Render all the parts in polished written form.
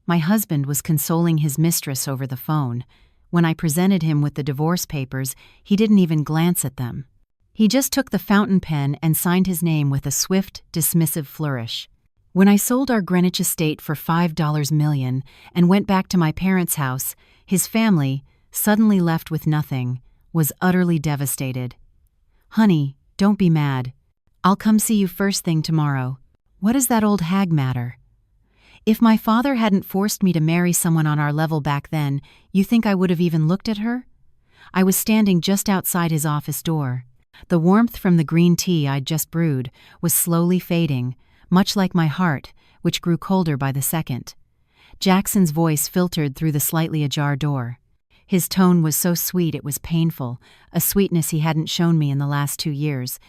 My husband was consoling his mistress over the phone. When I presented him with the divorce papers, he didn't even glance at them. He just took the fountain pen and signed his name with a swift, dismissive flourish. When I sold our Greenwich estate for $5 million and went back to my parents' house, his family, suddenly left with nothing, was utterly devastated. "Honey, don't be mad. I'll come see you first thing tomorrow. What does that old hag matter?" If my father hadn't forced me to marry someone on our level back then, you think I would have even looked at her? I was standing just outside his office door. The warmth from the green tea I'd just brewed was slowly fading, much like my heart, which grew colder by the second. Jackson's voice filtered through the slightly ajar door. His tone was so sweet it was painful, a sweetness he hadn't shown me in the last 2 years.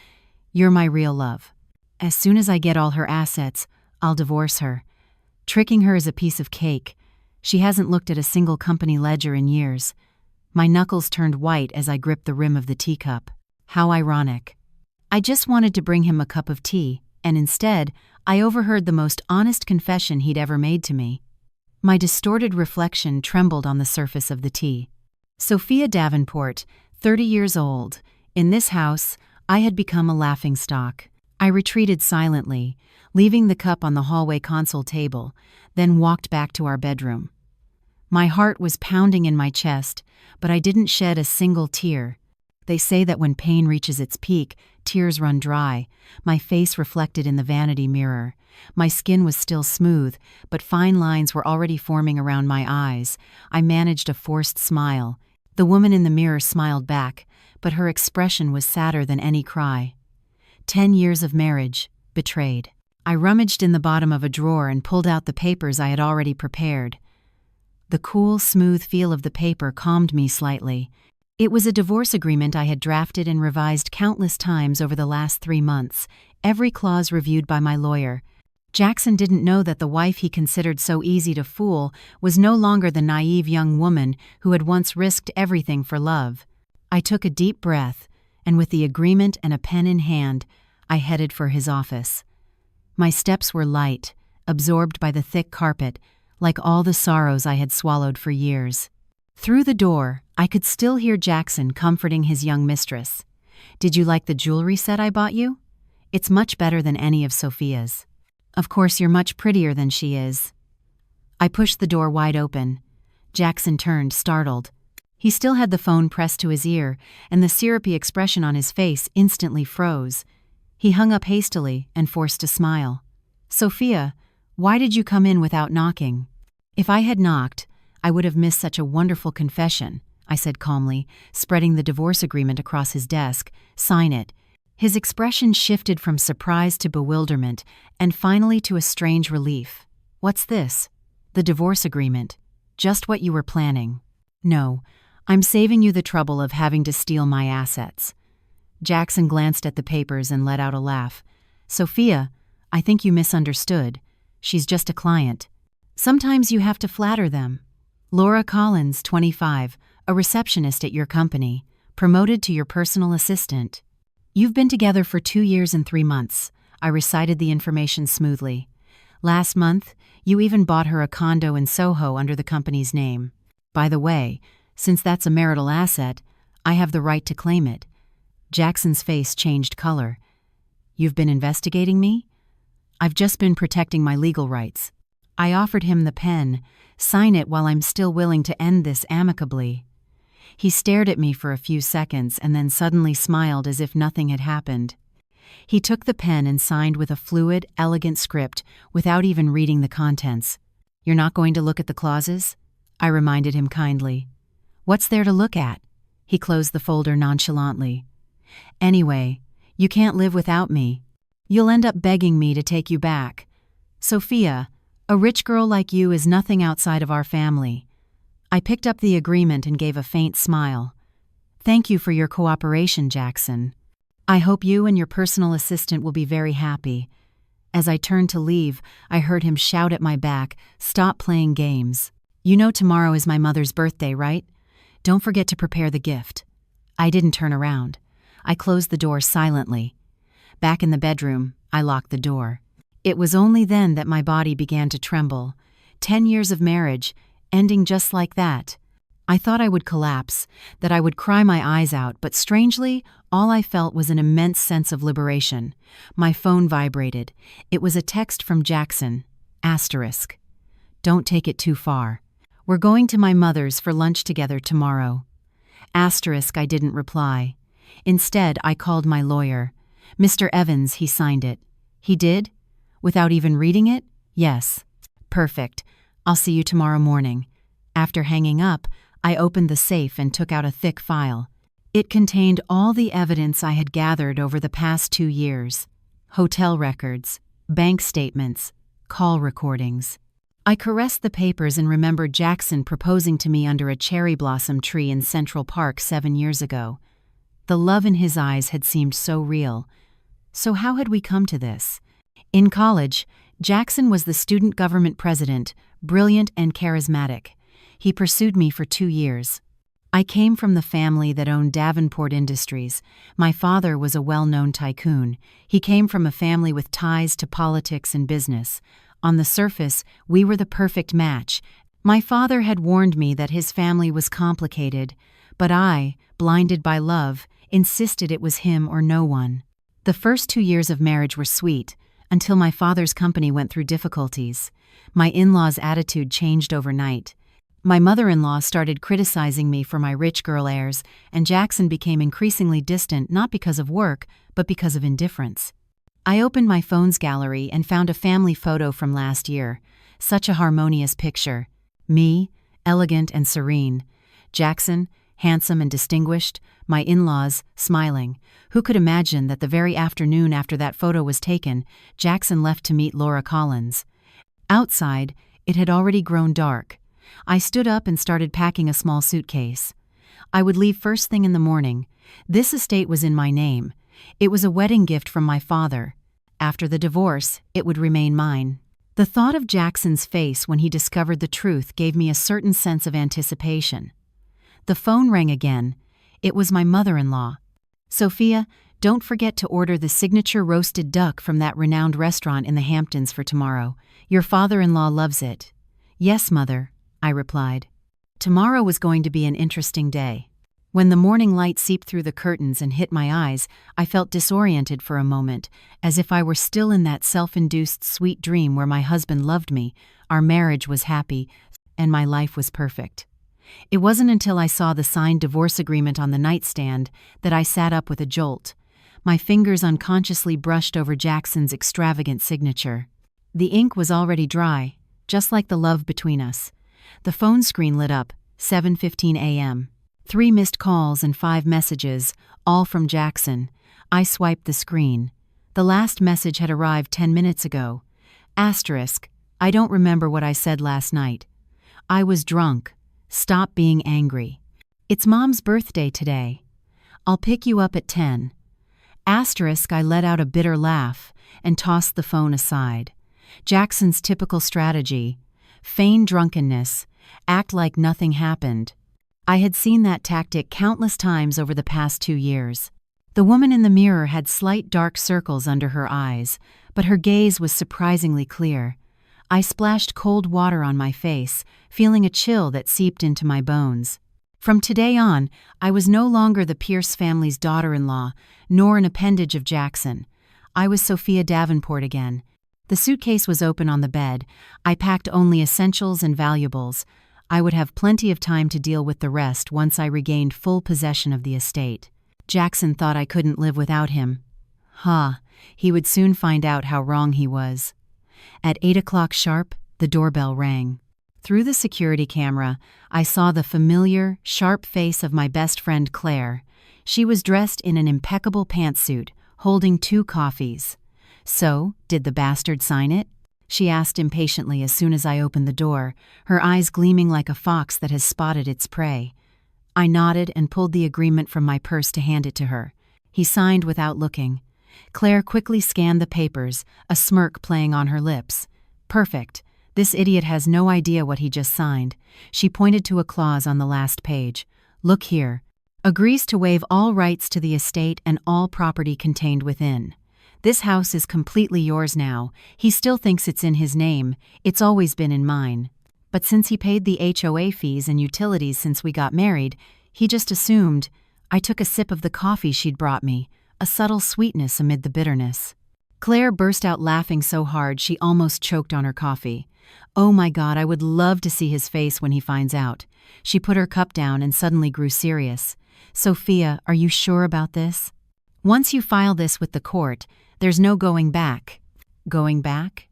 "You're my real love. As soon as I get all her assets, I'll divorce her. Tricking her is a piece of cake. She hasn't looked at a single company ledger in years." My knuckles turned white as I gripped the rim of the teacup. How ironic. I just wanted to bring him a cup of tea, and instead, I overheard the most honest confession he'd ever made to me. My distorted reflection trembled on the surface of the tea. Sophia Davenport, 30 years old. In this house, I had become a laughingstock. I retreated silently, leaving the cup on the hallway console table, then walked back to our bedroom. My heart was pounding in my chest, but I didn't shed a single tear. They say that when pain reaches its peak, tears run dry. My face reflected in the vanity mirror. My skin was still smooth, but fine lines were already forming around my eyes. I managed a forced smile. The woman in the mirror smiled back, but her expression was sadder than any cry. 10 years of marriage, betrayed. I rummaged in the bottom of a drawer and pulled out the papers I had already prepared. The cool, smooth feel of the paper calmed me slightly. It was a divorce agreement I had drafted and revised countless times over the last 3 months, every clause reviewed by my lawyer. Jackson didn't know that the wife he considered so easy to fool was no longer the naive young woman who had once risked everything for love. I took a deep breath, and with the agreement and a pen in hand, I headed for his office. My steps were light, absorbed by the thick carpet, like all the sorrows I had swallowed for years. Through the door, I could still hear Jackson comforting his young mistress. "Did you like the jewelry set I bought you? It's much better than any of Sophia's. Of course, you're much prettier than she is." I pushed the door wide open. Jackson turned, startled. He still had the phone pressed to his ear, and the syrupy expression on his face instantly froze. He hung up hastily and forced a smile. "Sophia, why did you come in without knocking?" "If I had knocked, I would have missed such a wonderful confession," I said calmly, spreading the divorce agreement across his desk. "Sign it." His expression shifted from surprise to bewilderment, and finally to a strange relief. "What's this?" "The divorce agreement. Just what you were planning." "No, I'm saving you the trouble of having to steal my assets." Jackson glanced at the papers and let out a laugh. "Sophia, I think you misunderstood. She's just a client. Sometimes you have to flatter them." "Laura Collins, 25, a receptionist at your company, promoted to your personal assistant. You've been together for 2 years and 3 months. I recited the information smoothly. Last month, you even bought her a condo in Soho under the company's name. By the way, since that's a marital asset, I have the right to claim it." Jackson's face changed color. "You've been investigating me?" "I've just been protecting my legal rights." I offered him the pen. "Sign it while I'm still willing to end this amicably." He stared at me for a few seconds and then suddenly smiled as if nothing had happened. He took the pen and signed with a fluid, elegant script without even reading the contents. "You're not going to look at the clauses?" I reminded him kindly. "What's there to look at?" He closed the folder nonchalantly. "Anyway, you can't live without me. You'll end up begging me to take you back. Sophia, a rich girl like you is nothing outside of our family." I picked up the agreement and gave a faint smile. "Thank you for your cooperation, Jackson. I hope you and your personal assistant will be very happy." As I turned to leave, I heard him shout at my back, "Stop playing games. You know tomorrow is my mother's birthday, right? Don't forget to prepare the gift." I didn't turn around. I closed the door silently. Back in the bedroom, I locked the door. It was only then that my body began to tremble. 10 years of marriage, ending just like that. I thought I would collapse, that I would cry my eyes out, but strangely, all I felt was an immense sense of liberation. My phone vibrated. It was a text from Jackson. Asterisk. Don't take it too far. We're going to my mother's for lunch together tomorrow. Asterisk, I didn't reply. Instead, I called my lawyer. Mr. Evans, he signed it. He did? Without even reading it? Yes. Perfect. I'll see you tomorrow morning. After hanging up, I opened the safe and took out a thick file. It contained all the evidence I had gathered over the past 2 years. Hotel records, bank statements, call recordings. I caressed the papers and remembered Jackson proposing to me under a cherry blossom tree in Central Park 7 years ago. The love in his eyes had seemed so real. So how had we come to this? In college, Jackson was the student government president, brilliant and charismatic. He pursued me for 2 years. I came from the family that owned Davenport Industries. My father was a well-known tycoon. He came from a family with ties to politics and business. On the surface, we were the perfect match. My father had warned me that his family was complicated, but I, blinded by love, insisted it was him or no one. The first 2 years of marriage were sweet, until my father's company went through difficulties. My in-laws' attitude changed overnight. My mother-in-law started criticizing me for my rich girl airs, and Jackson became increasingly distant not because of work, but because of indifference. I opened my phone's gallery and found a family photo from last year. Such a harmonious picture. Me, elegant and serene. Jackson, handsome and distinguished. My in-laws, smiling. Who could imagine that the very afternoon after that photo was taken, Jackson left to meet Laura Collins? Outside, it had already grown dark. I stood up and started packing a small suitcase. I would leave first thing in the morning. This estate was in my name. It was a wedding gift from my father. After the divorce, it would remain mine. The thought of Jackson's face when he discovered the truth gave me a certain sense of anticipation. The phone rang again. It was my mother-in-law. Sophia, don't forget to order the signature roasted duck from that renowned restaurant in the Hamptons for tomorrow. Your father-in-law loves it. Yes, mother, I replied. Tomorrow was going to be an interesting day. When the morning light seeped through the curtains and hit my eyes, I felt disoriented for a moment, as if I were still in that self-induced sweet dream where my husband loved me, our marriage was happy, and my life was perfect. It wasn't until I saw the signed divorce agreement on the nightstand that I sat up with a jolt. My fingers unconsciously brushed over Jackson's extravagant signature. The ink was already dry, just like the love between us. The phone screen lit up, 7:15 a.m. 3 missed calls and 5 messages, all from Jackson. I swiped the screen. The last message had arrived 10 minutes ago. Asterisk, I don't remember what I said last night. I was drunk. Stop being angry. It's Mom's birthday today. I'll pick you up at 10. Asterisk, I let out a bitter laugh and tossed the phone aside. Jackson's typical strategy. Feign drunkenness. Act like nothing happened. I had seen that tactic countless times over the past 2 years. The woman in the mirror had slight dark circles under her eyes, but her gaze was surprisingly clear. I splashed cold water on my face, feeling a chill that seeped into my bones. From today on, I was no longer the Pierce family's daughter-in-law, nor an appendage of Jackson. I was Sophia Davenport again. The suitcase was open on the bed. I packed only essentials and valuables. I would have plenty of time to deal with the rest once I regained full possession of the estate. Jackson thought I couldn't live without him. He would soon find out how wrong he was. At 8 o'clock sharp, the doorbell rang. Through the security camera, I saw the familiar, sharp face of my best friend Claire. She was dressed in an impeccable pantsuit, holding 2 coffees. So, did the bastard sign it? She asked impatiently as soon as I opened the door, her eyes gleaming like a fox that has spotted its prey. I nodded and pulled the agreement from my purse to hand it to her. He signed without looking. Claire quickly scanned the papers, a smirk playing on her lips. Perfect. This idiot has no idea what he just signed. She pointed to a clause on the last page. Look here. Agrees to waive all rights to the estate and all property contained within. This house is completely yours now. He still thinks it's in his name. It's always been in mine. But since he paid the HOA fees and utilities since we got married, he just assumed. I took a sip of the coffee she'd brought me, a subtle sweetness amid the bitterness. Claire burst out laughing so hard she almost choked on her coffee. Oh my God, I would love to see his face when he finds out. She put her cup down and suddenly grew serious. Sophia, are you sure about this? Once you file this with the court, there's no going back. Going back?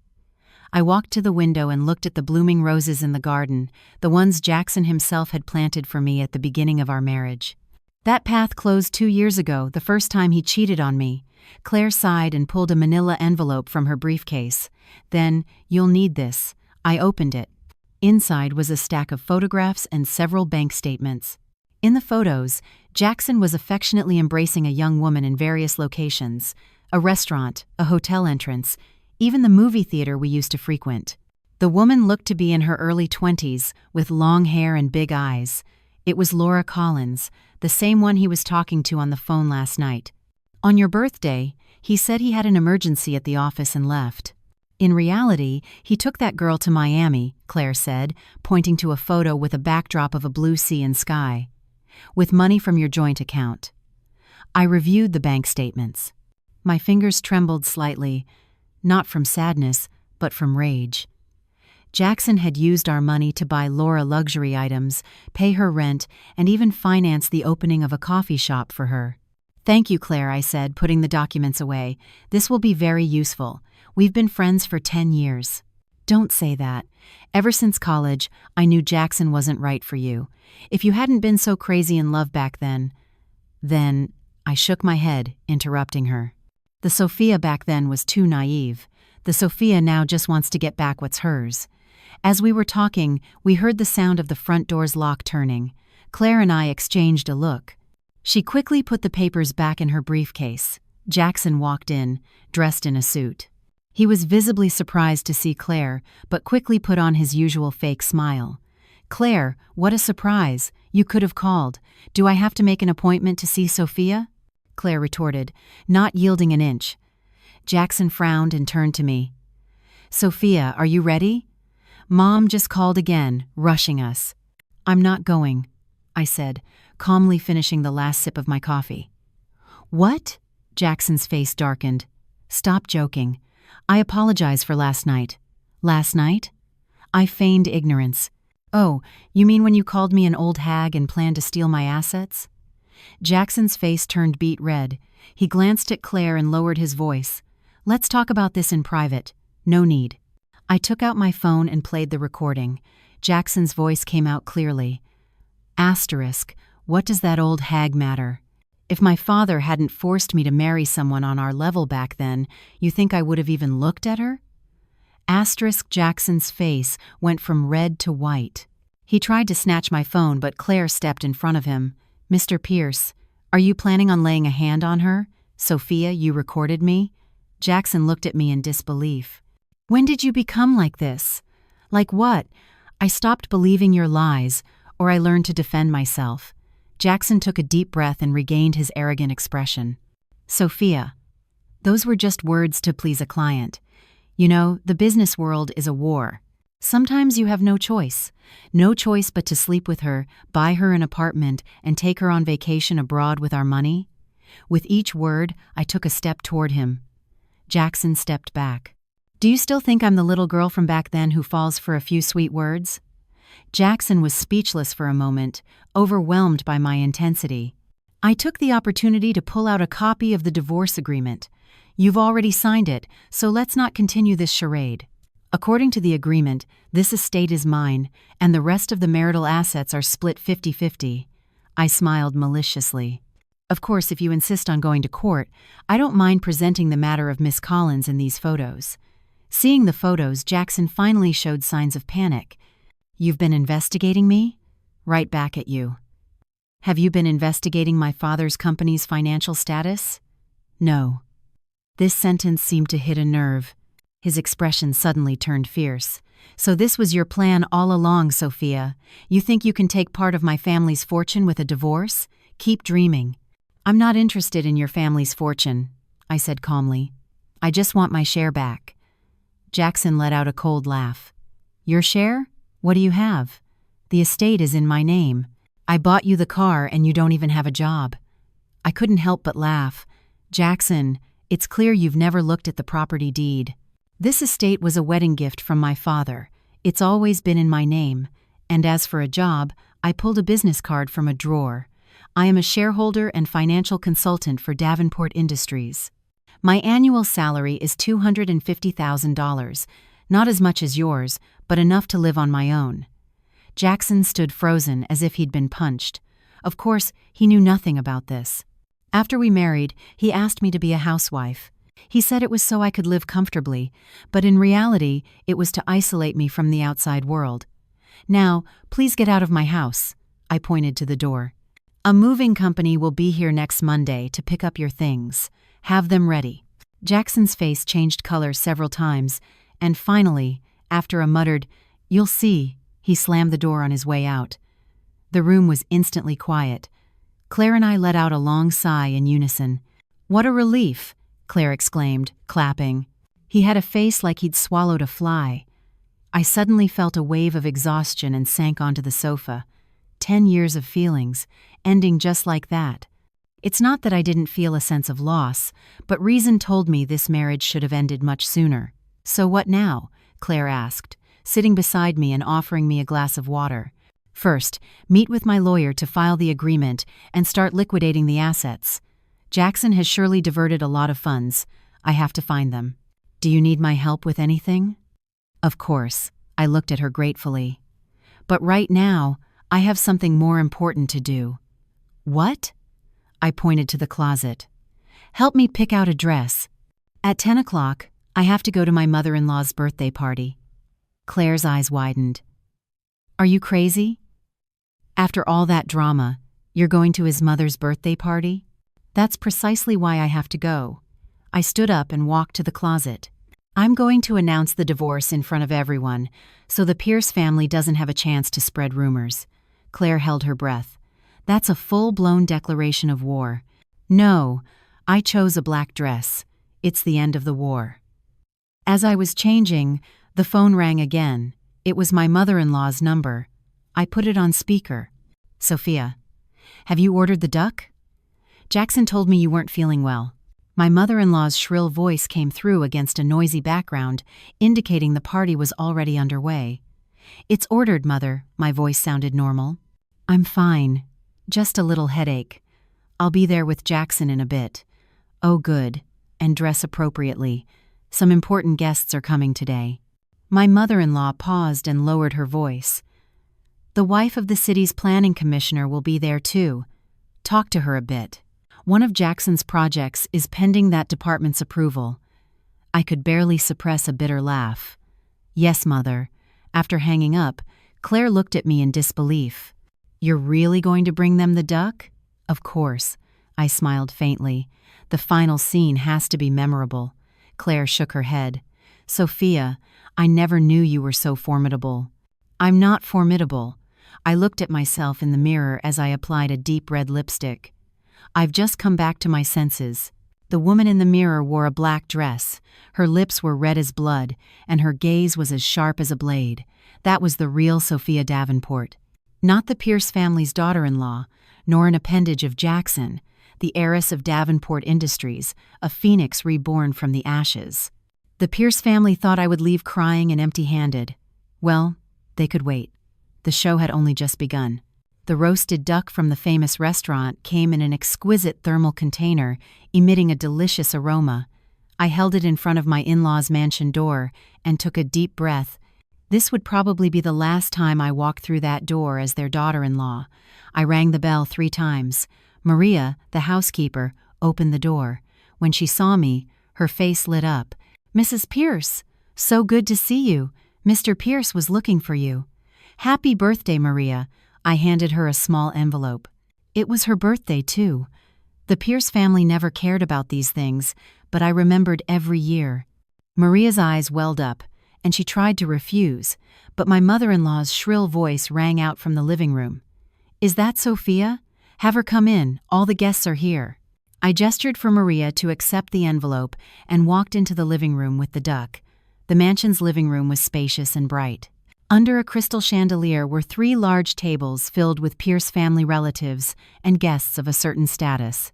I walked to the window and looked at the blooming roses in the garden, the ones Jackson himself had planted for me at the beginning of our marriage. That path closed 2 years ago, the first time he cheated on me. Claire sighed and pulled a manila envelope from her briefcase. Then, you'll need this. I opened it. Inside was a stack of photographs and several bank statements. In the photos, Jackson was affectionately embracing a young woman in various locations: a restaurant, a hotel entrance, even the movie theater we used to frequent. The woman looked to be in her early 20s, with long hair and big eyes. It was Laura Collins, the same one he was talking to on the phone last night. On your birthday, he said he had an emergency at the office and left. In reality, he took that girl to Miami, Claire said, pointing to a photo with a backdrop of a blue sea and sky. With money from your joint account. I reviewed the bank statements. My fingers trembled slightly, not from sadness, but from rage. Jackson had used our money to buy Laura luxury items, pay her rent, and even finance the opening of a coffee shop for her. Thank you, Claire, I said, putting the documents away. This will be very useful. We've been friends for 10 years. Don't say that. Ever since college, I knew Jackson wasn't right for you. If you hadn't been so crazy in love back then, I shook my head, interrupting her. The Sophia back then was too naive. The Sophia now just wants to get back what's hers. As we were talking, we heard the sound of the front door's lock turning. Claire and I exchanged a look. She quickly put the papers back in her briefcase. Jackson walked in, dressed in a suit. He was visibly surprised to see Claire, but quickly put on his usual fake smile. Claire, what a surprise. You could have called. Do I have to make an appointment to see Sophia? Claire retorted, not yielding an inch. Jackson frowned and turned to me. Sophia, are you ready? Mom just called again, rushing us. I'm not going, I said, calmly finishing the last sip of my coffee. What? Jackson's face darkened. Stop joking. I apologize for last night. Last night? I feigned ignorance. Oh, you mean when you called me an old hag and planned to steal my assets? Jackson's face turned beet red. He glanced at Claire and lowered his voice. Let's talk about this in private. No need. I took out my phone and played the recording. Jackson's voice came out clearly. Asterisk, what does that old hag matter? If my father hadn't forced me to marry someone on our level back then, you think I would have even looked at her? Asterisk Jackson's face went from red to white. He tried to snatch my phone, but Claire stepped in front of him. Mr. Pierce, are you planning on laying a hand on her? Sophia, you recorded me? Jackson looked at me in disbelief. When did you become like this? Like what? I stopped believing your lies, or I learned to defend myself. Jackson took a deep breath and regained his arrogant expression. Sophia. Those were just words to please a client. You know, the business world is a war. Sometimes you have no choice. No choice but to sleep with her, buy her an apartment, and take her on vacation abroad with our money. With each word, I took a step toward him. Jackson stepped back. Do you still think I'm the little girl from back then who falls for a few sweet words? Jackson was speechless for a moment, overwhelmed by my intensity. I took the opportunity to pull out a copy of the divorce agreement. You've already signed it, so let's not continue this charade. According to the agreement, this estate is mine, and the rest of the marital assets are split 50-50. I smiled maliciously. Of course, if you insist on going to court, I don't mind presenting the matter of Miss Collins in these photos. Seeing the photos, Jackson finally showed signs of panic. You've been investigating me? Right back at you. Have you been investigating my father's company's financial status? No. This sentence seemed to hit a nerve. His expression suddenly turned fierce. So this was your plan all along, Sophia. You think you can take part of my family's fortune with a divorce? Keep dreaming. I'm not interested in your family's fortune, I said calmly. I just want my share back. Jackson let out a cold laugh. Your share? What do you have? The estate is in my name. I bought you the car and you don't even have a job. I couldn't help but laugh. Jackson, it's clear you've never looked at the property deed. This estate was a wedding gift from my father. It's always been in my name. And as for a job, I pulled a business card from a drawer. I am a shareholder and financial consultant for Davenport Industries. My annual salary is $250,000, not as much as yours, but enough to live on my own. Jackson stood frozen as if he'd been punched. Of course, he knew nothing about this. After we married, he asked me to be a housewife. He said it was so I could live comfortably, but in reality, it was to isolate me from the outside world. Now, please get out of my house. I pointed to the door. A moving company will be here next Monday to pick up your things. Have them ready. Jackson's face changed color several times, and finally, after a muttered, "You'll see," he slammed the door on his way out. The room was instantly quiet. Claire and I let out a long sigh in unison. "What a relief!" Claire exclaimed, clapping. He had a face like he'd swallowed a fly. I suddenly felt a wave of exhaustion and sank onto the sofa. 10 years of feelings, ending just like that. It's not that I didn't feel a sense of loss, but reason told me this marriage should have ended much sooner. "So what now?" Claire asked, sitting beside me and offering me a glass of water. "First, meet with my lawyer to file the agreement and start liquidating the assets. Jackson has surely diverted a lot of funds. I have to find them. Do you need my help with anything?" Of course, I looked at her gratefully. "But right now, I have something more important to do." "What?" I pointed to the closet. "Help me pick out a dress. At 10 o'clock, I have to go to my mother-in-law's birthday party." Claire's eyes widened. "Are you crazy? After all that drama, you're going to his mother's birthday party?" "That's precisely why I have to go." I stood up and walked to the closet. "I'm going to announce the divorce in front of everyone, so the Pierce family doesn't have a chance to spread rumors." Claire held her breath. "That's a full-blown declaration of war." "No, I chose a black dress. It's the end of the war." As I was changing, the phone rang again. It was my mother-in-law's number. I put it on speaker. "Sophia, have you ordered the duck? Jackson told me you weren't feeling well." My mother-in-law's shrill voice came through against a noisy background, indicating the party was already underway. "It's ordered, Mother." My voice sounded normal. "I'm fine. Just a little headache. I'll be there with Jackson in a bit." "Oh, good. And dress appropriately. Some important guests are coming today." My mother-in-law paused and lowered her voice. "The wife of the city's planning commissioner will be there too. Talk to her a bit. One of Jackson's projects is pending that department's approval." I could barely suppress a bitter laugh. "Yes, Mother." After hanging up, Claire looked at me in disbelief. "You're really going to bring them the duck?" "Of course." I smiled faintly. "The final scene has to be memorable." Claire shook her head. "Sophia, I never knew you were so formidable." "I'm not formidable." I looked at myself in the mirror as I applied a deep red lipstick. "I've just come back to my senses." The woman in the mirror wore a black dress. Her lips were red as blood, and her gaze was as sharp as a blade. That was the real Sophia Davenport. Not the Pierce family's daughter-in-law, nor an appendage of Jackson, the heiress of Davenport Industries, a phoenix reborn from the ashes. The Pierce family thought I would leave crying and empty-handed. Well, they could wait. The show had only just begun. The roasted duck from the famous restaurant came in an exquisite thermal container, emitting a delicious aroma. I held it in front of my in-laws' mansion door and took a deep breath. This would probably be the last time I walked through that door as their daughter-in-law. I rang the bell 3 times. Maria, the housekeeper, opened the door. When she saw me, her face lit up. "Mrs. Pierce, so good to see you. Mr. Pierce was looking for you." "Happy birthday, Maria." I handed her a small envelope. It was her birthday, too. The Pierce family never cared about these things, but I remembered every year. Maria's eyes welled up, and she tried to refuse, but my mother-in-law's shrill voice rang out from the living room. "Is that Sophia? Have her come in, all the guests are here." I gestured for Maria to accept the envelope and walked into the living room with the duck. The mansion's living room was spacious and bright. Under a crystal chandelier were 3 large tables filled with Pierce family relatives and guests of a certain status.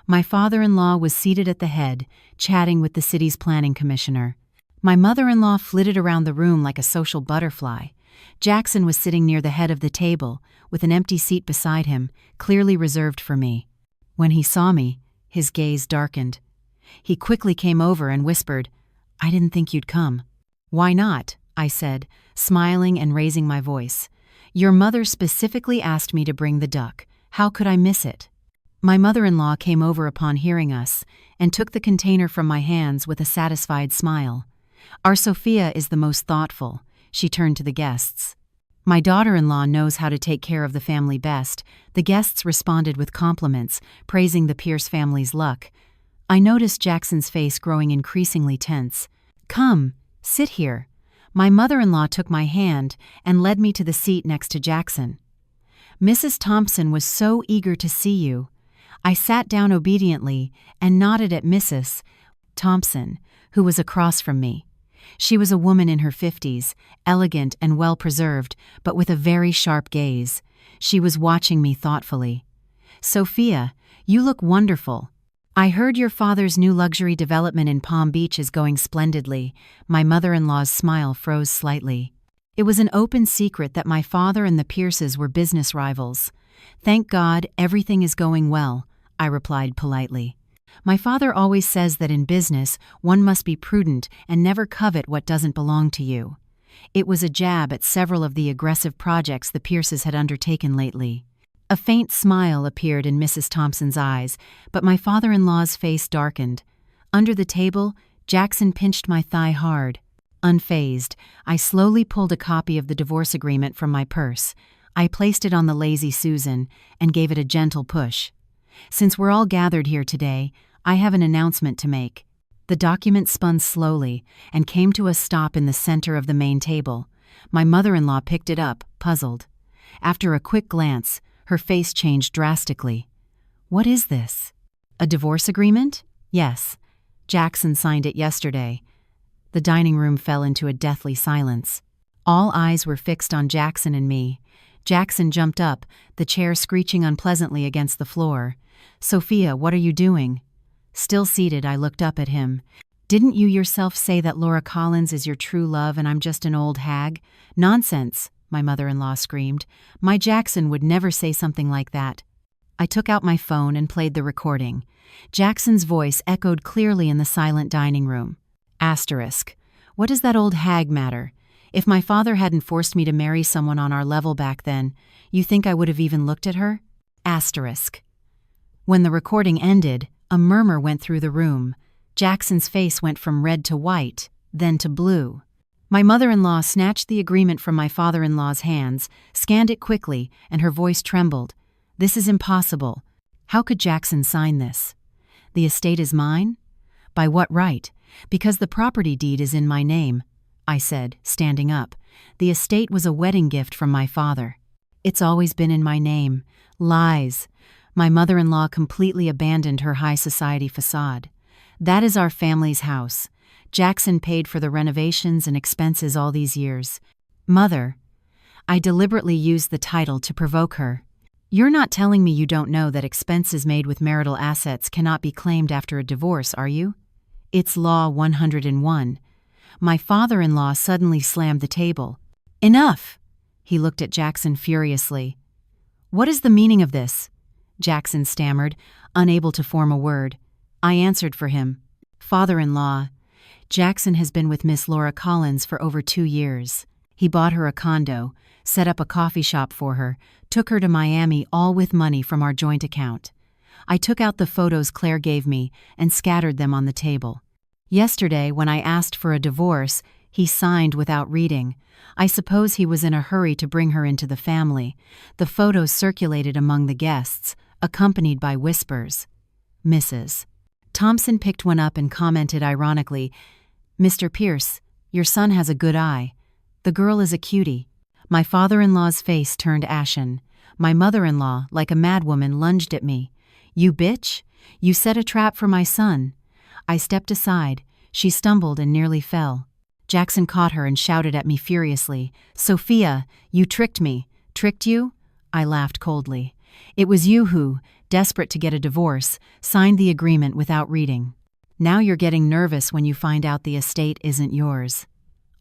My father-in-law was seated at the head, chatting with the city's planning commissioner. My mother-in-law flitted around the room like a social butterfly. Jackson was sitting near the head of the table, with an empty seat beside him, clearly reserved for me. When he saw me, his gaze darkened. He quickly came over and whispered, "I didn't think you'd come." "Why not?" I said, smiling and raising my voice. "Your mother specifically asked me to bring the duck. How could I miss it?" My mother-in-law came over upon hearing us and took the container from my hands with a satisfied smile. "Our Sophia is the most thoughtful," she turned to the guests. "My daughter-in-law knows how to take care of the family best." The guests responded with compliments, praising the Pierce family's luck. I noticed Jackson's face growing increasingly tense. "Come, sit here." My mother-in-law took my hand and led me to the seat next to Jackson. "Mrs. Thompson was so eager to see you." I sat down obediently and nodded at Mrs. Thompson, who was across from me. She was a woman in her 50s, elegant and well-preserved, but with a very sharp gaze. She was watching me thoughtfully. "Sophia, you look wonderful. I heard your father's new luxury development in Palm Beach is going splendidly." My mother-in-law's smile froze slightly. It was an open secret that my father and the Pierces were business rivals. "Thank God, everything is going well," I replied politely. "My father always says that in business, one must be prudent and never covet what doesn't belong to you." It was a jab at several of the aggressive projects the Pierces had undertaken lately. A faint smile appeared in Mrs. Thompson's eyes, but my father-in-law's face darkened. Under the table, Jackson pinched my thigh hard. Unfazed, I slowly pulled a copy of the divorce agreement from my purse. I placed it on the Lazy Susan and gave it a gentle push. "Since we're all gathered here today, I have an announcement to make." The document spun slowly and came to a stop in the center of the main table. My mother-in-law picked it up, puzzled. After a quick glance, her face changed drastically. "What is this? A divorce agreement?" "Yes. Jackson signed it yesterday." The dining room fell into a deathly silence. All eyes were fixed on Jackson and me. Jackson jumped up, the chair screeching unpleasantly against the floor. "Sophia, what are you doing?" Still seated, I looked up at him. "Didn't you yourself say that Laura Collins is your true love and I'm just an old hag?" "Nonsense," my mother-in-law screamed. "My Jackson would never say something like that." I took out my phone and played the recording. Jackson's voice echoed clearly in the silent dining room. Asterisk. "What does that old hag matter? If my father hadn't forced me to marry someone on our level back then, you think I would have even looked at her?" Asterisk. When the recording ended, a murmur went through the room. Jackson's face went from red to white, then to blue. My mother-in-law snatched the agreement from my father-in-law's hands, scanned it quickly, and her voice trembled. "This is impossible. How could Jackson sign this?" "The estate is mine?" "By what right?" "Because the property deed is in my name," I said, standing up. "The estate was a wedding gift from my father." "It's always been in my name." "Lies." My mother-in-law completely abandoned her high society facade. "That is our family's house. Jackson paid for the renovations and expenses all these years." "Mother." I deliberately used the title to provoke her. "You're not telling me you don't know that expenses made with marital assets cannot be claimed after a divorce, are you?" "It's Law 101. My father-in-law suddenly slammed the table. "Enough!" He looked at Jackson furiously. "What is the meaning of this?" Jackson stammered, unable to form a word. I answered for him. "Father-in-law, Jackson has been with Miss Laura Collins for over 2 years. He bought her a condo, set up a coffee shop for her, took her to Miami, all with money from our joint account. I took out the photos Claire gave me and scattered them on the table. Yesterday, when I asked for a divorce, he signed without reading. I suppose he was in a hurry to bring her into the family. The photos circulated among the guests, accompanied by whispers. Mrs. Thompson picked one up and commented ironically, "Mr. Pierce, your son has a good eye. The girl is a cutie." My father-in-law's face turned ashen. My mother-in-law, like a madwoman, lunged at me. "You bitch! You set a trap for my son." I stepped aside. She stumbled and nearly fell. Jackson caught her and shouted at me furiously, "Sophia, you tricked me." "Tricked you?" I laughed coldly. "It was you who, desperate to get a divorce, signed the agreement without reading. Now you're getting nervous when you find out the estate isn't yours.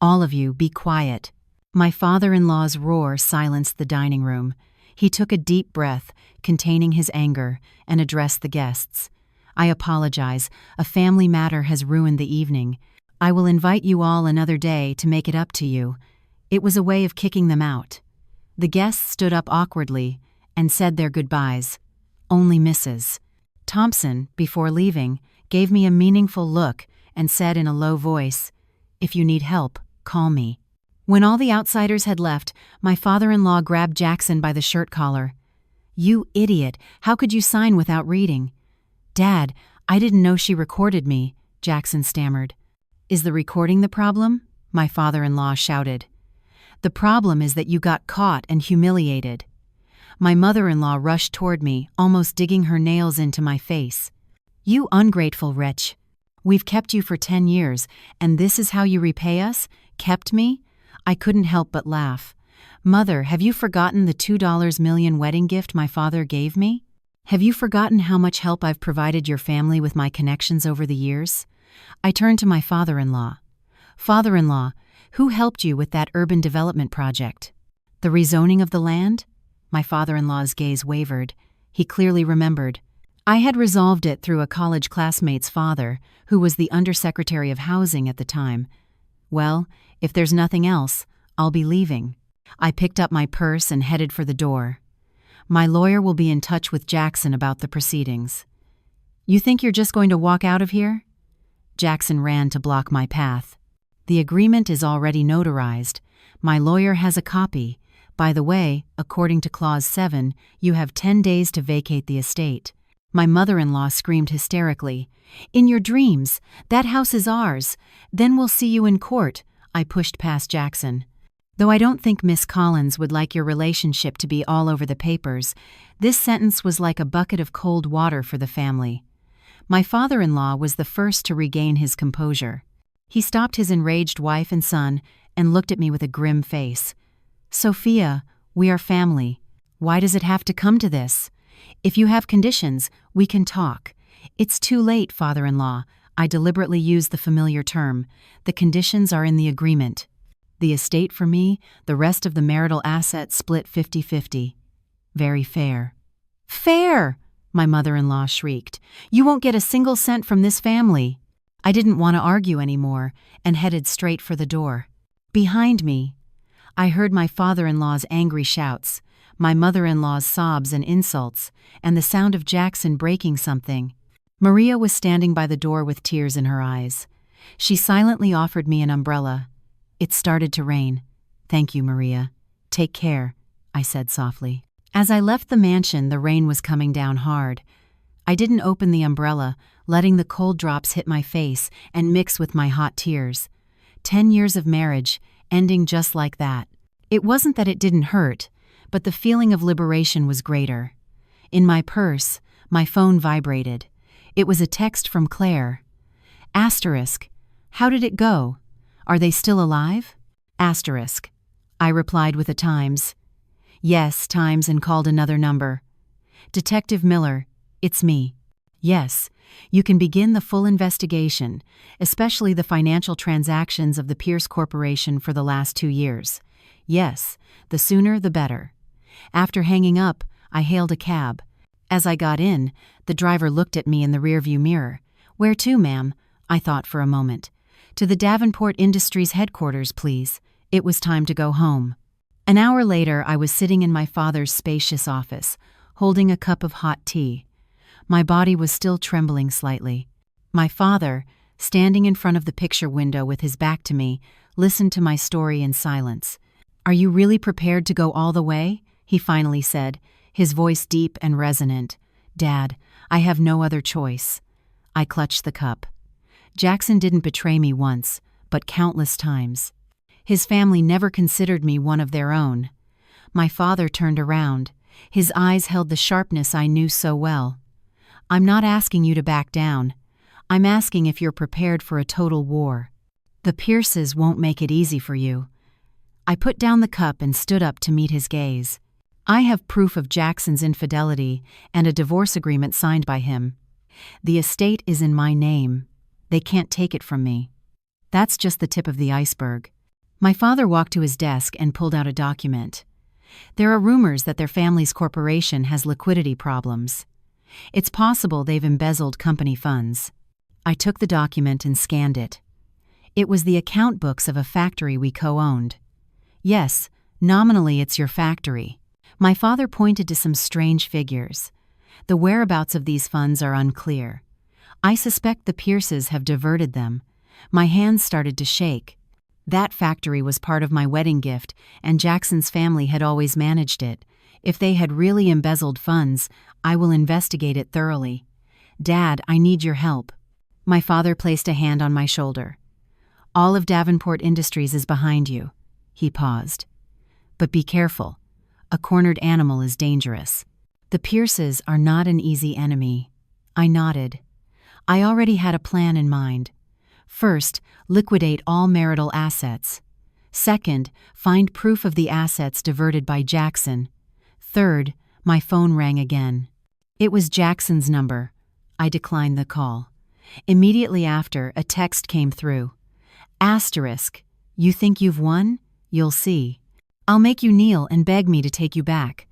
All of you, be quiet." My father-in-law's roar silenced the dining room. He took a deep breath, containing his anger, and addressed the guests. "I apologize. A family matter has ruined the evening. I will invite you all another day to make it up to you." It was a way of kicking them out. The guests stood up awkwardly and said their goodbyes. Only Mrs. Thompson, before leaving, gave me a meaningful look and said in a low voice, "If you need help, call me." When all the outsiders had left, my father-in-law grabbed Jackson by the shirt collar. "You idiot, how could you sign without reading?" "Dad, I didn't know she recorded me," Jackson stammered. "Is the recording the problem?" my father-in-law shouted. "The problem is that you got caught and humiliated." My mother-in-law rushed toward me, almost digging her nails into my face. "You ungrateful wretch. We've kept you for 10 years, and this is how you repay us? Kept me?" I couldn't help but laugh. "Mother, have you forgotten the $2 million wedding gift my father gave me? Have you forgotten how much help I've provided your family with my connections over the years?" I turned to my father-in-law. "Father-in-law, who helped you with that urban development project? The rezoning of the land?" My father-in-law's gaze wavered. He clearly remembered. "I had resolved it through a college classmate's father, who was the Undersecretary of Housing at the time. Well, if there's nothing else, I'll be leaving." I picked up my purse and headed for the door. "My lawyer will be in touch with Jackson about the proceedings." "You think you're just going to walk out of here?" Jackson ran to block my path. "The agreement is already notarized. My lawyer has a copy. By the way, according to Clause 7, you have 10 days to vacate the estate." My mother-in-law screamed hysterically, "In your dreams! That house is ours! Then we'll see you in court." I pushed past Jackson. "Though I don't think Miss Collins would like your relationship to be all over the papers, this sentence was like a bucket of cold water for the family." My father-in-law was the first to regain his composure. He stopped his enraged wife and son and looked at me with a grim face. "Sophia, we are family. Why does it have to come to this? If you have conditions, we can talk." "It's too late, father-in-law." I deliberately used the familiar term. "The conditions are in the agreement. The estate for me, the rest of the marital assets split 50-50. Very fair." "Fair!" my mother-in-law shrieked. "You won't get a single cent from this family." I didn't want to argue anymore and headed straight for the door. Behind me, I heard my father-in-law's angry shouts, my mother-in-law's sobs and insults, and the sound of Jackson breaking something. Maria was standing by the door with tears in her eyes. She silently offered me an umbrella. It started to rain. "Thank you, Maria. Take care," I said softly. As I left the mansion, the rain was coming down hard. I didn't open the umbrella, letting the cold drops hit my face and mix with my hot tears. 10 years of marriage, ending just like that. It wasn't that it didn't hurt, but the feeling of liberation was greater. In my purse, my phone vibrated. It was a text from Claire. Asterisk. "How did it go? Are they still alive?" Asterisk. I replied with a Times. "Yes, Times," and called another number. "Detective Miller, it's me." "Yes, you can begin the full investigation, especially the financial transactions of the Pierce Corporation for the last 2 years. Yes, the sooner the better." After hanging up, I hailed a cab. As I got in, the driver looked at me in the rearview mirror. "Where to, ma'am?" I thought for a moment. "To the Davenport Industries headquarters, please." It was time to go home. An hour later, I was sitting in my father's spacious office, holding a cup of hot tea. My body was still trembling slightly. My father, standing in front of the picture window with his back to me, listened to my story in silence. "Are you really prepared to go all the way?" he finally said, his voice deep and resonant. "Dad, I have no other choice." I clutched the cup. Jackson didn't betray me once, but countless times. His family never considered me one of their own. My father turned around. His eyes held the sharpness I knew so well. I'm not asking you to back down. I'm asking if you're prepared for a total war. The Pierces won't make it easy for you." I put down the cup and stood up to meet his gaze. "I have proof of Jackson's infidelity and a divorce agreement signed by him. The estate is in my name. They can't take it from me." That's just the tip of the iceberg. My father walked to his desk and pulled out a document. "There are rumors that their family's corporation has liquidity problems. It's possible they've embezzled company funds." I took the document and scanned it. It was the account books of a factory we co-owned. "Yes, nominally it's your factory." My father pointed to some strange figures. "The whereabouts of these funds are unclear. I suspect the Pierces have diverted them." My hands started to shake. That factory was part of my wedding gift, and Jackson's family had always managed it. If they had really embezzled funds, I will investigate it thoroughly. "Dad, I need your help." My father placed a hand on my shoulder. "All of Davenport Industries is behind you." He paused. "But be careful. A cornered animal is dangerous. The Pierces are not an easy enemy." I nodded. I already had a plan in mind. First, liquidate all marital assets. Second, find proof of the assets diverted by Jackson. Third, my phone rang again. It was Jackson's number. I declined the call. Immediately after, a text came through. "Asterisk, you think you've won? You'll see. I'll make you kneel and beg me to take you back."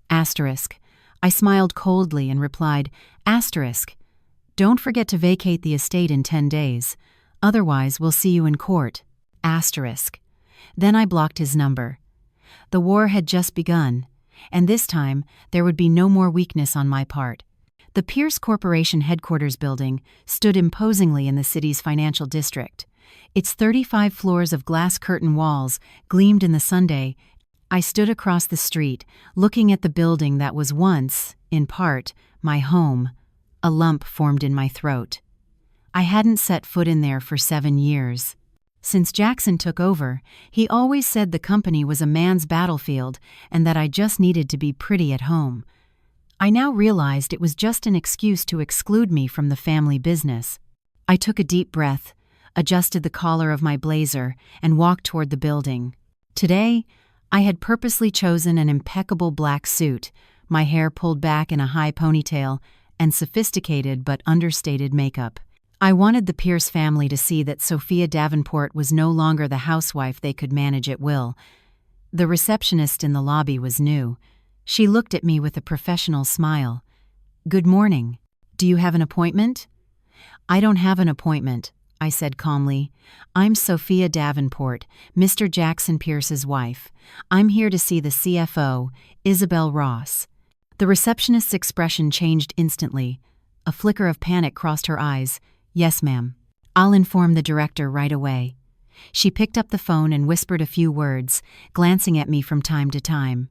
Asterisk. I smiled coldly and replied, "Asterisk. Don't forget to vacate the estate in 10 days. Otherwise, we'll see you in court." Asterisk. Then I blocked his number. The war had just begun, and this time there would be no more weakness on my part. The Pierce Corporation headquarters building stood imposingly in the city's financial district. Its 35 floors of glass curtain walls gleamed in the sunday. I stood across the street, looking at the building that was once, in part, my home. A lump formed in my throat. I hadn't set foot in there for 7 years. Since Jackson took over, he always said the company was a man's battlefield and that I just needed to be pretty at home. I now realized it was just an excuse to exclude me from the family business. I took a deep breath, adjusted the collar of my blazer, and walked toward the building. Today, I had purposely chosen an impeccable black suit, my hair pulled back in a high ponytail, and sophisticated but understated makeup. I wanted the Pierce family to see that Sophia Davenport was no longer the housewife they could manage at will. The receptionist in the lobby was new. She looked at me with a professional smile. "Good morning. Do you have an appointment?" "I don't have an appointment," I said calmly. "I'm Sophia Davenport, Mr. Jackson Pierce's wife. I'm here to see the CFO, Isabel Ross." The receptionist's expression changed instantly. A flicker of panic crossed her eyes. "Yes, ma'am. I'll inform the director right away." She picked up the phone and whispered a few words, glancing at me from time to time.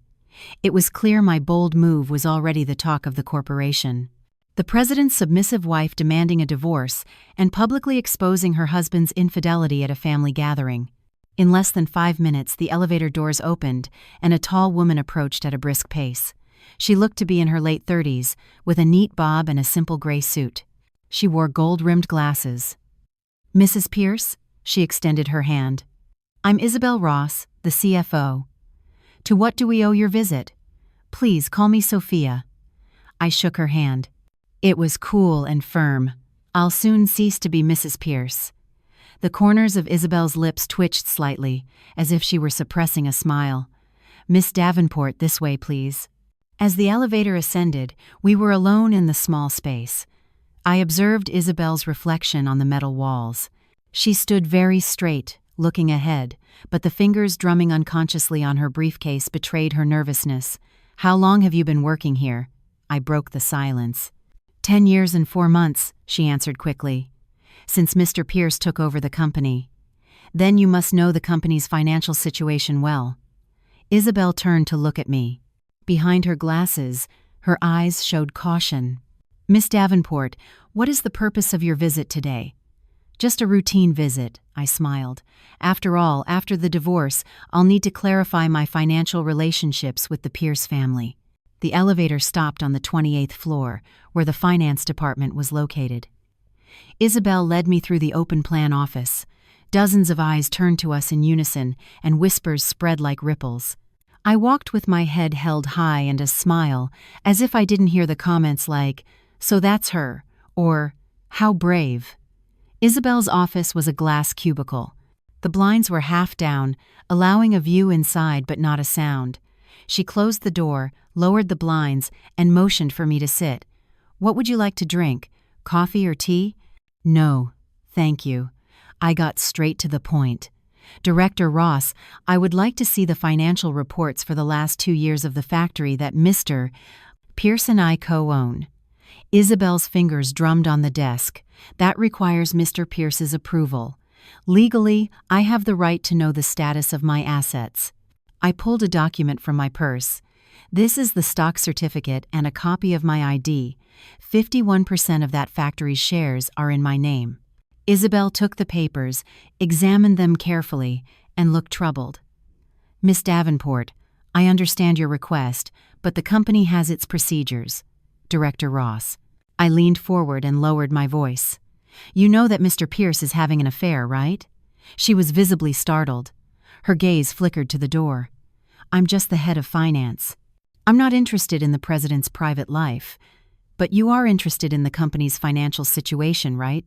It was clear my bold move was already the talk of the corporation. The president's submissive wife demanding a divorce and publicly exposing her husband's infidelity at a family gathering. In less than 5 minutes, the elevator doors opened and a tall woman approached at a brisk pace. She looked to be in her late 30s, with a neat bob and a simple gray suit. She wore gold-rimmed glasses. "Mrs. Pierce?" She extended her hand. "I'm Isabel Ross, the CFO. To what do we owe your visit? Please call me Sophia." I shook her hand. It was cool and firm. "I'll soon cease to be Mrs. Pierce." The corners of Isabel's lips twitched slightly, as if she were suppressing a smile. "Miss Davenport, this way, please." As the elevator ascended, we were alone in the small space. I observed Isabel's reflection on the metal walls. She stood very straight, looking ahead, but the fingers drumming unconsciously on her briefcase betrayed her nervousness. "How long have you been working here?" I broke the silence. 10 years and 4 months, she answered quickly. "Since Mr. Pierce took over the company." "Then you must know the company's financial situation well." Isabel turned to look at me. Behind her glasses, her eyes showed caution. "Miss Davenport, what is the purpose of your visit today?" "Just a routine visit," I smiled. "After all, after the divorce, I'll need to clarify my financial relationships with the Pierce family." The elevator stopped on the 28th floor, where the finance department was located. Isabel led me through the open-plan office. Dozens of eyes turned to us in unison, and whispers spread like ripples. I walked with my head held high and a smile, as if I didn't hear the comments like, "So that's her," or "How brave." Isabel's office was a glass cubicle. The blinds were half down, allowing a view inside but not a sound. She closed the door, lowered the blinds, and motioned for me to sit. "What would you like to drink? Coffee or tea?" "No, thank you." I got straight to the point. "Director Ross, I would like to see the financial reports for the last 2 years of the factory that Mr. Pierce and I co-own." Isabel's fingers drummed on the desk. "That requires Mr. Pierce's approval. Legally, I have the right to know the status of my assets." I pulled a document from my purse. "This is the stock certificate and a copy of my ID. 51% of that factory's shares are in my name." Isabel took the papers, examined them carefully, and looked troubled. "Miss Davenport, I understand your request, but the company has its procedures." Director Ross. I leaned forward and lowered my voice. "You know that Mr. Pierce is having an affair, right?" She was visibly startled. Her gaze flickered to the door. "I'm just the head of finance. I'm not interested in the president's private life. But you are interested in the company's financial situation, right?"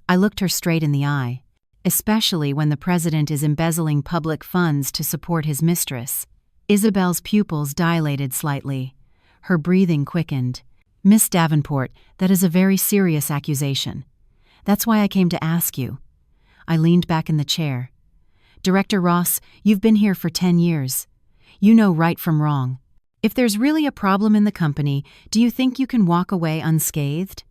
I looked her straight in the eye. "Especially when the president is embezzling public funds to support his mistress." Isabel's pupils dilated slightly. Her breathing quickened. "Miss Davenport, that is a very serious accusation. That's why I came to ask you." I leaned back in the chair. "Director Ross, you've been here for 10 years. You know right from wrong. If there's really a problem in the company, do you think you can walk away unscathed?"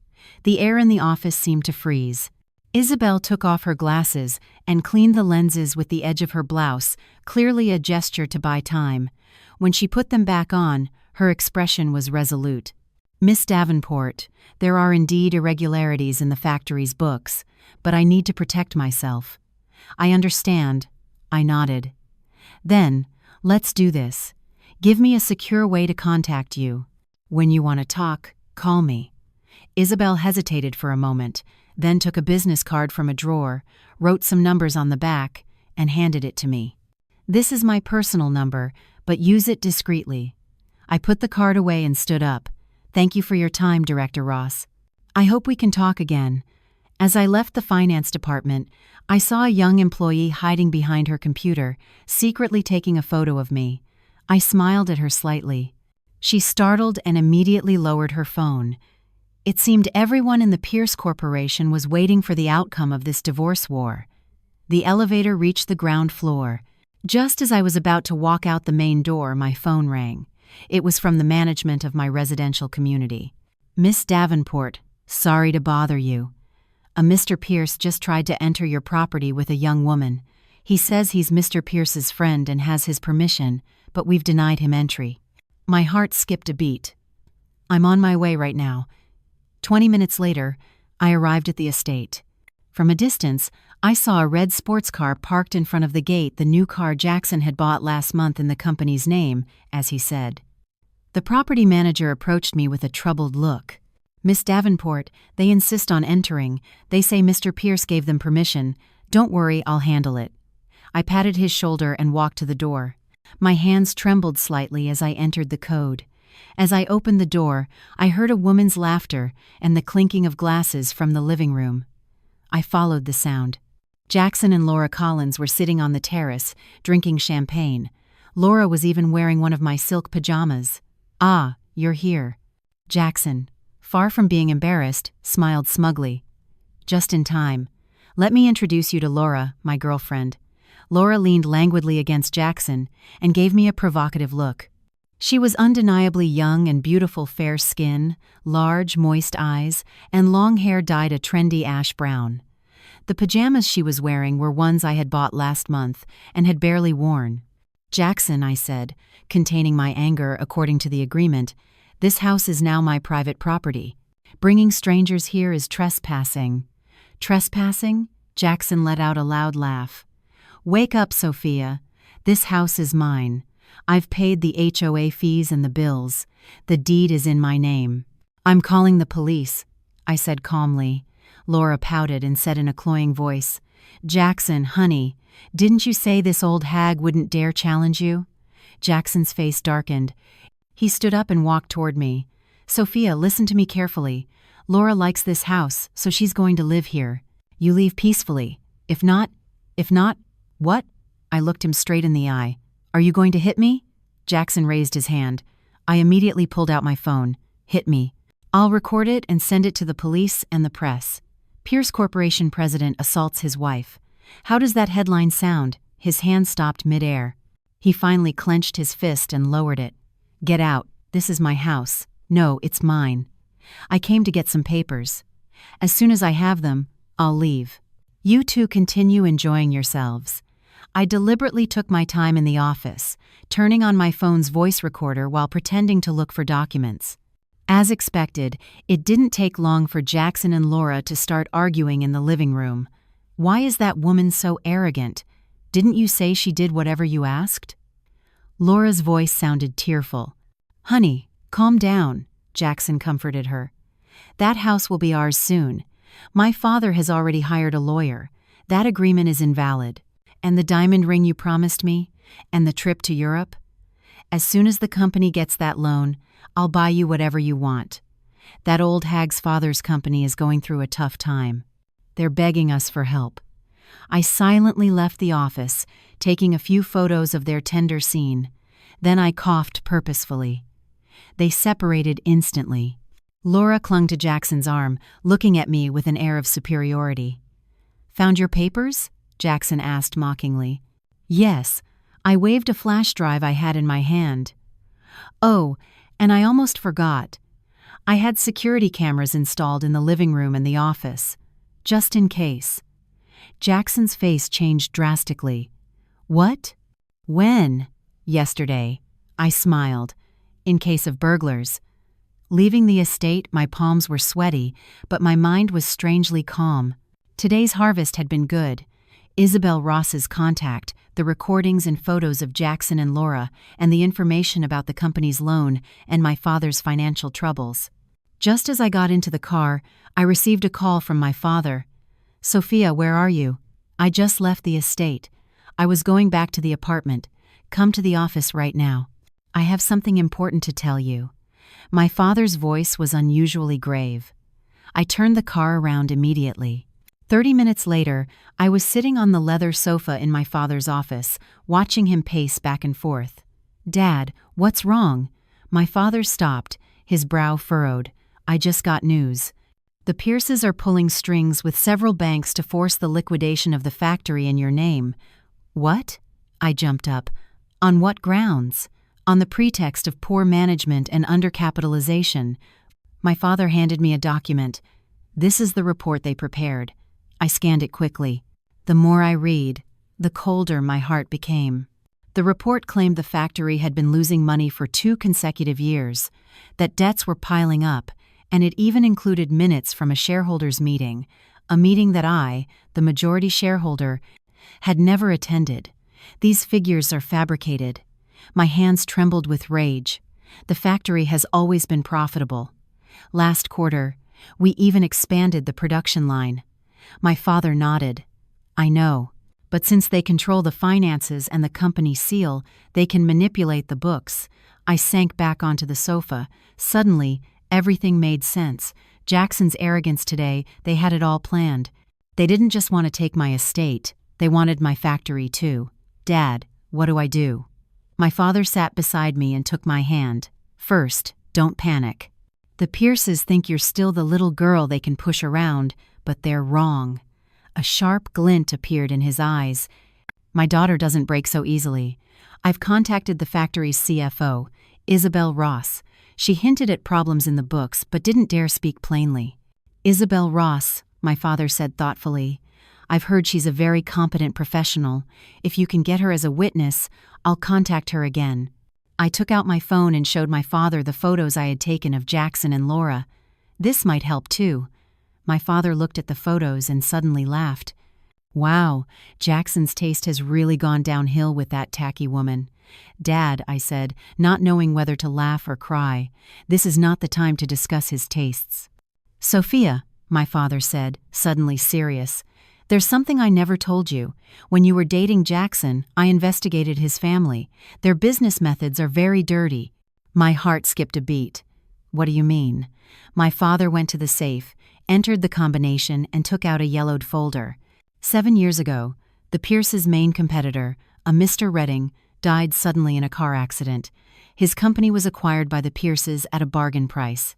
The air in the office seemed to freeze. Isabel took off her glasses and cleaned the lenses with the edge of her blouse, clearly a gesture to buy time. When she put them back on, her expression was resolute. "Miss Davenport, there are indeed irregularities in the factory's books, but I need to protect myself." "I understand." I nodded. "Then, let's do this. Give me a secure way to contact you. When you want to talk, call me." Isabel hesitated for a moment, then took a business card from a drawer, wrote some numbers on the back, and handed it to me. "This is my personal number, but use it discreetly." I put the card away and stood up. "Thank you for your time, Director Ross. I hope we can talk again." As I left the finance department, I saw a young employee hiding behind her computer, secretly taking a photo of me. I smiled at her slightly. She startled and immediately lowered her phone. It seemed everyone in the Pierce Corporation was waiting for the outcome of this divorce war. The elevator reached the ground floor. Just as I was about to walk out the main door, my phone rang. It was from the management of my residential community. "Miss Davenport, sorry to bother you. A Mr. Pierce just tried to enter your property with a young woman. He says he's Mr. Pierce's friend and has his permission, but we've denied him entry." My heart skipped a beat. "I'm on my way right now." 20 minutes later, I arrived at the estate. From a distance, I saw a red sports car parked in front of the gate, the new car Jackson had bought last month in the company's name, as he said. The property manager approached me with a troubled look. "Miss Davenport, they insist on entering. They say Mr. Pierce gave them permission. Don't worry, I'll handle it." I patted his shoulder and walked to the door. My hands trembled slightly as I entered the code. As I opened the door, I heard a woman's laughter and the clinking of glasses from the living room. I followed the sound. Jackson and Laura Collins were sitting on the terrace, drinking champagne. Laura was even wearing one of my silk pajamas. "Ah, you're here." Jackson, far from being embarrassed, smiled smugly. "Just in time. Let me introduce you to Laura, my girlfriend." Laura leaned languidly against Jackson and gave me a provocative look. She was undeniably young and beautiful, fair skin, large, moist eyes, and long hair dyed a trendy ash brown. The pajamas she was wearing were ones I had bought last month and had barely worn. "Jackson," I said, containing my anger according to the agreement, "this house is now my private property. Bringing strangers here is trespassing." "Trespassing?" Jackson let out a loud laugh. "Wake up, Sophia. This house is mine. I've paid the HOA fees and the bills. The deed is in my name. I'm calling the police, I said calmly. Laura pouted and said in a cloying voice, Jackson, honey, didn't you say this old hag wouldn't dare challenge you? Jackson's face darkened. He stood up and walked toward me. Sophia, listen to me carefully. Laura likes this house, so she's going to live here. You leave peacefully. If not, what? I looked him straight in the eye. Are you going to hit me? Jackson raised his hand. I immediately pulled out my phone. Hit me. I'll record it and send it to the police and the press. Pierce Corporation president assaults his wife. How does that headline sound? His hand stopped midair. He finally clenched his fist and lowered it. Get out. This is my house. No, it's mine. I came to get some papers. As soon as I have them, I'll leave. You two continue enjoying yourselves. I deliberately took my time in the office, turning on my phone's voice recorder while pretending to look for documents. As expected, it didn't take long for Jackson and Laura to start arguing in the living room. Why is that woman so arrogant? Didn't you say she did whatever you asked? Laura's voice sounded tearful. Honey, calm down, Jackson comforted her. That house will be ours soon. My father has already hired a lawyer. That agreement is invalid. And the diamond ring you promised me? And the trip to Europe? As soon as the company gets that loan, I'll buy you whatever you want. That old hag's father's company is going through a tough time. They're begging us for help. I silently left the office, taking a few photos of their tender scene. Then I coughed purposefully. They separated instantly. Laura clung to Jackson's arm, looking at me with an air of superiority. Found your papers? Jackson asked mockingly. Yes, I waved a flash drive I had in my hand. Oh, and I almost forgot. I had security cameras installed in the living room and the office, just in case. Jackson's face changed drastically. What? When? Yesterday. I smiled. In case of burglars. Leaving the estate, my palms were sweaty, but my mind was strangely calm. Today's harvest had been good. Isabel Ross's contact, the recordings and photos of Jackson and Laura, and the information about the company's loan and my father's financial troubles. Just as I got into the car, I received a call from my father. Sophia, where are you? I just left the estate. I was going back to the apartment. Come to the office right now. I have something important to tell you. My father's voice was unusually grave. I turned the car around immediately. 30 minutes later, I was sitting on the leather sofa in my father's office, watching him pace back and forth. Dad, what's wrong? My father stopped, his brow furrowed. I just got news. The Pierces are pulling strings with several banks to force the liquidation of the factory in your name. What? I jumped up. On what grounds? On the pretext of poor management and undercapitalization. My father handed me a document. This is the report they prepared. I scanned it quickly. The more I read, the colder my heart became. The report claimed the factory had been losing money for 2 consecutive years, that debts were piling up, and it even included minutes from a shareholders' meeting, a meeting that I, the majority shareholder, had never attended. These figures are fabricated. My hands trembled with rage. The factory has always been profitable. Last quarter, we even expanded the production line. My father nodded. I know, but since they control the finances and the company seal, they can manipulate the books. I sank back onto the sofa. Suddenly, everything made sense. Jackson's arrogance today, they had it all planned. They didn't just want to take my estate, they wanted my factory too. Dad, what do I do? My father sat beside me and took my hand. First, don't panic. The Pierces think you're still the little girl they can push around, but they're wrong. A sharp glint appeared in his eyes. My daughter doesn't break so easily. I've contacted the factory's CFO, Isabel Ross. She hinted at problems in the books, but didn't dare speak plainly. Isabel Ross, my father said thoughtfully. I've heard she's a very competent professional. If you can get her as a witness, I'll contact her again. I took out my phone and showed my father the photos I had taken of Jackson and Laura. This might help too. My father looked at the photos and suddenly laughed. Wow, Jackson's taste has really gone downhill with that tacky woman. Dad, I said, not knowing whether to laugh or cry, this is not the time to discuss his tastes. Sophia, my father said, suddenly serious, there's something I never told you. When you were dating Jackson, I investigated his family. Their business methods are very dirty. My heart skipped a beat. What do you mean? My father went to the safe, entered the combination, and took out a yellowed folder. 7 years ago, the Pierce's main competitor, a Mr. Redding, died suddenly in a car accident. His company was acquired by the Pierces at a bargain price.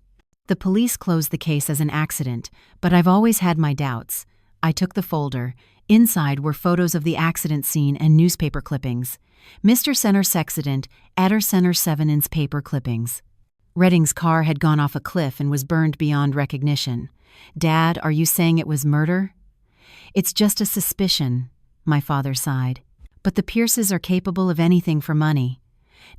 The police closed the case as an accident, but I've always had my doubts. I took the folder. Inside were photos of the accident scene and newspaper clippings. Mr. Center Sexident, Adder Center 7-inch paper clippings. Redding's car had gone off a cliff and was burned beyond recognition. Dad, are you saying it was murder? It's just a suspicion, my father sighed. But the Pierces are capable of anything for money.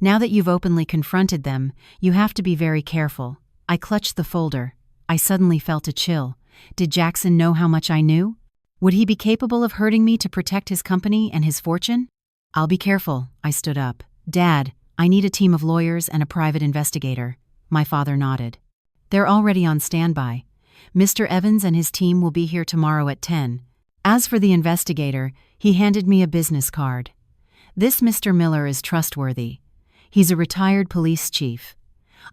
Now that you've openly confronted them, you have to be very careful. I clutched the folder. I suddenly felt a chill. Did Jackson know how much I knew? Would he be capable of hurting me to protect his company and his fortune? I'll be careful, I stood up. Dad, I need a team of lawyers and a private investigator. My father nodded. They're already on standby. Mr. Evans and his team will be here tomorrow at 10. As for the investigator, he handed me a business card. This Mr. Miller is trustworthy. He's a retired police chief.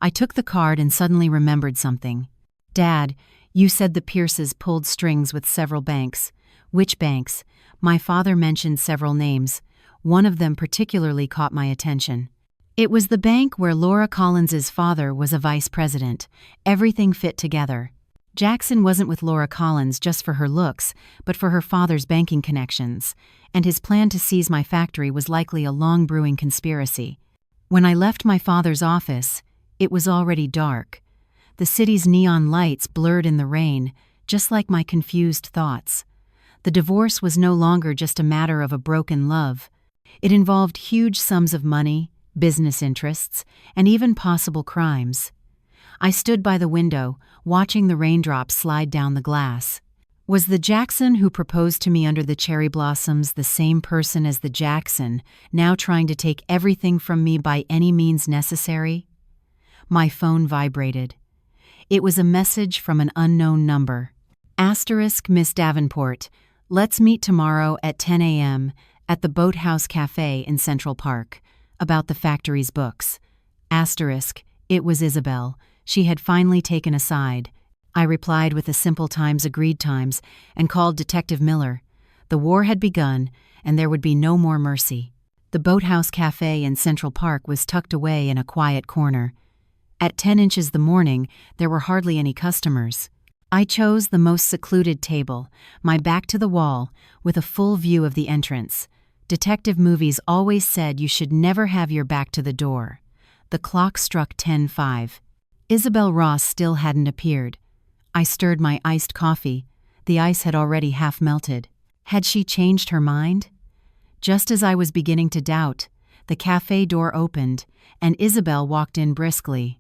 I took the card and suddenly remembered something. Dad, you said the Pierces pulled strings with several banks. Which banks? My father mentioned several names. One of them particularly caught my attention. It was the bank where Laura Collins's father was a vice president. Everything fit together. Jackson wasn't with Laura Collins just for her looks, but for her father's banking connections, and his plan to seize my factory was likely a long-brewing conspiracy. When I left my father's office, it was already dark. The city's neon lights blurred in the rain, just like my confused thoughts. The divorce was no longer just a matter of a broken love. It involved huge sums of money, business interests, and even possible crimes. I stood by the window, watching the raindrops slide down the glass. Was the Jackson who proposed to me under the cherry blossoms the same person as the Jackson, now trying to take everything from me by any means necessary? My phone vibrated. It was a message from an unknown number. Asterisk Miss Davenport, let's meet tomorrow at 10 a.m. at the Boathouse Cafe in Central Park, about the factory's books. Asterisk, it was Isabel. She had finally taken a side. I replied with the simple times agreed times and called Detective Miller. The war had begun, and there would be no more mercy. The Boathouse Cafe in Central Park was tucked away in a quiet corner. At 10 inches the morning, there were hardly any customers. I chose the most secluded table, my back to the wall, with a full view of the entrance. Detective movies always said you should never have your back to the door. The clock struck 10:05. Isabel Ross still hadn't appeared. I stirred my iced coffee. The ice had already half melted. Had she changed her mind? Just as I was beginning to doubt, the cafe door opened, and Isabel walked in briskly.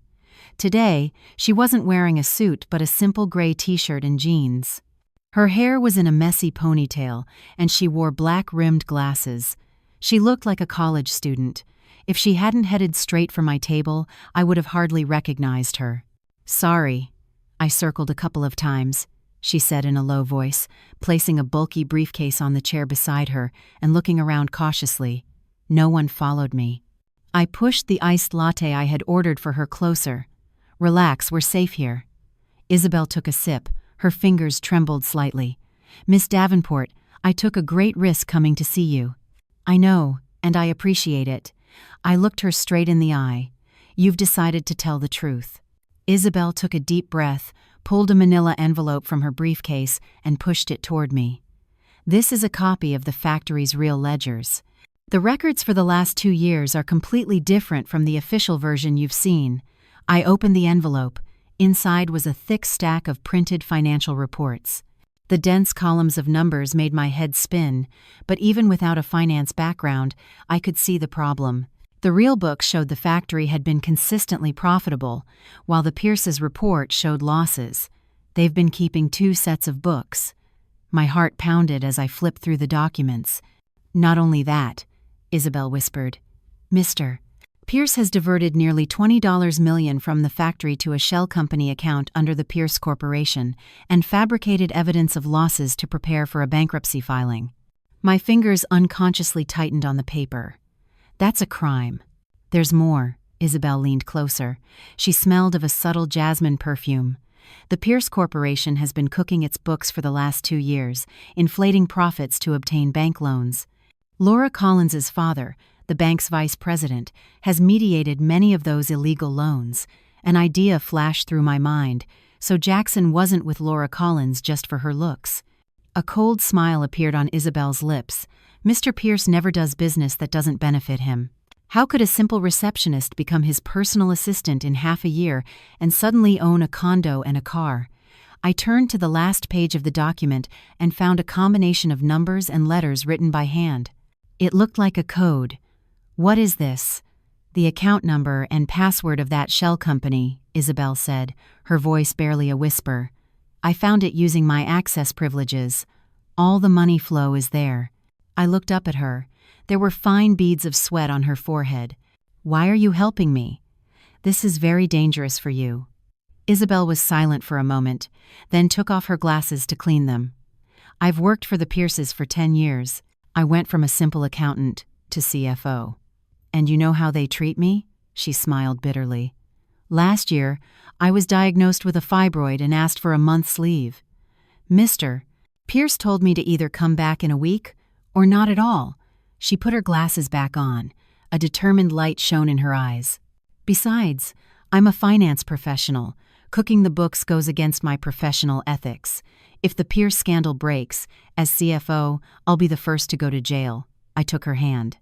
Today, she wasn't wearing a suit but a simple gray t-shirt and jeans. Her hair was in a messy ponytail, and she wore black-rimmed glasses. She looked like a college student. If she hadn't headed straight for my table, I would have hardly recognized her. Sorry. I circled a couple of times, she said in a low voice, placing a bulky briefcase on the chair beside her and looking around cautiously. No one followed me. I pushed the iced latte I had ordered for her closer. Relax, we're safe here. Isabel took a sip. Her fingers trembled slightly. Miss Davenport, I took a great risk coming to see you. I know, and I appreciate it. I looked her straight in the eye. You've decided to tell the truth. Isabel took a deep breath, pulled a manila envelope from her briefcase, and pushed it toward me. This is a copy of the factory's real ledgers. The records for the last 2 years are completely different from the official version you've seen. I opened the envelope. Inside was a thick stack of printed financial reports. The dense columns of numbers made my head spin, but even without a finance background, I could see the problem. The real books showed the factory had been consistently profitable, while the Pierce's report showed losses. They've been keeping 2 sets of books. My heart pounded as I flipped through the documents. Not only that, Isabel whispered. Mr. Pierce has diverted nearly $20 million from the factory to a shell company account under the Pierce Corporation and fabricated evidence of losses to prepare for a bankruptcy filing. My fingers unconsciously tightened on the paper. That's a crime. There's more. Isabel leaned closer. She smelled of a subtle jasmine perfume. The Pierce Corporation has been cooking its books for the last 2 years, inflating profits to obtain bank loans. Laura Collins's father, the bank's vice president, has mediated many of those illegal loans. An idea flashed through my mind, so Jackson wasn't with Laura Collins just for her looks. A cold smile appeared on Isabel's lips. Mr. Pierce never does business that doesn't benefit him. How could a simple receptionist become his personal assistant in half a year and suddenly own a condo and a car? I turned to the last page of the document and found a combination of numbers and letters written by hand. It looked like a code. What is this? The account number and password of that shell company, Isabel said, her voice barely a whisper. I found it using my access privileges. All the money flow is there. I looked up at her. There were fine beads of sweat on her forehead. Why are you helping me? This is very dangerous for you. Isabel was silent for a moment, then took off her glasses to clean them. I've worked for the Pierces for 10 years. I went from a simple accountant to CFO. And you know how they treat me? She smiled bitterly. Last year, I was diagnosed with a fibroid and asked for a month's leave. Mr. Pierce told me to either come back in a week or not at all. She put her glasses back on. A determined light shone in her eyes. Besides, I'm a finance professional. Cooking the books goes against my professional ethics. If the Pierce scandal breaks, as CFO, I'll be the first to go to jail. I took her hand.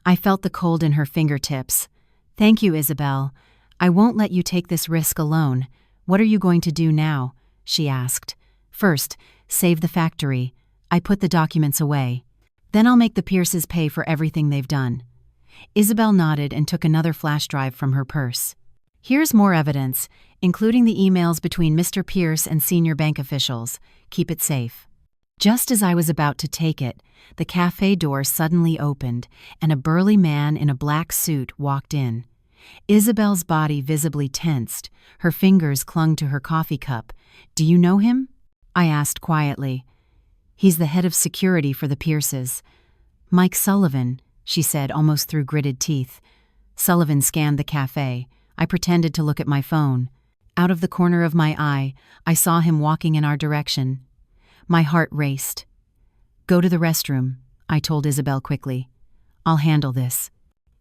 I felt the cold in her fingertips. Thank you, Isabel. I won't let you take this risk alone. What are you going to do now? She asked. First, save the factory. I put the documents away. Then I'll make the Pierces pay for everything they've done. Isabel nodded and took another flash drive from her purse. Here's more evidence, including the emails between Mr. Pierce and senior bank officials. Keep it safe. Just as I was about to take it, the cafe door suddenly opened, and a burly man in a black suit walked in. Isabel's body visibly tensed. Her fingers clung to her coffee cup. Do you know him? I asked quietly. He's the head of security for the Pierces. Mike Sullivan, she said almost through gritted teeth. Sullivan scanned the cafe. I pretended to look at my phone. Out of the corner of my eye, I saw him walking in our direction. My heart raced. Go to the restroom, I told Isabel quickly. I'll handle this.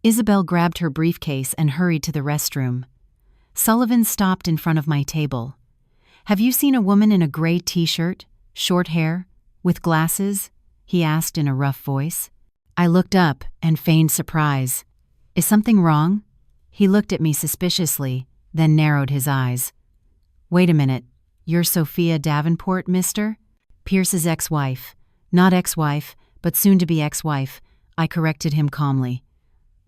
Isabel grabbed her briefcase and hurried to the restroom. Sullivan stopped in front of my table. Have you seen a woman in a gray t-shirt, short hair, with glasses? He asked in a rough voice. I looked up and feigned surprise. Is something wrong? He looked at me suspiciously, then narrowed his eyes. Wait a minute. You're Sophia Davenport, mister? Pierce's ex-wife. Not ex-wife, but soon-to-be ex-wife, I corrected him calmly.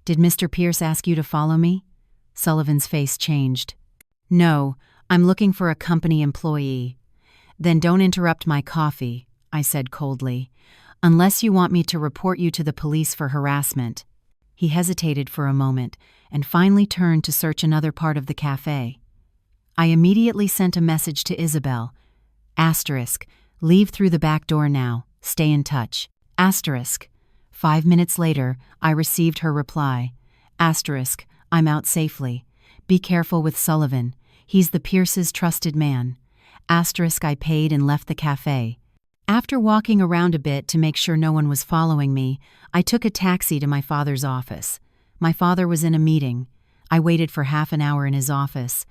Did Mr. Pierce ask you to follow me? Sullivan's face changed. No, I'm looking for a company employee. Then don't interrupt my coffee, I said coldly, unless you want me to report you to the police for harassment. He hesitated for a moment and finally turned to search another part of the cafe. I immediately sent a message to Isabel. Asterisk, leave through the back door now. Stay in touch. Asterisk. 5 minutes later, I received her reply. Asterisk, I'm out safely. Be careful with Sullivan. He's the Pierce's trusted man. Asterisk, I paid and left the cafe. After walking around a bit to make sure no one was following me, I took a taxi to my father's office. My father was in a meeting. I waited for half an hour in his office.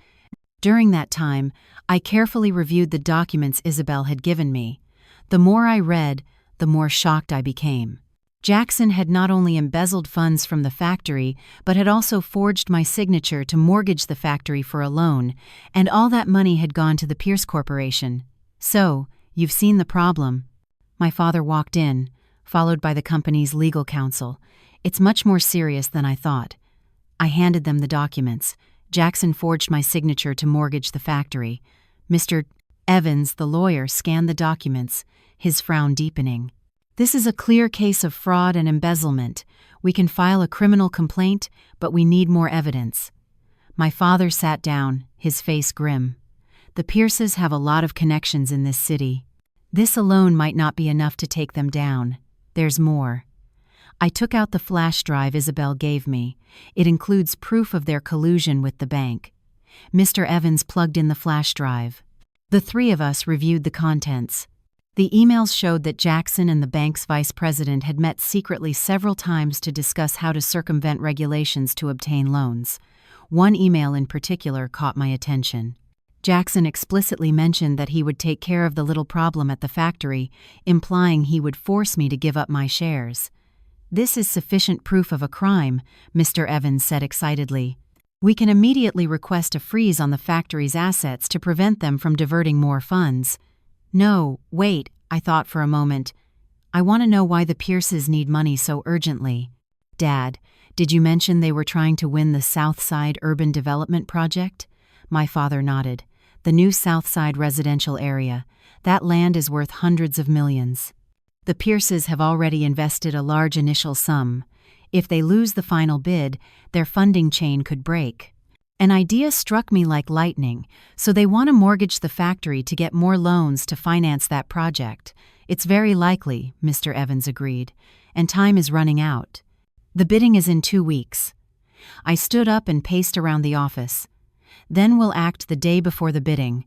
During that time, I carefully reviewed the documents Isabel had given me. The more I read, the more shocked I became. Jackson had not only embezzled funds from the factory, but had also forged my signature to mortgage the factory for a loan, and all that money had gone to the Pierce Corporation. So, you've seen the problem. My father walked in, followed by the company's legal counsel. It's much more serious than I thought. I handed them the documents. Jackson forged my signature to mortgage the factory. Mr. Evans, the lawyer, scanned the documents, his frown deepening. "This is a clear case of fraud and embezzlement. We can file a criminal complaint, but we need more evidence." My father sat down, his face grim. "The Pierces have a lot of connections in this city. This alone might not be enough to take them down. There's more." I took out the flash drive Isabel gave me. It includes proof of their collusion with the bank. Mr. Evans plugged in the flash drive. The three of us reviewed the contents. The emails showed that Jackson and the bank's vice president had met secretly several times to discuss how to circumvent regulations to obtain loans. One email in particular caught my attention. Jackson explicitly mentioned that he would take care of the little problem at the factory, implying he would force me to give up my shares. "This is sufficient proof of a crime," Mr. Evans said excitedly. "We can immediately request a freeze on the factory's assets to prevent them from diverting more funds." "No, wait," I thought for a moment. "I want to know why the Pierces need money so urgently." "Dad, did you mention they were trying to win the South Side Urban Development Project?" My father nodded. "The new South Side residential area. That land is worth hundreds of millions. The Pierces have already invested a large initial sum. If they lose the final bid, their funding chain could break. An idea struck me like lightning, so they want to mortgage the factory to get more loans to finance that project. It's very likely," Mr. Evans agreed, "and time is running out. The bidding is in 2 weeks." I stood up and paced around the office. "Then we'll act the day before the bidding.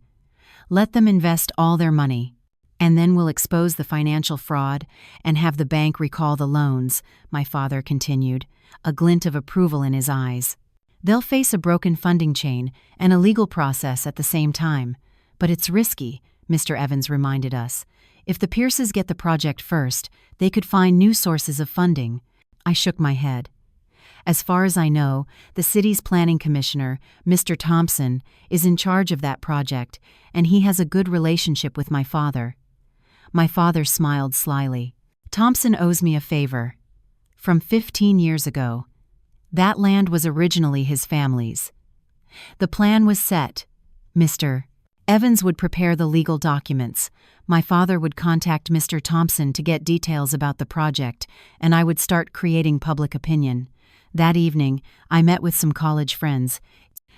Let them invest all their money. And then we'll expose the financial fraud and have the bank recall the loans," my father continued, a glint of approval in his eyes. "They'll face a broken funding chain and a legal process at the same time. But it's risky," Mr. Evans reminded us. "If the Pierces get the project first, they could find new sources of funding." I shook my head. "As far as I know, the city's planning commissioner, Mr. Thompson, is in charge of that project, and he has a good relationship with my father." My father smiled slyly. "Thompson owes me a favor. From 15 years ago. That land was originally his family's. The plan was set. Mr. Evans would prepare the legal documents. My father would contact Mr. Thompson to get details about the project, and I would start creating public opinion. That evening, I met with some college friends.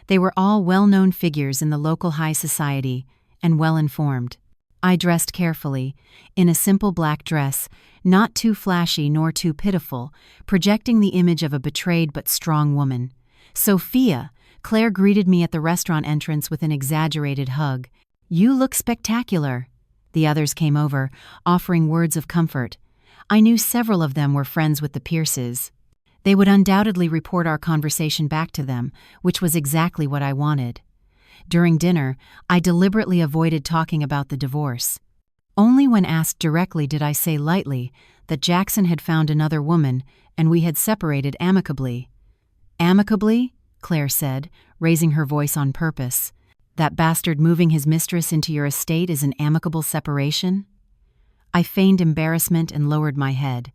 They were all well-known figures in the local high society and well-informed. I dressed carefully, in a simple black dress, not too flashy nor too pitiful, projecting the image of a betrayed but strong woman. "Sophia," Claire greeted me at the restaurant entrance with an exaggerated hug. "You look spectacular." The others came over, offering words of comfort. I knew several of them were friends with the Pierces. They would undoubtedly report our conversation back to them, which was exactly what I wanted. During dinner, I deliberately avoided talking about the divorce. Only when asked directly did I say lightly that Jackson had found another woman and we had separated amicably. "Amicably?" Claire said, raising her voice on purpose. "That bastard moving his mistress into your estate is an amicable separation?" I feigned embarrassment and lowered my head.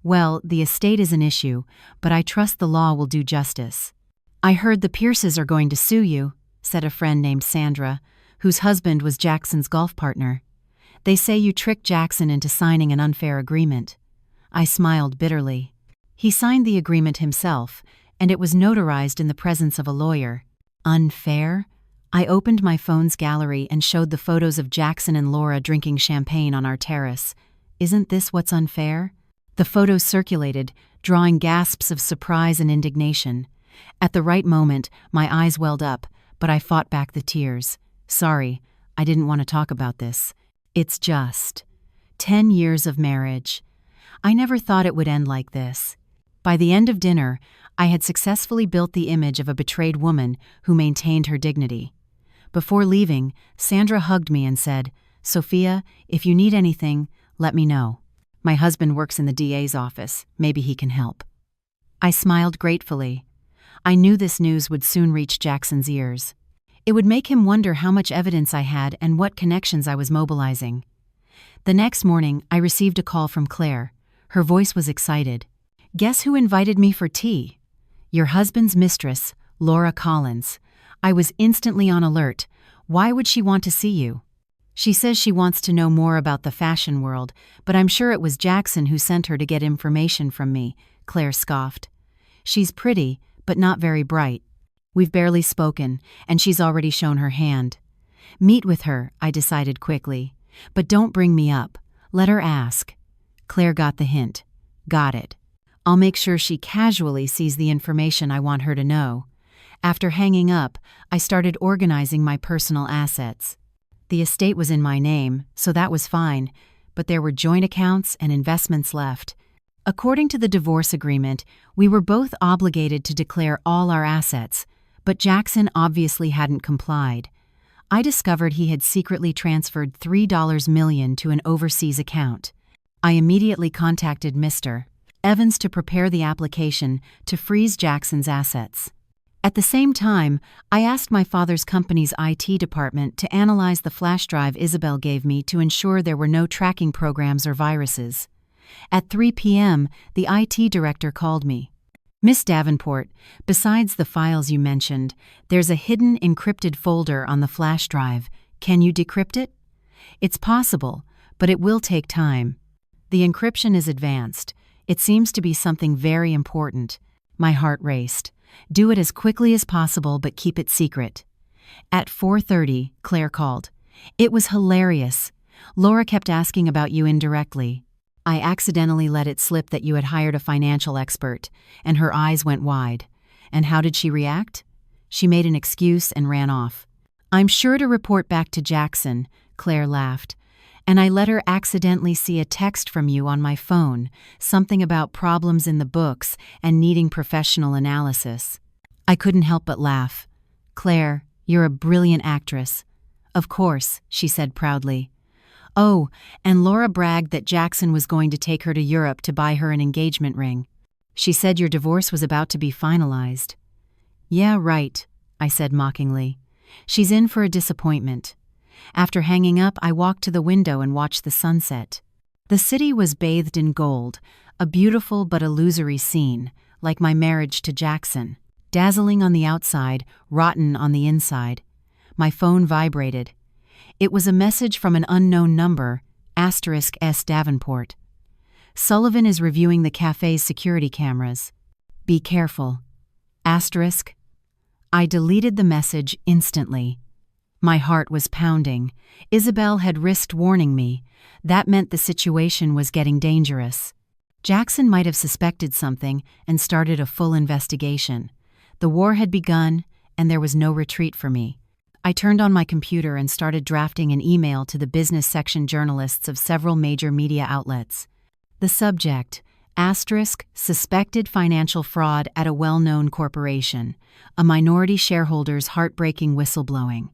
"Well, the estate is an issue, but I trust the law will do justice." "I heard the Pierces are going to sue you," said a friend named Sandra, whose husband was Jackson's golf partner. "They say you tricked Jackson into signing an unfair agreement." I smiled bitterly. "He signed the agreement himself, and it was notarized in the presence of a lawyer." "Unfair?" I opened my phone's gallery and showed the photos of Jackson and Laura drinking champagne on our terrace. "Isn't this what's unfair?" The photos circulated, drawing gasps of surprise and indignation. At the right moment, my eyes welled up, but I fought back the tears. "Sorry, I didn't want to talk about this. It's just 10 years of marriage. I never thought it would end like this." By the end of dinner, I had successfully built the image of a betrayed woman who maintained her dignity. Before leaving, Sandra hugged me and said, "Sophia, if you need anything, let me know. My husband works in the DA's office. Maybe he can help." I smiled gratefully. I knew this news would soon reach Jackson's ears. It would make him wonder how much evidence I had and what connections I was mobilizing. The next morning, I received a call from Claire. Her voice was excited. "Guess who invited me for tea?" "Your husband's mistress, Laura Collins." I was instantly on alert. Why would she want to see you? She says she wants to know more about the fashion world, but I'm sure it was Jackson who sent her to get information from me, Claire scoffed. She's pretty, but not very bright. We've barely spoken, and she's already shown her hand. Meet with her, I decided quickly. But don't bring me up. Let her ask. Claire got the hint. Got it. I'll make sure she casually sees the information I want her to know. After hanging up, I started organizing my personal assets. The estate was in my name, so that was fine, but there were joint accounts and investments left. According to the divorce agreement, we were both obligated to declare all our assets, but Jackson obviously hadn't complied. I discovered he had secretly transferred $3 million to an overseas account. I immediately contacted Mr. Evans to prepare the application to freeze Jackson's assets. At the same time, I asked my father's company's IT department to analyze the flash drive Isabel gave me to ensure there were no tracking programs or viruses. At 3 p.m., the IT director called me. Miss Davenport, besides the files you mentioned, there's a hidden encrypted folder on the flash drive. Can you decrypt it? It's possible, but it will take time. The encryption is advanced. It seems to be something very important. My heart raced. Do it as quickly as possible, but keep it secret. At 4:30, Claire called. It was hilarious. Laura kept asking about you indirectly. I accidentally let it slip that you had hired a financial expert, and her eyes went wide. And how did she react? She made an excuse and ran off. I'm sure to report back to Jackson, Claire laughed. And I let her accidentally see a text from you on my phone, something about problems in the books and needing professional analysis. I couldn't help but laugh. Claire, you're a brilliant actress. Of course, she said proudly. Oh, and Laura bragged that Jackson was going to take her to Europe to buy her an engagement ring. She said your divorce was about to be finalized. Yeah, right, I said mockingly. She's in for a disappointment. After hanging up, I walked to the window and watched the sunset. The city was bathed in gold, a beautiful but illusory scene, like my marriage to Jackson. Dazzling on the outside, rotten on the inside. My phone vibrated. It was a message from an unknown number, *S Davenport. Sullivan is reviewing the cafe's security cameras. Be careful. *. I deleted the message instantly. My heart was pounding. Isabel had risked warning me. That meant the situation was getting dangerous. Jackson might have suspected something and started a full investigation. The war had begun, and there was no retreat for me. I turned on my computer and started drafting an email to the business section journalists of several major media outlets. The subject, * suspected financial fraud at a well-known corporation, a minority shareholder's heartbreaking whistleblowing.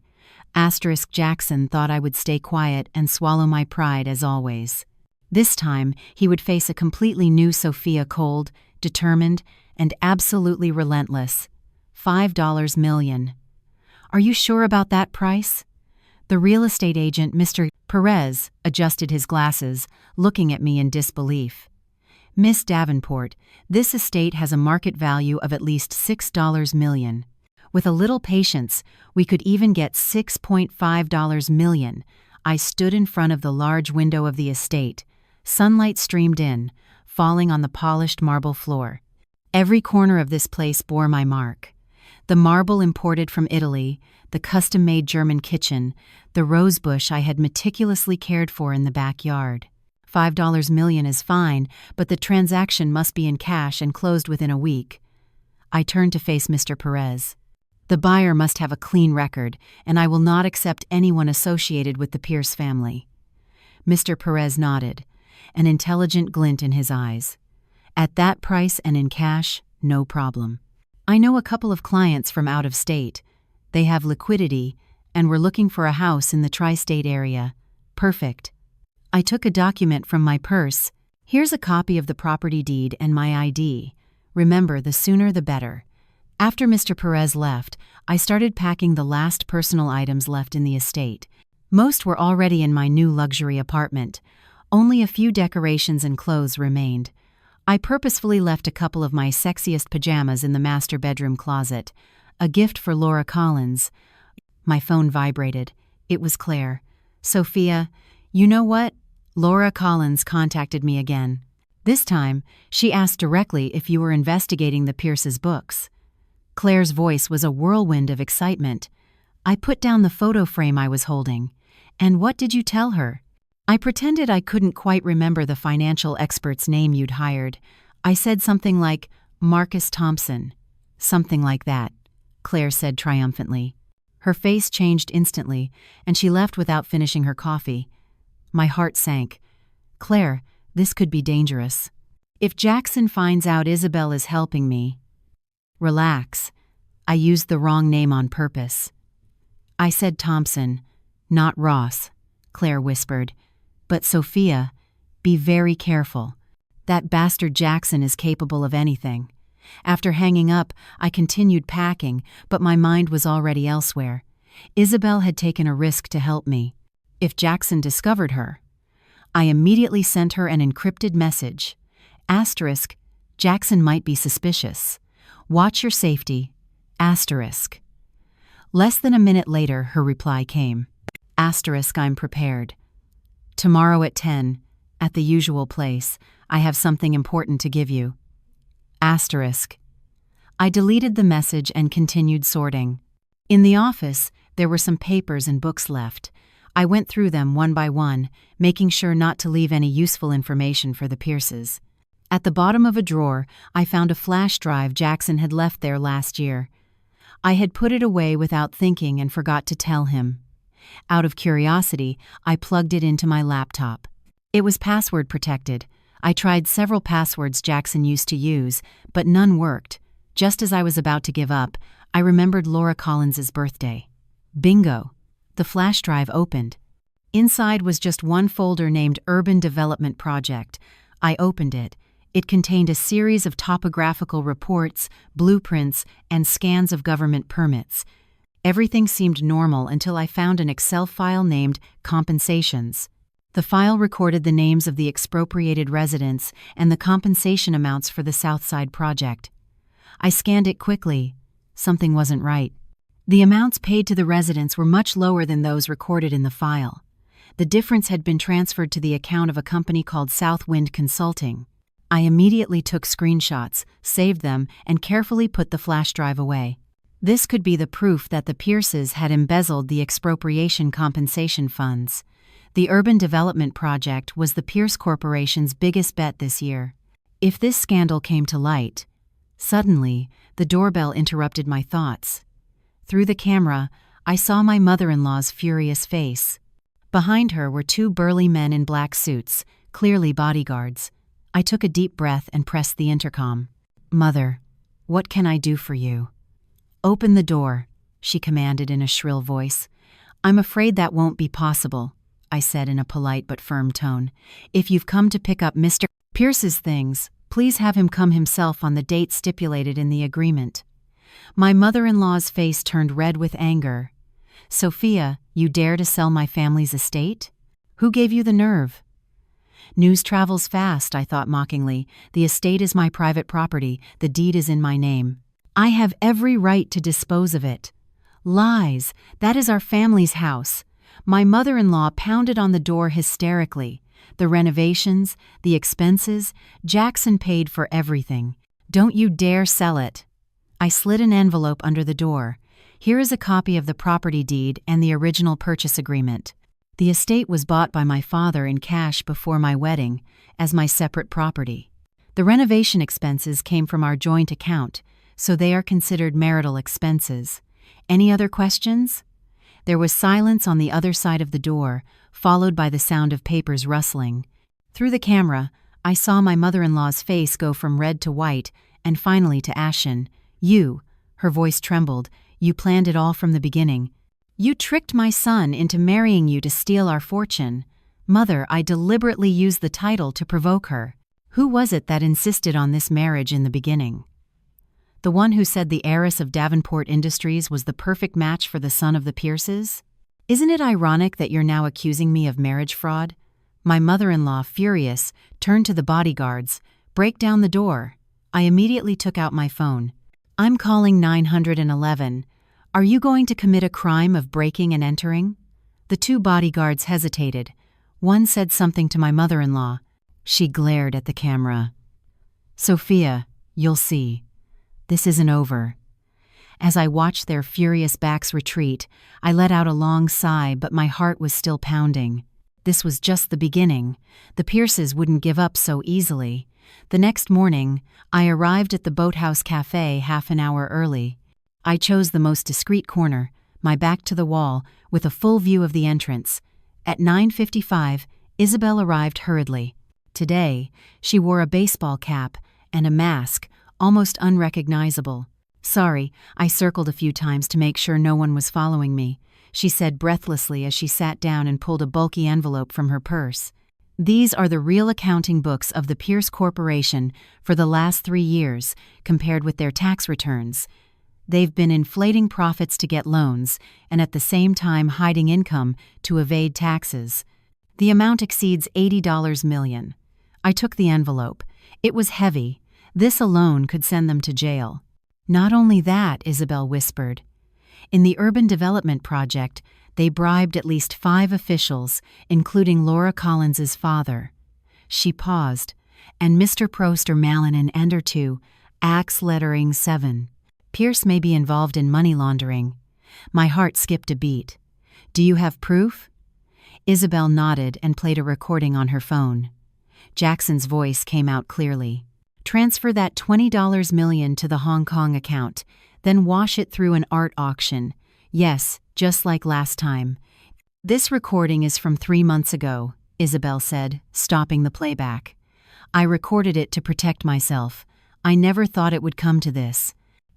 * Jackson thought I would stay quiet and swallow my pride as always. This time, he would face a completely new Sophia, cold, determined, and absolutely relentless. $5 million. Are you sure about that price? The real estate agent, Mr. Perez, adjusted his glasses, looking at me in disbelief. Miss Davenport, this estate has a market value of at least $6 million. With a little patience, we could even get $6.5 million. I stood in front of the large window of the estate. Sunlight streamed in, falling on the polished marble floor. Every corner of this place bore my mark. The marble imported from Italy, the custom-made German kitchen, the rosebush I had meticulously cared for in the backyard. $5 million is fine, but the transaction must be in cash and closed within a week. I turned to face Mr. Perez. The buyer must have a clean record, and I will not accept anyone associated with the Pierce family. Mr. Perez nodded, an intelligent glint in his eyes. At that price and in cash, no problem. I know a couple of clients from out of state. They have liquidity, and were looking for a house in the tri-state area. Perfect. I took a document from my purse. Here's a copy of the property deed and my ID. Remember, the sooner the better. After Mr. Perez left, I started packing the last personal items left in the estate. Most were already in my new luxury apartment. Only a few decorations and clothes remained. I purposefully left a couple of my sexiest pajamas in the master bedroom closet, a gift for Laura Collins. My phone vibrated. It was Claire. Sophia, you know what? Laura Collins contacted me again. This time, she asked directly if you were investigating the Pierce's books. Claire's voice was a whirlwind of excitement. I put down the photo frame I was holding. And what did you tell her? I pretended I couldn't quite remember the financial expert's name you'd hired. I said something like, Marcus Thompson. Something like that, Claire said triumphantly. Her face changed instantly, and she left without finishing her coffee. My heart sank. Claire, this could be dangerous. If Jackson finds out Isabel is helping me... Relax. I used the wrong name on purpose. I said Thompson, not Ross, Claire whispered. But Sophia, be very careful. That bastard Jackson is capable of anything. After hanging up, I continued packing, but my mind was already elsewhere. Isabel had taken a risk to help me. If Jackson discovered her... I immediately sent her an encrypted message. Asterisk, Jackson might be suspicious. Watch your safety. Asterisk. Less than a minute later, her reply came. Asterisk, I'm prepared. Tomorrow at 10, at the usual place, I have something important to give you. Asterisk. I deleted the message and continued sorting. In the office, there were some papers and books left. I went through them one by one, making sure not to leave any useful information for the Pierces. At the bottom of a drawer, I found a flash drive Jackson had left there last year. I had put it away without thinking and forgot to tell him. Out of curiosity, I plugged it into my laptop. It was password protected. I tried several passwords Jackson used to use, but none worked. Just as I was about to give up, I remembered Laura Collins's birthday. Bingo! The flash drive opened. Inside was just one folder named Urban Development Project. I opened it. It contained a series of topographical reports, blueprints, and scans of government permits. Everything seemed normal until I found an Excel file named Compensations. The file recorded the names of the expropriated residents and the compensation amounts for the Southside project. I scanned it quickly. Something wasn't right. The amounts paid to the residents were much lower than those recorded in the file. The difference had been transferred to the account of a company called Southwind Consulting. I immediately took screenshots, saved them, and carefully put the flash drive away. This could be the proof that the Pierces had embezzled the expropriation compensation funds. The Urban Development Project was the Pierce Corporation's biggest bet this year. If this scandal came to light... Suddenly, the doorbell interrupted my thoughts. Through the camera, I saw my mother-in-law's furious face. Behind her were two burly men in black suits, clearly bodyguards. I took a deep breath and pressed the intercom. Mother, what can I do for you? Open the door, she commanded in a shrill voice. I'm afraid that won't be possible, I said in a polite but firm tone. If you've come to pick up Mr. Pierce's things, please have him come himself on the date stipulated in the agreement. My mother-in-law's face turned red with anger. Sophia, you dare to sell my family's estate? Who gave you the nerve? News travels fast, I thought mockingly. The estate is my private property. The deed is in my name. I have every right to dispose of it. Lies. That is our family's house. My mother-in-law pounded on the door hysterically. The renovations, the expenses, Jackson paid for everything. Don't you dare sell it. I slid an envelope under the door. Here is a copy of the property deed and the original purchase agreement. The estate was bought by my father in cash before my wedding, as my separate property. The renovation expenses came from our joint account, so they are considered marital expenses. Any other questions? There was silence on the other side of the door, followed by the sound of papers rustling. Through the camera, I saw my mother-in-law's face go from red to white, and finally to ashen. You, her voice trembled, you planned it all from the beginning. You tricked my son into marrying you to steal our fortune. Mother, I deliberately used the title to provoke her. Who was it that insisted on this marriage in the beginning? The one who said the heiress of Davenport Industries was the perfect match for the son of the Pierces? Isn't it ironic that you're now accusing me of marriage fraud? My mother-in-law, furious, turned to the bodyguards. Break down the door. I immediately took out my phone. I'm calling 911. Are you going to commit a crime of breaking and entering? The two bodyguards hesitated. One said something to my mother-in-law. She glared at the camera. "Sophia, you'll see. This isn't over." As I watched their furious backs retreat, I let out a long sigh, but my heart was still pounding. This was just the beginning. The Pierces wouldn't give up so easily. The next morning, I arrived at the Boathouse Cafe half an hour early. I chose the most discreet corner, my back to the wall, with a full view of the entrance. At 9:55, Isabel arrived hurriedly. Today, she wore a baseball cap and a mask, almost unrecognizable. "Sorry, I circled a few times to make sure no one was following me," she said breathlessly as she sat down and pulled a bulky envelope from her purse. "These are the real accounting books of the Pierce Corporation for the last 3 years, compared with their tax returns. They've been inflating profits to get loans, and at the same time hiding income to evade taxes. The amount exceeds $80 million. I took the envelope. It was heavy. This alone could send them to jail. "Not only that," Isabel whispered. "In the urban development project, they bribed at least 5 officials, including Laura Collins's father." She paused, "And Mr. Proster Malin and Ender too, Axe lettering 7. Pierce may be involved in money laundering." My heart skipped a beat. "Do you have proof?" Isabel nodded and played a recording on her phone. Jackson's voice came out clearly. "Transfer that $20 million to the Hong Kong account, then wash it through an art auction. Yes, just like last time." "This recording is from 3 months ago," Isabel said, stopping the playback. "I recorded it to protect myself. I never thought it would come to this."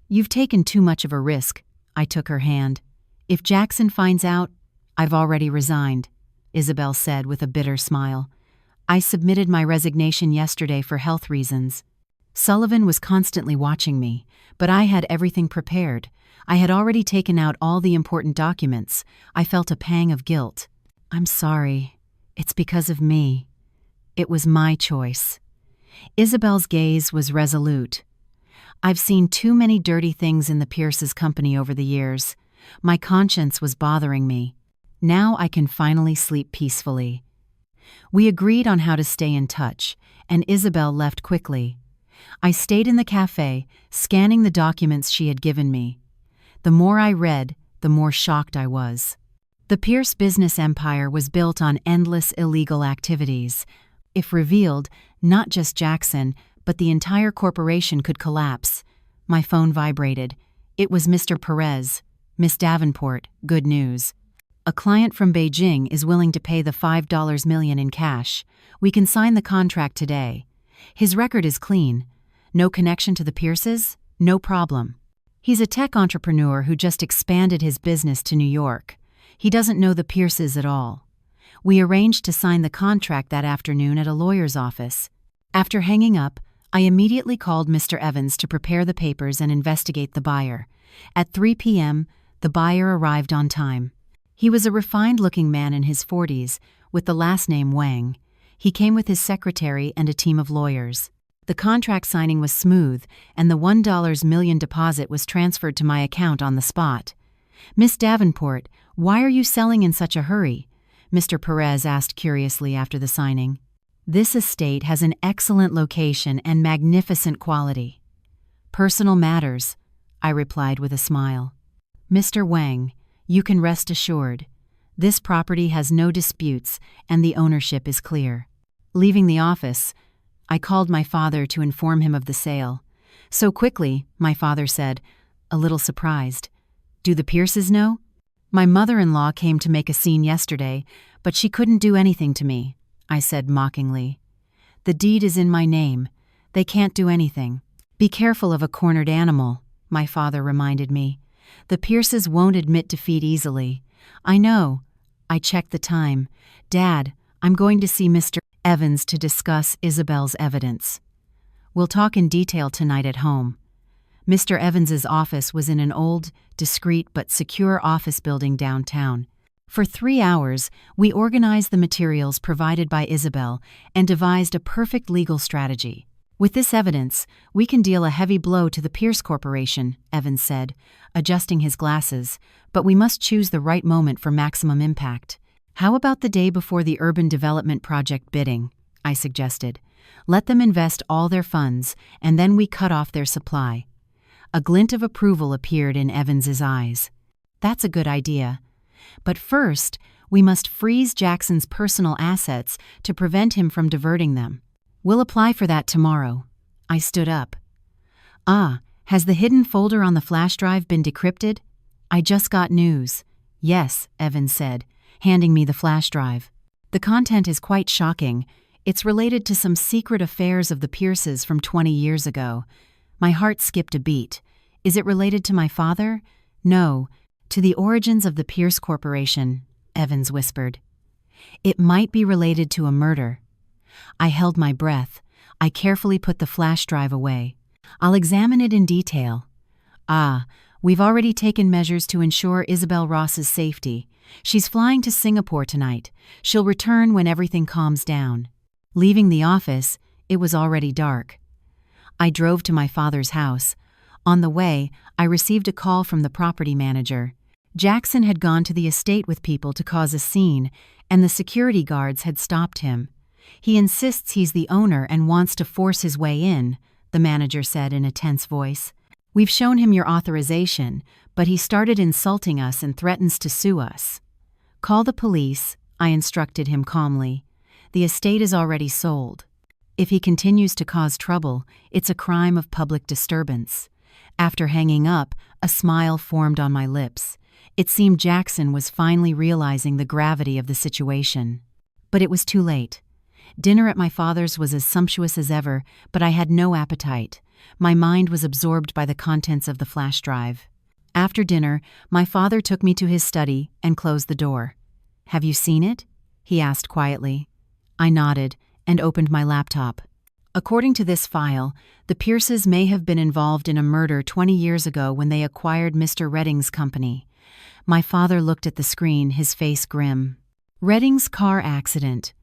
"You've taken too much of a risk." I took her hand. "If Jackson finds out, I've already resigned," Isabel said with a bitter smile. "I submitted my resignation yesterday for health reasons." Sullivan was constantly watching me, but I had everything prepared. I had already taken out all the important documents. I felt a pang of guilt. "I'm sorry. It's because of me. It was my choice." Isabel's gaze was resolute. "I've seen too many dirty things in the Pierce's company over the years. My conscience was bothering me. Now I can finally sleep peacefully." We agreed on how to stay in touch, and Isabel left quickly. I stayed in the cafe, scanning the documents she had given me. The more I read, the more shocked I was. The Pierce business empire was built on endless illegal activities. If revealed, not just Jackson, but the entire corporation could collapse. My phone vibrated. It was Mr. Perez. "Miss Davenport, good news. A client from Beijing is willing to pay the $5 million in cash. We can sign the contract today. His record is clean. No connection to the Pierces? No problem. He's a tech entrepreneur who just expanded his business to New York. He doesn't know the Pierces at all." We arranged to sign the contract that afternoon at a lawyer's office. After hanging up, I immediately called Mr. Evans to prepare the papers and investigate the buyer. At 3 p.m., the buyer arrived on time. He was a refined-looking man in his 40s, with the last name Wang. He came with his secretary and a team of lawyers. The contract signing was smooth, and the $1 million deposit was transferred to my account on the spot. "Miss Davenport, why are you selling in such a hurry?" Mr. Perez asked curiously after the signing. "This estate has an excellent location and magnificent quality." "Personal matters," I replied with a smile. "Mr. Wang, you can rest assured. This property has no disputes and the ownership is clear." Leaving the office, I called my father to inform him of the sale. "So quickly," my father said, a little surprised. "Do the Pierces know?" "My mother-in-law came to make a scene yesterday, but she couldn't do anything to me," I said mockingly. "The deed is in my name. They can't do anything." "Be careful of a cornered animal," my father reminded me. "The Pierces won't admit defeat easily." "I know." I checked the time. "Dad, I'm going to see Mr. Evans to discuss Isabel's evidence. We'll talk in detail tonight at home." Mr. Evans's office was in an old, discreet but secure office building downtown. For 3 hours, we organized the materials provided by Isabel and devised a perfect legal strategy. "With this evidence, we can deal a heavy blow to the Pierce Corporation," Evans said, adjusting his glasses, "but we must choose the right moment for maximum impact. How about the day before the urban development project bidding? I suggested. Let them invest all their funds, and then we cut off their supply. A glint of approval appeared in Evans's eyes. That's a good idea. But first, we must freeze Jackson's personal assets to prevent him from diverting them. We'll apply for that tomorrow. I stood up. Has the hidden folder on the flash drive been decrypted? I just got news. Yes, Evans said, handing me the flash drive. The content is quite shocking. It's related to some secret affairs of the Pierces from 20 years ago. My heart skipped a beat. Is it related to my father? No, to the origins of the Pierce Corporation, Evans whispered. It might be related to a murder. I held my breath. I carefully put the flash drive away. I'll examine it in detail. We've already taken measures to ensure Isabel Ross's safety. She's flying to Singapore tonight. She'll return when everything calms down. Leaving the office, it was already dark. I drove to my father's house. On the way, I received a call from the property manager. Jackson had gone to the estate with people to cause a scene, and the security guards had stopped him. He insists he's the owner and wants to force his way in, the manager said in a tense voice. We've shown him your authorization, but he started insulting us and threatens to sue us. Call the police, I instructed him calmly. The estate is already sold. If he continues to cause trouble, it's a crime of public disturbance. After hanging up, a smile formed on my lips. It seemed Jackson was finally realizing the gravity of the situation. But it was too late. Dinner at my father's was as sumptuous as ever, but I had no appetite. My mind was absorbed by the contents of the flash drive. After dinner, my father took me to his study and closed the door. Have you seen it? He asked quietly. I nodded and opened my laptop. According to this file, the Pierces may have been involved in a murder 20 years ago when they acquired Mr. Redding's company. My father looked at the screen, his face grim. Redding's car accident.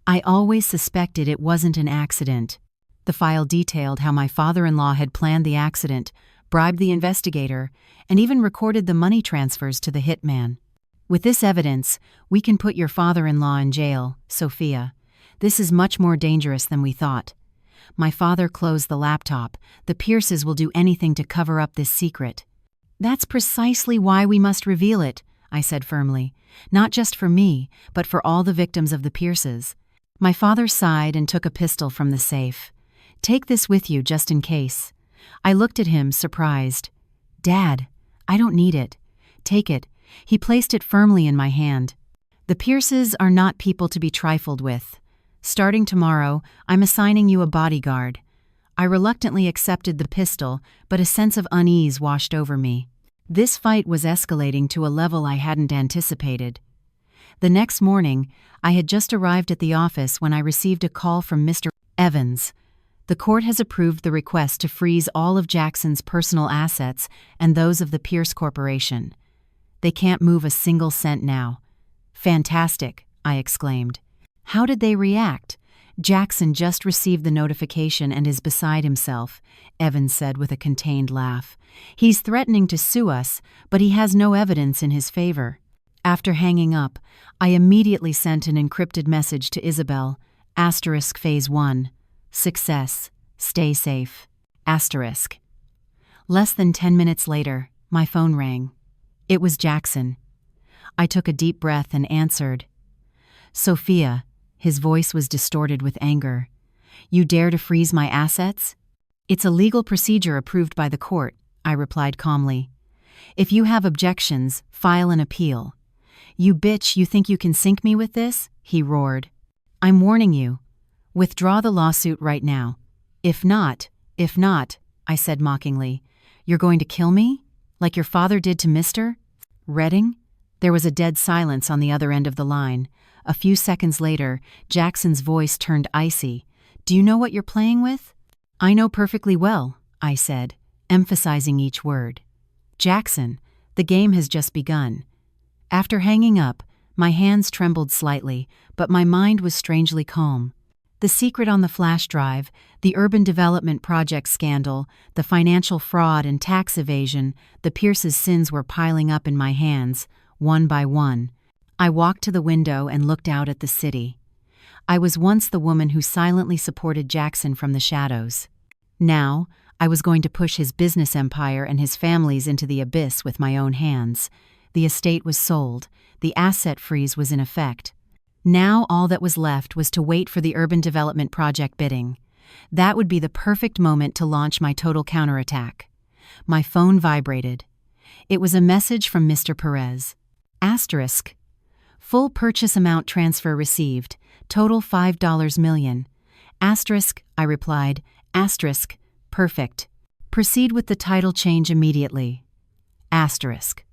I always suspected it wasn't an accident. The file detailed how my father-in-law had planned the accident, bribed the investigator, and even recorded the money transfers to the hitman. With this evidence, we can put your father-in-law in jail, Sophia. This is much more dangerous than we thought. My father closed the laptop. The Pierces will do anything to cover up this secret. That's precisely why we must reveal it, I said firmly. Not just for me, but for all the victims of the Pierces. My father sighed and took a pistol from the safe. Take this with you just in case. I looked at him, surprised. Dad, I don't need it. Take it. He placed it firmly in my hand. The Pierces are not people to be trifled with. Starting tomorrow, I'm assigning you a bodyguard. I reluctantly accepted the pistol, but a sense of unease washed over me. This fight was escalating to a level I hadn't anticipated. The next morning, I had just arrived at the office when I received a call from Mr. Evans. The court has approved the request to freeze all of Jackson's personal assets and those of the Pierce Corporation. They can't move a single cent now. Fantastic, I exclaimed. How did they react? Jackson just received the notification and is beside himself, Evans said with a contained laugh. He's threatening to sue us, but he has no evidence in his favor. After hanging up, I immediately sent an encrypted message to Isabel, *phase 1. Success. Stay safe. *. Less than 10 minutes later, my phone rang. It was Jackson. I took a deep breath and answered. Sophia, his voice was distorted with anger. You dare to freeze my assets? It's a legal procedure approved by the court, I replied calmly. If you have objections, file an appeal. You bitch, you think you can sink me with this? He roared. I'm warning you. Withdraw the lawsuit right now. If not, I said mockingly, you're going to kill me? Like your father did to Mr. Redding? There was a dead silence on the other end of the line. A few seconds later, Jackson's voice turned icy. Do you know what you're playing with? I know perfectly well, I said, emphasizing each word. Jackson, the game has just begun. After hanging up, my hands trembled slightly, but my mind was strangely calm. The secret on the flash drive, the urban development project scandal, the financial fraud and tax evasion, the Pierce's sins were piling up in my hands, one by one. I walked to the window and looked out at the city. I was once the woman who silently supported Jackson from the shadows. Now, I was going to push his business empire and his family's into the abyss with my own hands. The estate was sold. The asset freeze was in effect. Now all that was left was to wait for the urban development project bidding. That would be the perfect moment to launch my total counterattack. My phone vibrated. It was a message from Mr. Perez. Asterisk. Full purchase amount transfer received. Total $5 million. Asterisk, I replied. Asterisk. Perfect. Proceed with the title change immediately. Asterisk.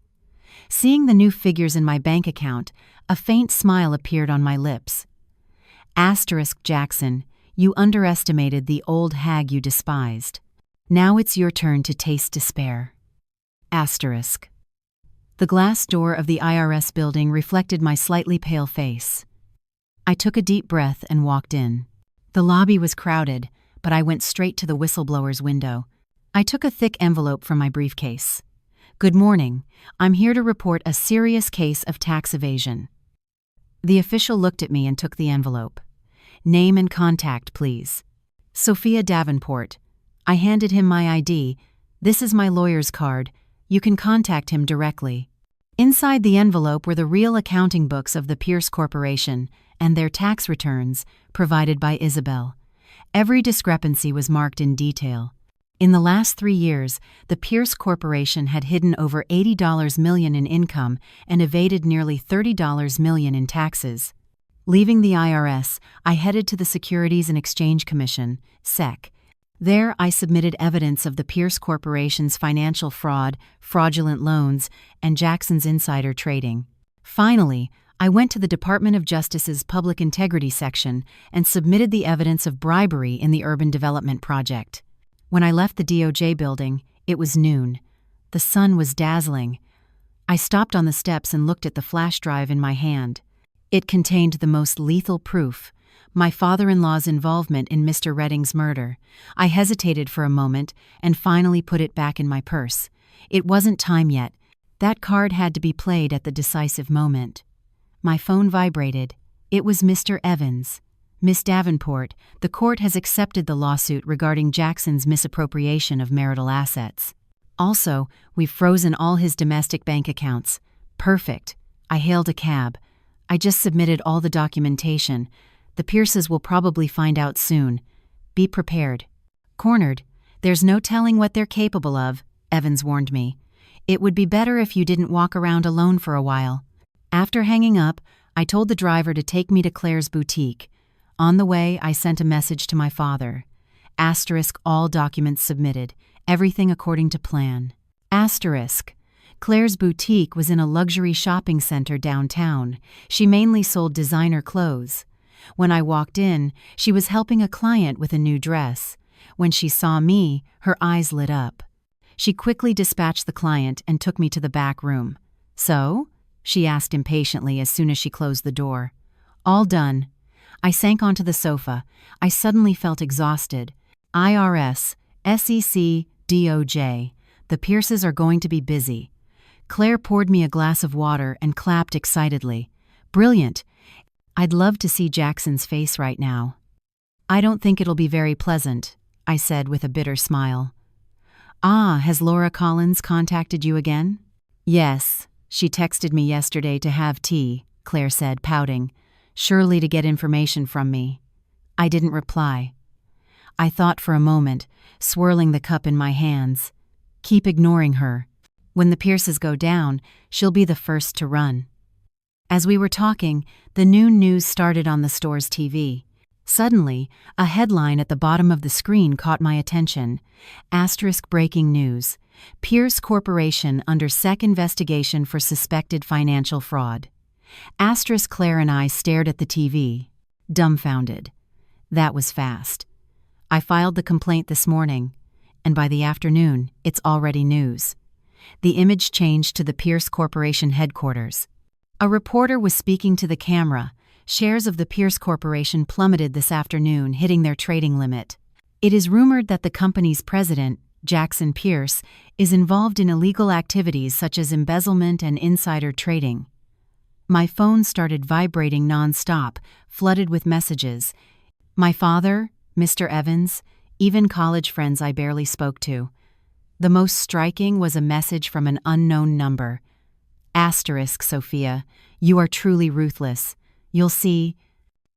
Seeing the new figures in my bank account, a faint smile appeared on my lips. Asterisk, Jackson, you underestimated the old hag you despised. Now it's your turn to taste despair. Asterisk. The glass door of the IRS building reflected my slightly pale face. I took a deep breath and walked in. The lobby was crowded, but I went straight to the whistleblower's window. I took a thick envelope from my briefcase. Good morning. I'm here to report a serious case of tax evasion. The official looked at me and took the envelope. Name and contact, please. Sophia Davenport. I handed him my ID. This is my lawyer's card. You can contact him directly. Inside the envelope were the real accounting books of the Pierce Corporation and their tax returns, provided by Isabel. Every discrepancy was marked in detail. In the last 3 years, the Pierce Corporation had hidden over $80 million in income and evaded nearly $30 million in taxes. Leaving the IRS, I headed to the Securities and Exchange Commission, SEC. There, I submitted evidence of the Pierce Corporation's financial fraud, fraudulent loans, and Jackson's insider trading. Finally, I went to the Department of Justice's Public Integrity section and submitted the evidence of bribery in the urban development project. When I left the DOJ building, it was noon. The sun was dazzling. I stopped on the steps and looked at the flash drive in my hand. It contained the most lethal proof: my father-in-law's involvement in Mr. Redding's murder. I hesitated for a moment and finally put it back in my purse. It wasn't time yet. That card had to be played at the decisive moment. My phone vibrated. It was Mr. Evans. Miss Davenport, the court has accepted the lawsuit regarding Jackson's misappropriation of marital assets. Also, we've frozen all his domestic bank accounts. Perfect. I hailed a cab. I just submitted all the documentation. The Pierces will probably find out soon. Be prepared. Cornered. There's no telling what they're capable of, Evans warned me. It would be better if you didn't walk around alone for a while. After hanging up, I told the driver to take me to Claire's boutique. On the way, I sent a message to my father. Asterisk, all documents submitted. Everything according to plan. Asterisk. Claire's boutique was in a luxury shopping center downtown. She mainly sold designer clothes. When I walked in, she was helping a client with a new dress. When she saw me, her eyes lit up. She quickly dispatched the client and took me to the back room. So? She asked impatiently as soon as she closed the door. All done. I sank onto the sofa. I suddenly felt exhausted. IRS, SEC, DOJ. The Pierces are going to be busy. Claire poured me a glass of water and clapped excitedly. Brilliant. I'd love to see Jackson's face right now. I don't think it'll be very pleasant, I said with a bitter smile. Ah, has Laura Collins contacted you again? Yes, she texted me yesterday to have tea, Claire said, pouting. Surely to get information from me. I didn't reply. I thought for a moment, swirling the cup in my hands. Keep ignoring her. When the Pierces go down, she'll be the first to run. As we were talking, the noon news started on the store's TV. Suddenly, a headline at the bottom of the screen caught my attention. Asterisk breaking news. Pierce Corporation under SEC investigation for suspected financial fraud. Asterisk. Claire and I stared at the TV, dumbfounded. That was fast. I filed the complaint this morning, and by the afternoon, it's already news. The image changed to the Pierce Corporation headquarters. A reporter was speaking to the camera. Shares of the Pierce Corporation plummeted this afternoon, hitting their trading limit. It is rumored that the company's president, Jackson Pierce, is involved in illegal activities such as embezzlement and insider trading. My phone started vibrating nonstop, flooded with messages. My father, Mr. Evans, even college friends I barely spoke to. The most striking was a message from an unknown number. Asterisk, Sophia, you are truly ruthless. You'll see.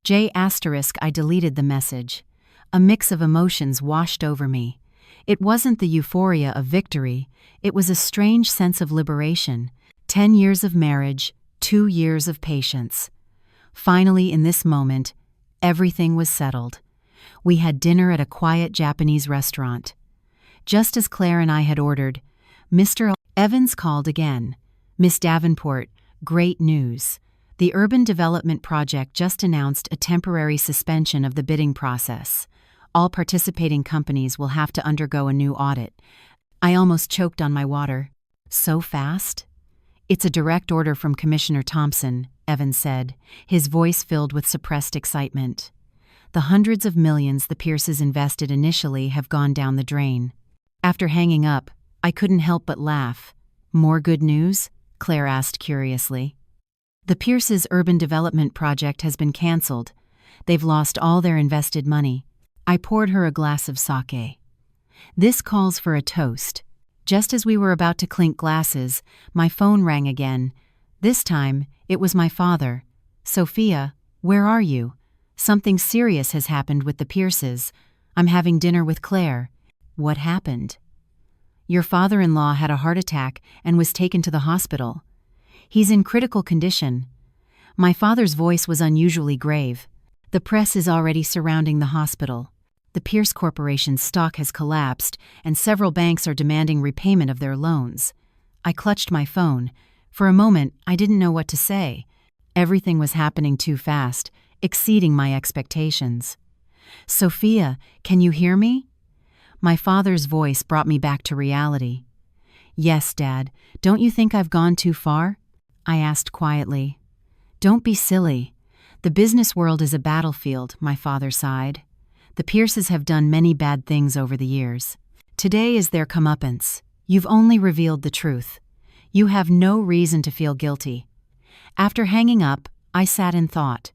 J asterisk, I deleted the message. A mix of emotions washed over me. It wasn't the euphoria of victory, it was a strange sense of liberation. 10 years of marriage, 2 years of patience. Finally, in this moment, everything was settled. We had dinner at a quiet Japanese restaurant. Just as Claire and I had ordered, Mr. Evans called again. Miss Davenport, great news. The Urban Development Project just announced a temporary suspension of the bidding process. All participating companies will have to undergo a new audit. I almost choked on my water. So fast? It's a direct order from Commissioner Thompson, Evans said, his voice filled with suppressed excitement. The hundreds of millions the Pierces invested initially have gone down the drain. After hanging up, I couldn't help but laugh. More good news? Claire asked curiously. The Pierces' urban development project has been cancelled. They've lost all their invested money. I poured her a glass of sake. This calls for a toast. Just as we were about to clink glasses, my phone rang again. This time, it was my father. Sophia, where are you? Something serious has happened with the Pierces. I'm having dinner with Claire. What happened? Your father-in-law had a heart attack and was taken to the hospital. He's in critical condition. My father's voice was unusually grave. The press is already surrounding the hospital. The Pierce Corporation's stock has collapsed, and several banks are demanding repayment of their loans. I clutched my phone. For a moment, I didn't know what to say. Everything was happening too fast, exceeding my expectations. Sophia, can you hear me? My father's voice brought me back to reality. Yes, Dad. Don't you think I've gone too far? I asked quietly. Don't be silly. The business world is a battlefield, my father sighed. The Pierces have done many bad things over the years. Today is their comeuppance. You've only revealed the truth. You have no reason to feel guilty. After hanging up, I sat in thought.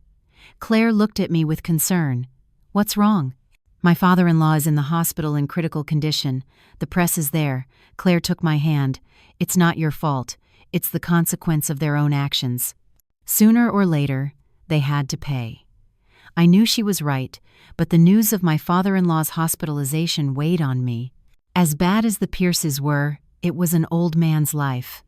Claire looked at me with concern. What's wrong? My father-in-law is in the hospital in critical condition. The press is there. Claire took my hand. It's not your fault. It's the consequence of their own actions. Sooner or later, they had to pay. I knew she was right, but the news of my father-in-law's hospitalization weighed on me. As bad as the Pierces were, it was an old man's life.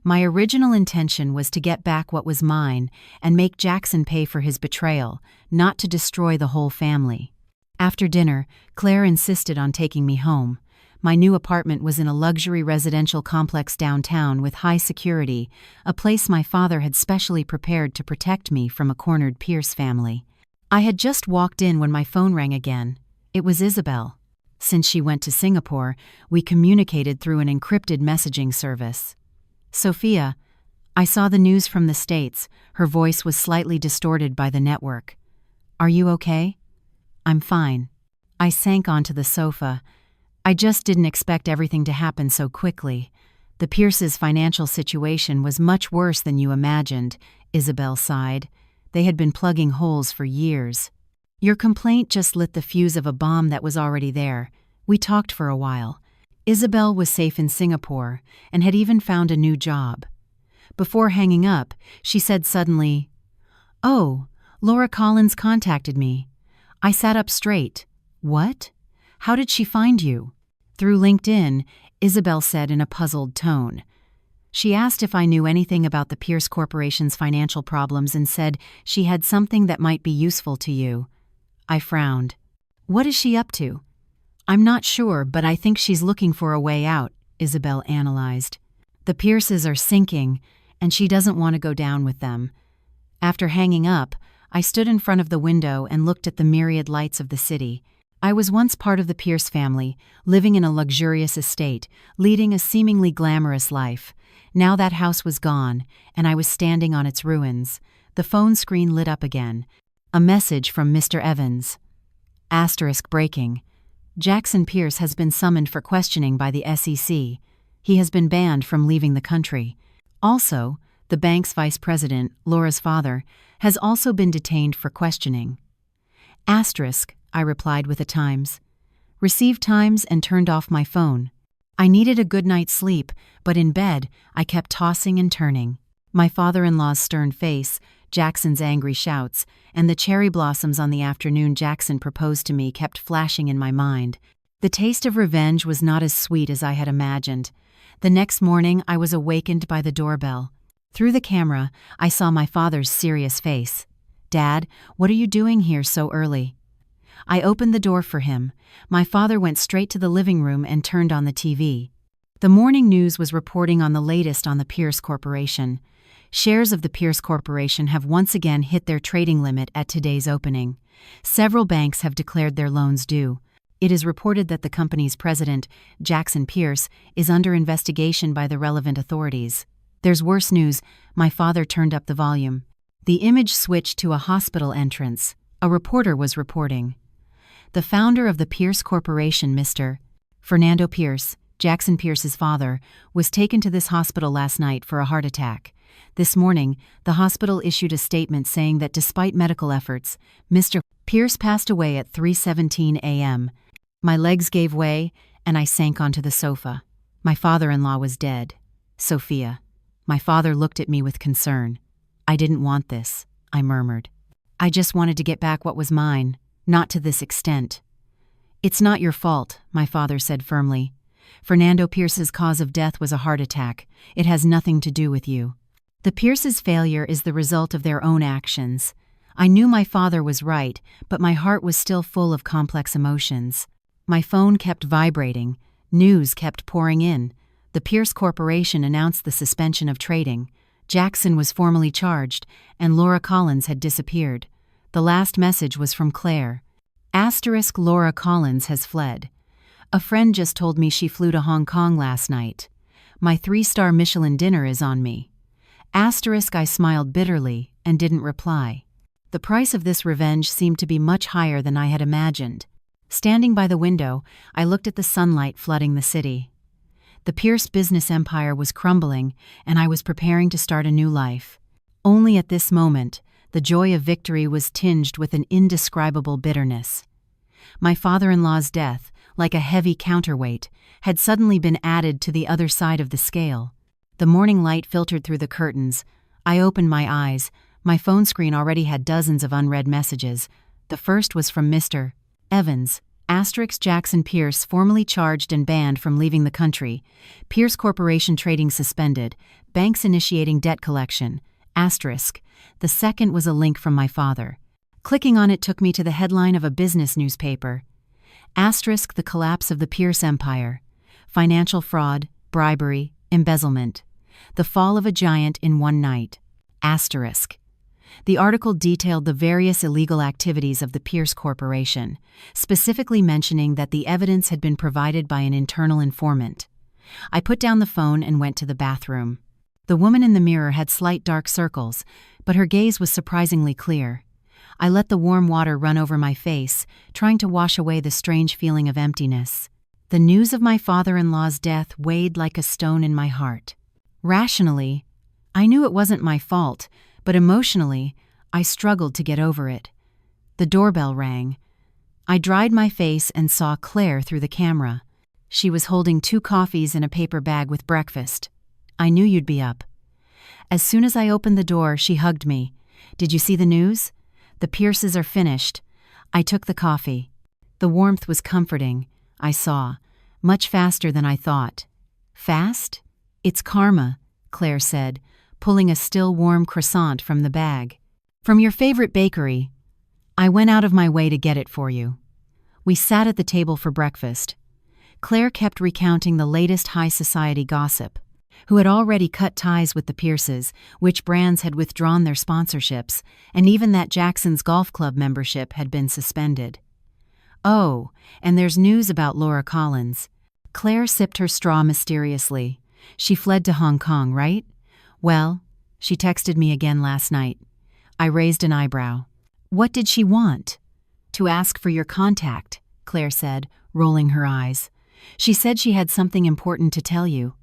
My original intention was to get back what was mine and make Jackson pay for his betrayal, not to destroy the whole family. After dinner, Claire insisted on taking me home. My new apartment was in a luxury residential complex downtown with high security, a place my father had specially prepared to protect me from a cornered Pierce family. I had just walked in when my phone rang again. It was Isabel. Since she went to Singapore, we communicated through an encrypted messaging service. Sophia, I saw the news from the States. Her voice was slightly distorted by the network. Are you okay? I'm fine. I sank onto the sofa. I just didn't expect everything to happen so quickly. The Pierces' financial situation was much worse than you imagined, Isabel sighed. They had been plugging holes for years. Your complaint just lit the fuse of a bomb that was already there. We talked for a while. Isabel was safe in Singapore and had even found a new job. Before hanging up, she said suddenly, "Oh, Laura Collins contacted me." I sat up straight. What? How did she find you? Through LinkedIn, Isabel said in a puzzled tone. She asked if I knew anything about the Pierce Corporation's financial problems and said she had something that might be useful to you. I frowned. What is she up to? I'm not sure, but I think she's looking for a way out, Isabel analyzed. The Pierces are sinking, and she doesn't want to go down with them. After hanging up, I stood in front of the window and looked at the myriad lights of the city. I was once part of the Pierce family, living in a luxurious estate, leading a seemingly glamorous life. Now that house was gone, and I was standing on its ruins. The phone screen lit up again. A message from Mr. Evans. Asterisk breaking. Jackson Pierce has been summoned for questioning by the SEC. He has been banned from leaving the country. Also, The bank's vice president, Laura's father, has also been detained for questioning. Asterisk, I replied with a Times. Received Times and turned off my phone. I needed a good night's sleep, but in bed, I kept tossing and turning. My father-in-law's stern face, Jackson's angry shouts, and the cherry blossoms on the afternoon Jackson proposed to me kept flashing in my mind. The taste of revenge was not as sweet as I had imagined. The next morning, I was awakened by the doorbell. Through the camera, I saw my father's serious face. "Dad, what are you doing here so early?" I opened the door for him. My father went straight to the living room and turned on the TV. The morning news was reporting on the latest on the Pierce Corporation. Shares of the Pierce Corporation have once again hit their trading limit at today's opening. Several banks have declared their loans due. It is reported that the company's president, Jackson Pierce, is under investigation by the relevant authorities. There's worse news. My father turned up the volume. The image switched to a hospital entrance. A reporter was reporting. The founder of the Pierce Corporation, Mr. Fernando Pierce, Jackson Pierce's father, was taken to this hospital last night for a heart attack. This morning, the hospital issued a statement saying that despite medical efforts, Mr. Pierce passed away at 3:17 a.m. My legs gave way, and I sank onto the sofa. My father-in-law was dead. Sophia. My father looked at me with concern. "I didn't want this," I murmured. "I just wanted to get back what was mine, not to this extent." "It's not your fault," my father said firmly. "Fernando Pierce's cause of death was a heart attack. It has nothing to do with you. The Pierce's failure is the result of their own actions." I knew my father was right, but my heart was still full of complex emotions. My phone kept vibrating. News kept pouring in. The Pierce Corporation announced the suspension of trading. Jackson was formally charged, and Laura Collins had disappeared. The last message was from Claire. Asterisk, Laura Collins has fled. A friend just told me she flew to Hong Kong last night. My 3-star Michelin dinner is on me. Asterisk, I smiled bitterly and didn't reply. The price of this revenge seemed to be much higher than I had imagined. Standing by the window, I looked at the sunlight flooding the city. The Pierce business empire was crumbling, and I was preparing to start a new life. Only at this moment, the joy of victory was tinged with an indescribable bitterness. My father-in-law's death, like a heavy counterweight, had suddenly been added to the other side of the scale. The morning light filtered through the curtains. I opened my eyes. My phone screen already had dozens of unread messages. The first was from Mr. Evans. Asterisk, Jackson Pierce formally charged and banned from leaving the country. Pierce Corporation trading suspended. Banks initiating debt collection. Asterisk. The second was a link from my father. Clicking on it took me to the headline of a business newspaper. Asterisk, the collapse of the Pierce empire. Financial fraud, bribery, embezzlement. The fall of a giant in one night. Asterisk. The article detailed the various illegal activities of the Pierce Corporation, specifically mentioning that the evidence had been provided by an internal informant. I put down the phone and went to the bathroom. The woman in the mirror had slight dark circles, but her gaze was surprisingly clear. I let the warm water run over my face, trying to wash away the strange feeling of emptiness. The news of my father-in-law's death weighed like a stone in my heart. Rationally, I knew it wasn't my fault, but emotionally, I struggled to get over it. The doorbell rang. I dried my face and saw Claire through the camera. She was holding 2 coffees in a paper bag with breakfast. "I knew you'd be up." As soon as I opened the door, she hugged me. "Did you see the news? The Pierces are finished." I took the coffee. The warmth was comforting, I saw, much faster than I thought. "Fast? It's karma," Claire said, pulling a still warm croissant from the bag. "From your favorite bakery. I went out of my way to get it for you." We sat at the table for breakfast. Claire kept recounting the latest high society gossip. Who had already cut ties with the Pierces, which brands had withdrawn their sponsorships, and even that Jackson's golf club membership had been suspended. "Oh, and there's news about Laura Collins." Claire sipped her straw mysteriously. "She fled to Hong Kong, right?" "Well, she texted me again last night." I raised an eyebrow. "What did she want?" "To ask for your contact," Claire said, rolling her eyes. "She said she had something important to tell you."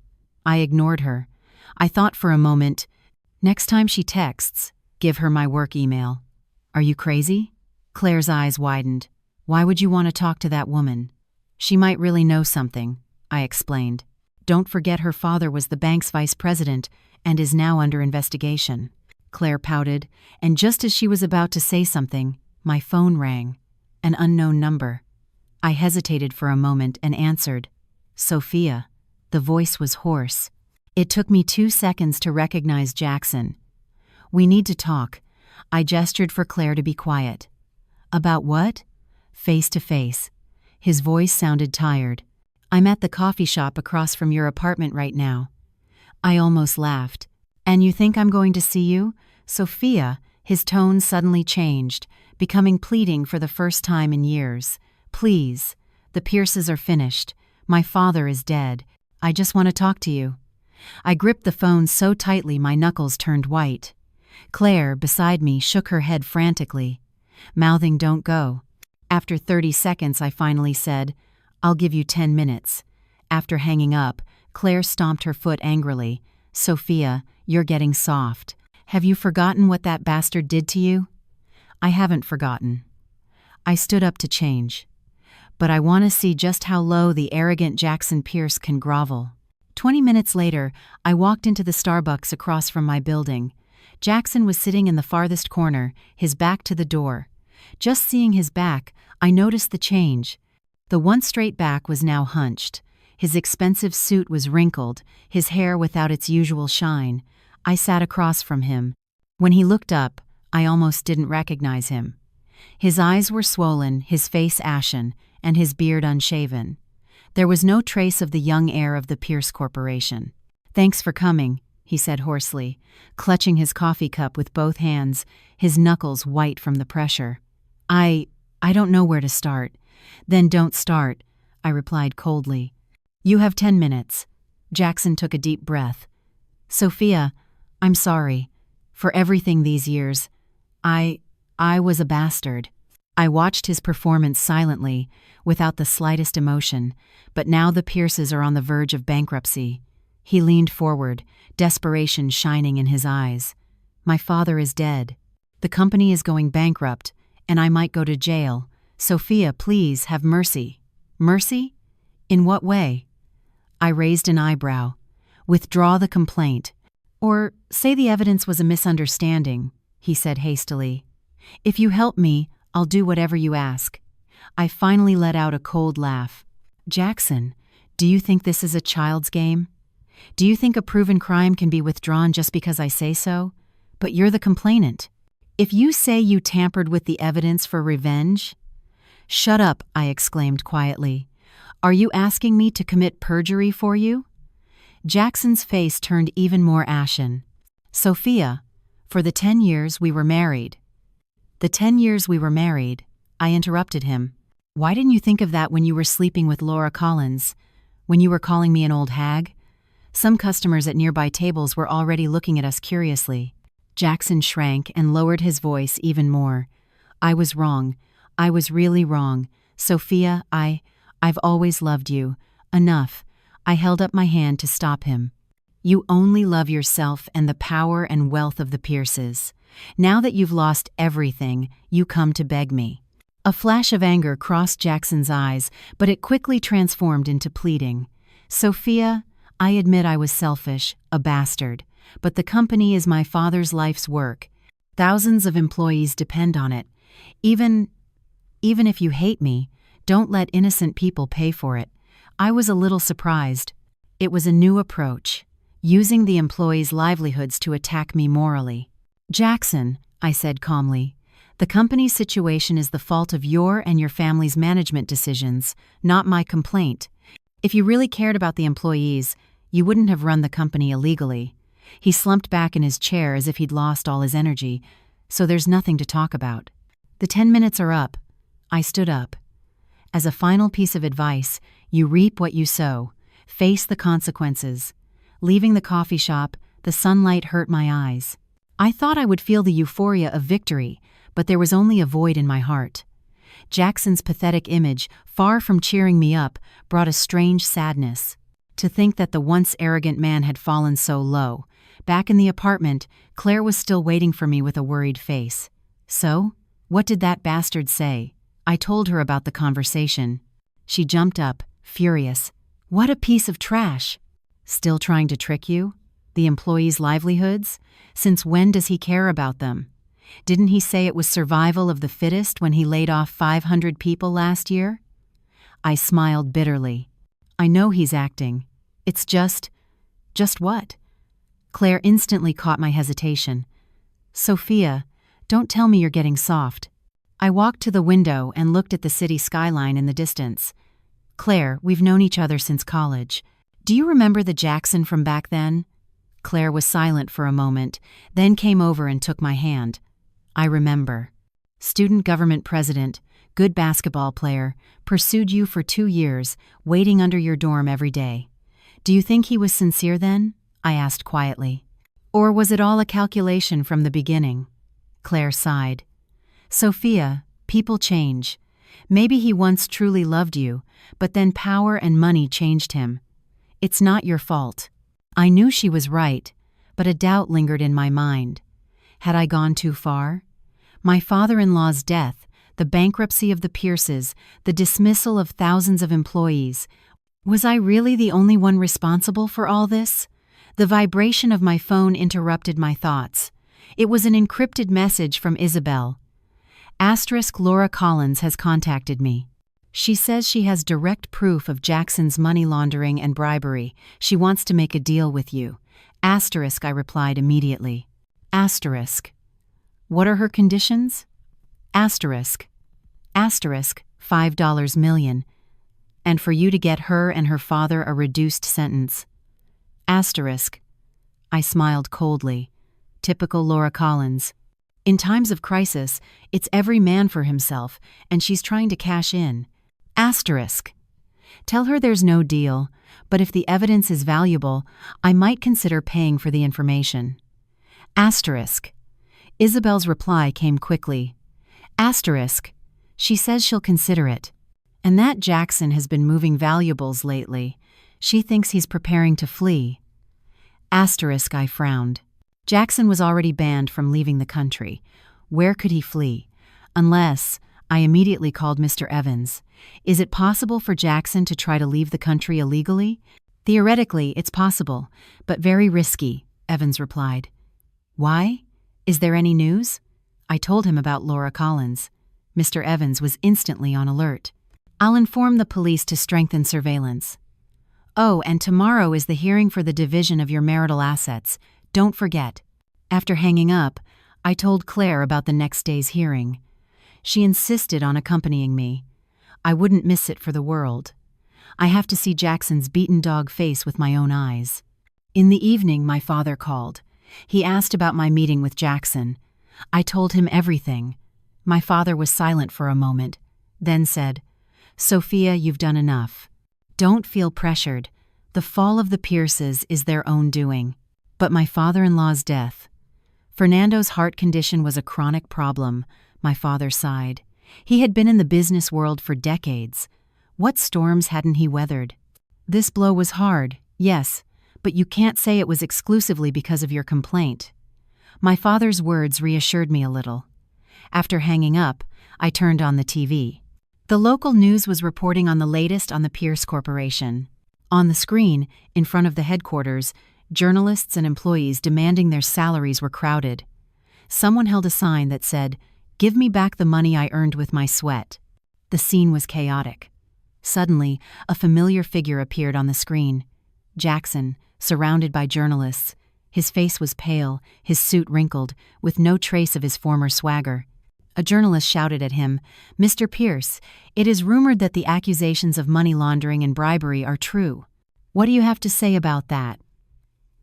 I ignored her. I thought for a moment. Next time she texts, give her my work email. Are you crazy? Claire's eyes widened. Why would you want to talk to that woman? She might really know something, I explained. Don't forget her father was the bank's vice president and is now under investigation. Claire pouted, and just as she was about to say something, my phone rang. An unknown number. I hesitated for a moment and answered. Sophia. The voice was hoarse. It took me 2 seconds to recognize Jackson. We need to talk. I gestured for Claire to be quiet. About what? Face to face. His voice sounded tired. I'm at the coffee shop across from your apartment right now. I almost laughed. And you think I'm going to see you? Sophia, his tone suddenly changed, becoming pleading for the first time in years. Please, the Pierces are finished. My father is dead. I just want to talk to you. I gripped the phone so tightly my knuckles turned white. Claire, beside me, shook her head frantically, mouthing "Don't go." After 30 seconds, I finally said, I'll give you 10 minutes. After hanging up, Claire stomped her foot angrily. Sophia, you're getting soft. Have you forgotten what that bastard did to you? I haven't forgotten. I stood up to change. But I want to see just how low the arrogant Jackson Pierce can grovel. 20 minutes later, I walked into the Starbucks across from my building. Jackson was sitting in the farthest corner, his back to the door. Just seeing his back, I noticed the change. The once straight back was now hunched. His expensive suit was wrinkled, his hair without its usual shine. I sat across from him. When he looked up, I almost didn't recognize him. His eyes were swollen, his face ashen, and his beard unshaven. There was no trace of the young heir of the Pierce Corporation. Thanks for coming, he said hoarsely, clutching his coffee cup with both hands, his knuckles white from the pressure. I don't know where to start. Then don't start, I replied coldly. You have 10 minutes. Jackson took a deep breath. Sophia, I'm sorry. For everything these years. I was a bastard. I watched his performance silently, without the slightest emotion, but now the Pierces are on the verge of bankruptcy. He leaned forward, desperation shining in his eyes. My father is dead. The company is going bankrupt, and I might go to jail. Sophia, please have mercy. Mercy? In what way? I raised an eyebrow. Withdraw the complaint. Or say the evidence was a misunderstanding, he said hastily. If you help me, I'll do whatever you ask. I finally let out a cold laugh. Jackson, do you think this is a child's game? Do you think a proven crime can be withdrawn just because I say so? But you're the complainant. If you say you tampered with the evidence for revenge... Shut up, I exclaimed quietly. Are you asking me to commit perjury for you? Jackson's face turned even more ashen. Sophia, for the 10 years we were married. The 10 years we were married, I interrupted him. Why didn't you think of that when you were sleeping with Laura Collins? When you were calling me an old hag? Some customers at nearby tables were already looking at us curiously. Jackson shrank and lowered his voice even more. I was wrong. I was really wrong. Sophia, I've always loved you. Enough. I held up my hand to stop him. You only love yourself and the power and wealth of the Pierces. Now that you've lost everything, you come to beg me. A flash of anger crossed Jackson's eyes, but it quickly transformed into pleading. Sophia, I admit I was selfish, a bastard, but the company is my father's life's work. Thousands of employees depend on it. Even if you hate me, don't let innocent people pay for it. I was a little surprised. It was a new approach, using the employees' livelihoods to attack me morally. Jackson, I said calmly, the company's situation is the fault of your and your family's management decisions, not my complaint. If you really cared about the employees, you wouldn't have run the company illegally. He slumped back in his chair as if he'd lost all his energy, so there's nothing to talk about. The 10 minutes are up. I stood up. As a final piece of advice, you reap what you sow. Face the consequences. Leaving the coffee shop, the sunlight hurt my eyes. I thought I would feel the euphoria of victory, but there was only a void in my heart. Jackson's pathetic image, far from cheering me up, brought a strange sadness. To think that the once arrogant man had fallen so low, Back in the apartment, Claire was still waiting for me with a worried face. "So? What did that bastard say?" I told her about the conversation. She jumped up, furious. "What a piece of trash! Still trying to trick you? The employees' livelihoods? Since when does he care about them? Didn't he say it was survival of the fittest when he laid off 500 people last year?" I smiled bitterly. "I know he's acting. It's just what?" Claire instantly caught my hesitation. "Sophia, don't tell me you're getting soft." I walked to the window and looked at the city skyline in the distance. "Claire, we've known each other since college. Do you remember the Jackson from back then?" Claire was silent for a moment, then came over and took my hand. "I remember. Student government president, good basketball player, pursued you for 2 years, waiting under your dorm every day. Do you think he was sincere then?" I asked quietly. "Or was it all a calculation from the beginning?" Claire sighed. "Sophia, people change. Maybe he once truly loved you, but then power and money changed him. It's not your fault." I knew she was right, but a doubt lingered in my mind. Had I gone too far? My father-in-law's death, the bankruptcy of the Pierces, the dismissal of thousands of employees. Was I really the only one responsible for all this? The vibration of my phone interrupted my thoughts. It was an encrypted message from Isabel. Laura Collins has contacted me. She says she has direct proof of Jackson's money laundering and bribery. She wants to make a deal with you. I replied immediately. What are her conditions? $5 million. And for you to get her and her father a reduced sentence. I smiled coldly. Typical Laura Collins. In times of crisis, it's every man for himself, and she's trying to cash in. Tell her there's no deal, but if the evidence is valuable, I might consider paying for the information. Isabel's reply came quickly. She says she'll consider it. And that Jackson has been moving valuables lately. She thinks he's preparing to flee. I frowned. Jackson was already banned from leaving the country. Where could he flee? Unless, I immediately called Mr. Evans. Is it possible for Jackson to try to leave the country illegally? Theoretically, it's possible, but very risky, Evans replied. Why? Is there any news? I told him about Laura Collins. Mr. Evans was instantly on alert. I'll inform the police to strengthen surveillance. Oh, and tomorrow is the hearing for the division of your marital assets. Don't forget. After hanging up, I told Claire about the next day's hearing. She insisted on accompanying me. I wouldn't miss it for the world. I have to see Jackson's beaten dog face with my own eyes. In the evening, my father called. He asked about my meeting with Jackson. I told him everything. My father was silent for a moment, then said, Sophia, you've done enough. Don't feel pressured. The fall of the Pierces is their own doing. But my father-in-law's death. Fernando's heart condition was a chronic problem, my father sighed. He had been in the business world for decades. What storms hadn't he weathered? This blow was hard, yes, but you can't say it was exclusively because of your complaint. My father's words reassured me a little. After hanging up, I turned on the TV. The local news was reporting on the latest on the Pierce Corporation. On the screen, in front of the headquarters, journalists and employees demanding their salaries were crowded. Someone held a sign that said, "Give me back the money I earned with my sweat." The scene was chaotic. Suddenly, a familiar figure appeared on the screen. Jackson, surrounded by journalists. His face was pale, his suit wrinkled, with no trace of his former swagger. A journalist shouted at him, "Mr. Pierce, it is rumored that the accusations of money laundering and bribery are true. What do you have to say about that?"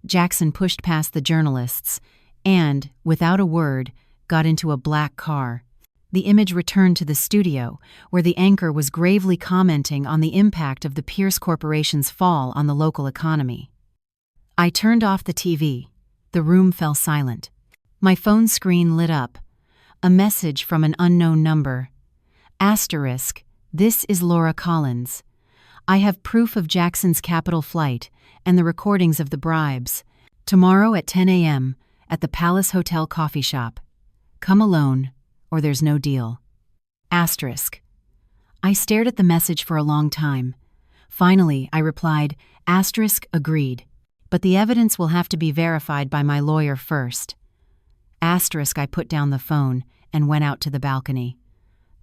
Jackson pushed past the journalists and, without a word, got into a black car. The image returned to the studio, where the anchor was gravely commenting on the impact of the Pierce Corporation's fall on the local economy. I turned off the TV. The room fell silent. My phone screen lit up. A message from an unknown number. This is Laura Collins. I have proof of Jackson's capital flight and the recordings of the bribes. Tomorrow at 10 a.m. at the Palace Hotel coffee shop. Come alone, or there's no deal. Asterisk. I stared at the message for a long time. Finally, I replied, asterisk, agreed. But the evidence will have to be verified by my lawyer first. Asterisk, I put down the phone and went out to the balcony.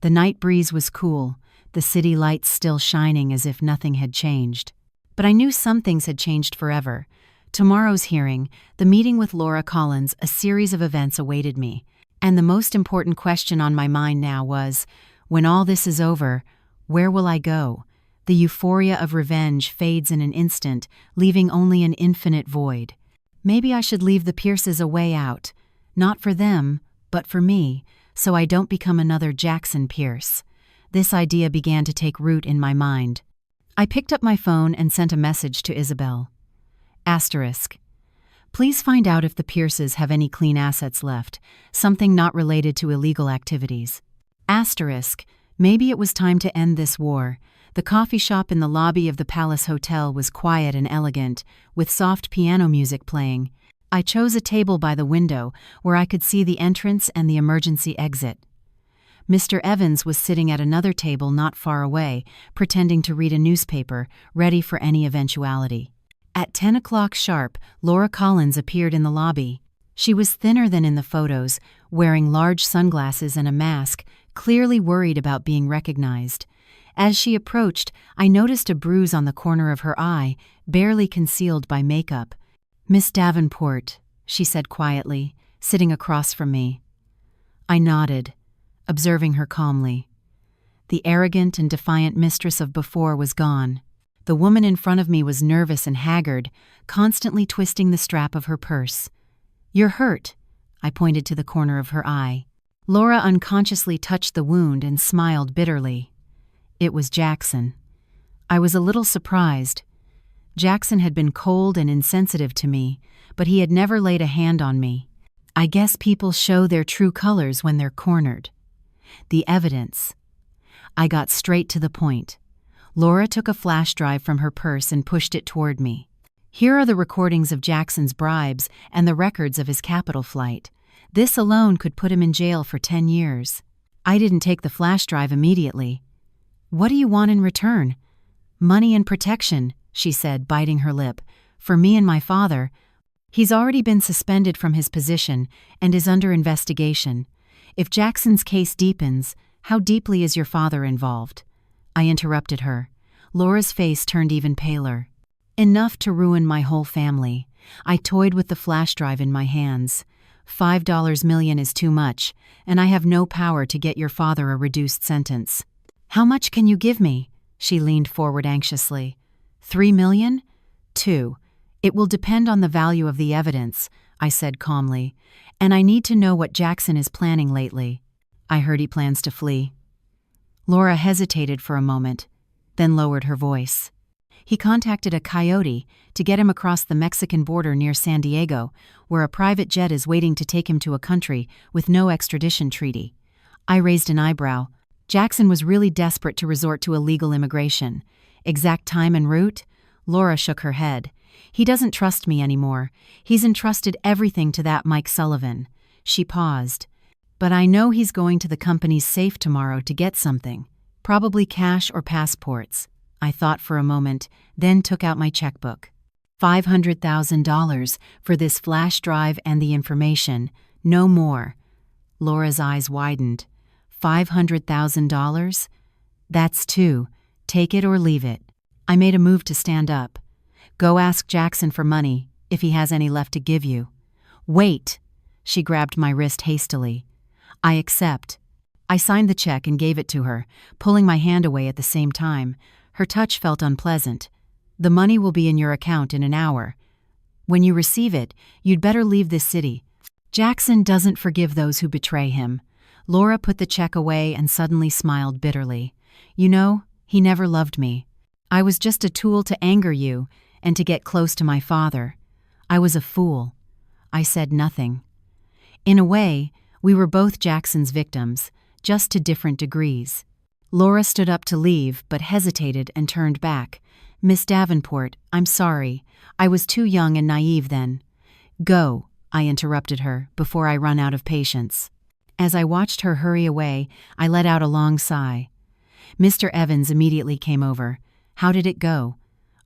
The night breeze was cool, the city lights still shining as if nothing had changed. But I knew some things had changed forever. Tomorrow's hearing, the meeting with Laura Collins, a series of events awaited me. And the most important question on my mind now was, when all this is over, where will I go? The euphoria of revenge fades in an instant, leaving only an infinite void. Maybe I should leave the Pierces a way out. Not for them, but for me, so I don't become another Jackson Pierce. This idea began to take root in my mind. I picked up my phone and sent a message to Isabel. Asterisk. Please find out if the Pierces have any clean assets left, something not related to illegal activities. Asterisk. Maybe it was time to end this war. The coffee shop in the lobby of the Palace Hotel was quiet and elegant, with soft piano music playing. I chose a table by the window where I could see the entrance and the emergency exit. Mr. Evans was sitting at another table not far away, pretending to read a newspaper, ready for any eventuality. At 10 o'clock sharp, Laura Collins appeared in the lobby. She was thinner than in the photos, wearing large sunglasses and a mask, clearly worried about being recognized. As she approached, I noticed a bruise on the corner of her eye, barely concealed by makeup. "Miss Davenport," she said quietly, sitting across from me. I nodded, observing her calmly. The arrogant and defiant mistress of before was gone. The woman in front of me was nervous and haggard, constantly twisting the strap of her purse. "You're hurt," I pointed to the corner of her eye. Laura unconsciously touched the wound and smiled bitterly. It was Jackson. I was a little surprised. Jackson had been cold and insensitive to me, but he had never laid a hand on me. I guess people show their true colors when they're cornered. The evidence. I got straight to the point. Laura took a flash drive from her purse and pushed it toward me. Here are the recordings of Jackson's bribes and the records of his capital flight. This alone could put him in jail for 10 years. I didn't take the flash drive immediately. "What do you want in return?" "Money and protection," she said, biting her lip. "For me and my father. He's already been suspended from his position and is under investigation. If Jackson's case deepens, how deeply is your father involved?" I interrupted her. Laura's face turned even paler. "Enough to ruin my whole family." I toyed with the flash drive in my hands. $5 million is too much, and I have no power to get your father a reduced sentence. "How much can you give me?" She leaned forward anxiously. $3 million? 2. It will depend on the value of the evidence, I said calmly, and I need to know what Jackson is planning lately. I heard he plans to flee. Laura hesitated for a moment, then lowered her voice. He contacted a coyote to get him across the Mexican border near San Diego, where a private jet is waiting to take him to a country with no extradition treaty. I raised an eyebrow. Jackson was really desperate to resort to illegal immigration. Exact time and route? Laura shook her head. He doesn't trust me anymore. He's entrusted everything to that Mike Sullivan. She paused. But I know he's going to the company's safe tomorrow to get something. Probably cash or passports. I thought for a moment, then took out my checkbook. $500,000 for this flash drive and the information. No more. Laura's eyes widened. $500,000? That's 2. Take it or leave it. I made a move to stand up. Go ask Jackson for money, if he has any left to give you. Wait! She grabbed my wrist hastily. I accept. I signed the check and gave it to her, pulling my hand away at the same time. Her touch felt unpleasant. The money will be in your account in an hour. When you receive it, you'd better leave this city. Jackson doesn't forgive those who betray him. Laura put the check away and suddenly smiled bitterly. You know, he never loved me. I was just a tool to anger you and to get close to my father. I was a fool. I said nothing. In a way, we were both Jackson's victims, just to different degrees. Laura stood up to leave, but hesitated and turned back. Miss Davenport, I'm sorry. I was too young and naive then. Go, I interrupted her before I run out of patience. As I watched her hurry away, I let out a long sigh. Mr. Evans immediately came over. How did it go?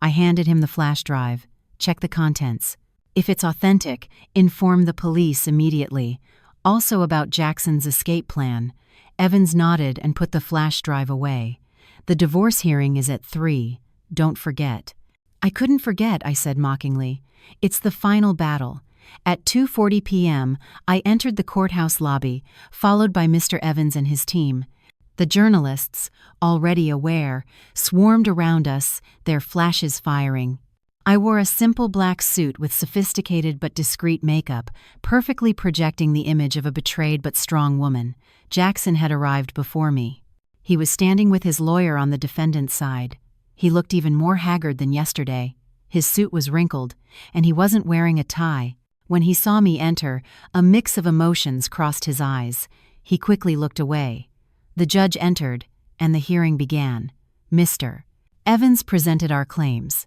I handed him the flash drive. Check the contents. If it's authentic, inform the police immediately. Also about Jackson's escape plan. Evans nodded and put the flash drive away. The divorce hearing is at 3. Don't forget. I couldn't forget, I said mockingly. It's the final battle. At 2:40 p.m., I entered the courthouse lobby, followed by Mr. Evans and his team. The journalists, already aware, swarmed around us, their flashes firing. I wore a simple black suit with sophisticated but discreet makeup, perfectly projecting the image of a betrayed but strong woman. Jackson had arrived before me. He was standing with his lawyer on the defendant's side. He looked even more haggard than yesterday. His suit was wrinkled, and he wasn't wearing a tie. When he saw me enter, a mix of emotions crossed his eyes. He quickly looked away. The judge entered, and the hearing began. Mr. Evans presented our claims.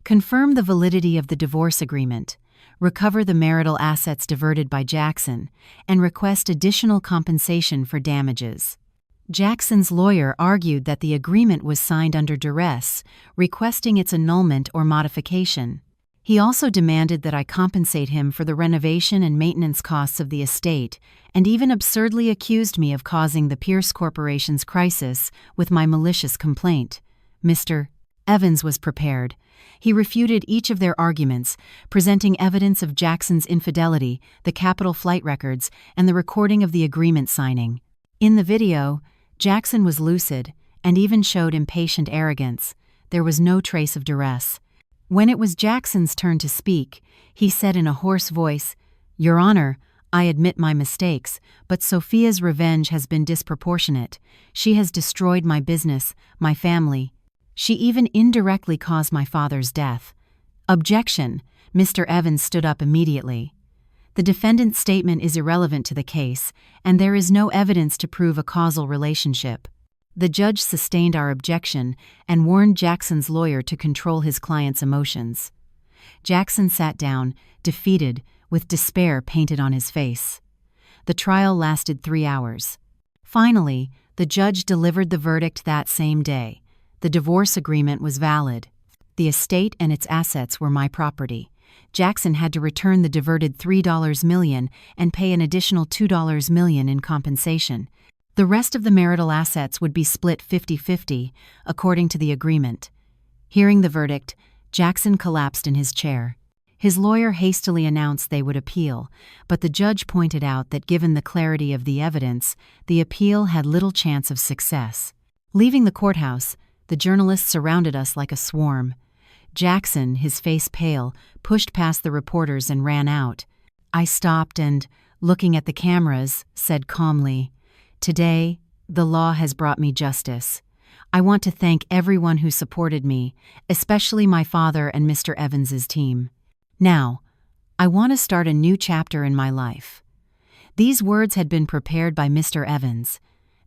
Confirm the validity of the divorce agreement, recover the marital assets diverted by Jackson, and request additional compensation for damages. Jackson's lawyer argued that the agreement was signed under duress, requesting its annulment or modification. He also demanded that I compensate him for the renovation and maintenance costs of the estate, and even absurdly accused me of causing the Pierce Corporation's crisis with my malicious complaint. Mr. Evans was prepared. He refuted each of their arguments, presenting evidence of Jackson's infidelity, the Capitol flight records, and the recording of the agreement signing. In the video, Jackson was lucid and even showed impatient arrogance. There was no trace of duress. When it was Jackson's turn to speak, he said in a hoarse voice, "Your Honor, I admit my mistakes, but Sophia's revenge has been disproportionate. She has destroyed my business, my family. She even indirectly caused my father's death." Objection. Mr. Evans stood up immediately. The defendant's statement is irrelevant to the case, and there is no evidence to prove a causal relationship. The judge sustained our objection and warned Jackson's lawyer to control his client's emotions. Jackson sat down, defeated, with despair painted on his face. The trial lasted 3 hours. Finally, the judge delivered the verdict that same day. The divorce agreement was valid. The estate and its assets were my property. Jackson had to return the diverted $3 million and pay an additional $2 million in compensation. The rest of the marital assets would be split 50-50, according to the agreement. Hearing the verdict, Jackson collapsed in his chair. His lawyer hastily announced they would appeal, but the judge pointed out that given the clarity of the evidence, the appeal had little chance of success. Leaving the courthouse, the journalists surrounded us like a swarm. Jackson, his face pale, pushed past the reporters and ran out. I stopped and, looking at the cameras, said calmly, "Today, the law has brought me justice. I want to thank everyone who supported me, especially my father and Mr. Evans's team. Now, I want to start a new chapter in my life." These words had been prepared by Mr. Evans.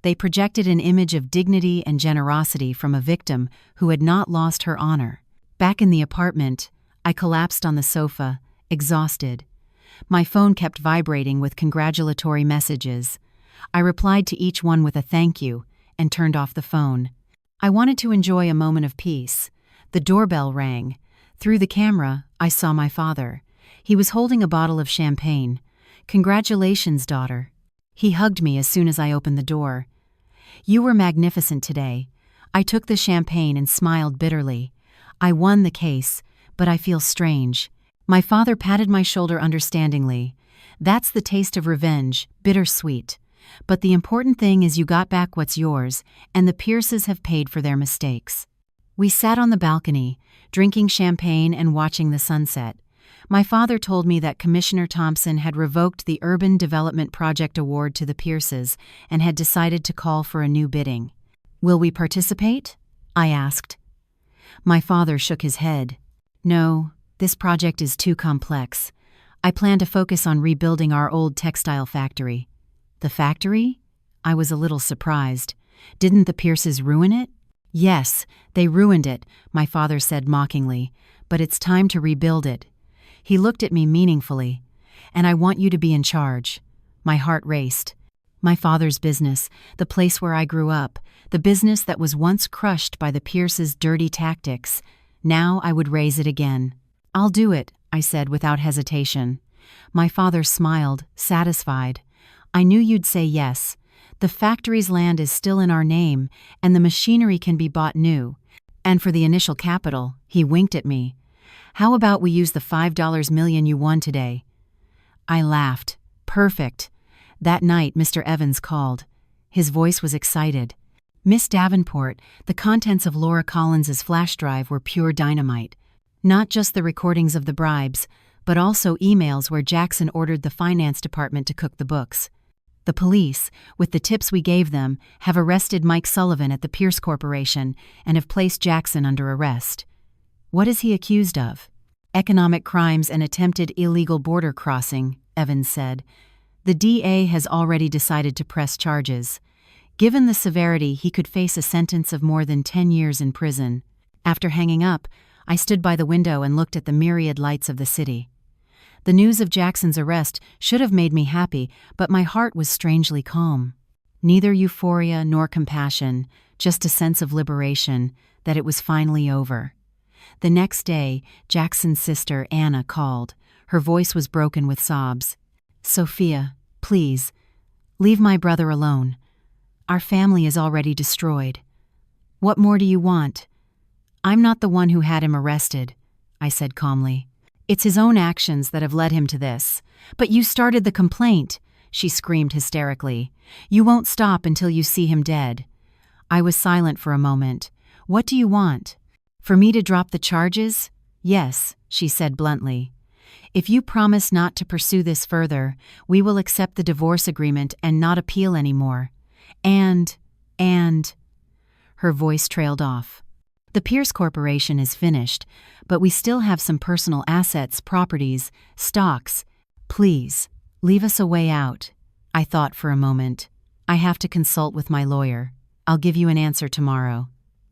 They projected an image of dignity and generosity from a victim who had not lost her honor. Back in the apartment, I collapsed on the sofa, exhausted. My phone kept vibrating with congratulatory messages. I replied to each one with a thank you and turned off the phone. I wanted to enjoy a moment of peace. The doorbell rang. Through the camera, I saw my father. He was holding a bottle of champagne. "Congratulations, daughter." He hugged me as soon as I opened the door. "You were magnificent today." I took the champagne and smiled bitterly. I won the case, but I feel strange. My father patted my shoulder understandingly. "That's the taste of revenge, bittersweet. But the important thing is you got back what's yours, and the Pierces have paid for their mistakes." We sat on the balcony, drinking champagne and watching the sunset. My father told me that Commissioner Thompson had revoked the Urban Development Project Award to the Pierces and had decided to call for a new bidding. "Will we participate?" I asked. My father shook his head. "No, this project is too complex. I plan to focus on rebuilding our old textile factory." "The factory?" I was a little surprised. "Didn't the Pierces ruin it?" "Yes, they ruined it," my father said mockingly, "but it's time to rebuild it. He looked at me meaningfully. "And I want you to be in charge." My heart raced. My father's business, the place where I grew up, the business that was once crushed by the Pierces' dirty tactics. Now I would raise it again. "I'll do it," I said without hesitation. My father smiled, satisfied. "I knew you'd say yes. The factory's land is still in our name, and the machinery can be bought new. And for the initial capital," he winked at me, "how about we use the $5 million you won today?" I laughed. "Perfect." That night, Mr. Evans called. His voice was excited. "Miss Davenport, the contents of Laura Collins's flash drive were pure dynamite. Not just the recordings of the bribes, but also emails where Jackson ordered the finance department to cook the books. The police, with the tips we gave them, have arrested Mike Sullivan at the Pierce Corporation and have placed Jackson under arrest." "What is he accused of?" "Economic crimes and attempted illegal border crossing," Evans said. "The DA has already decided to press charges. Given the severity, he could face a sentence of more than 10 years in prison." After hanging up, I stood by the window and looked at the myriad lights of the city. The news of Jackson's arrest should have made me happy, but my heart was strangely calm. Neither euphoria nor compassion, just a sense of liberation, that it was finally over. The next day, Jackson's sister, Anna, called. Her voice was broken with sobs. "Sophia, please, leave my brother alone. Our family is already destroyed. What more do you want?" "I'm not the one who had him arrested," I said calmly. "It's his own actions that have led him to this." "But you started the complaint," she screamed hysterically. "You won't stop until you see him dead." I was silent for a moment. "What do you want? For me to drop the charges?" "Yes," she said bluntly. "If you promise not to pursue this further, we will accept the divorce agreement and not appeal anymore. And... Her voice trailed off. "The Pierce Corporation is finished, but we still have some personal assets, properties, stocks. Please, leave us a way out." I thought for a moment. "I have to consult with my lawyer. I'll give you an answer tomorrow."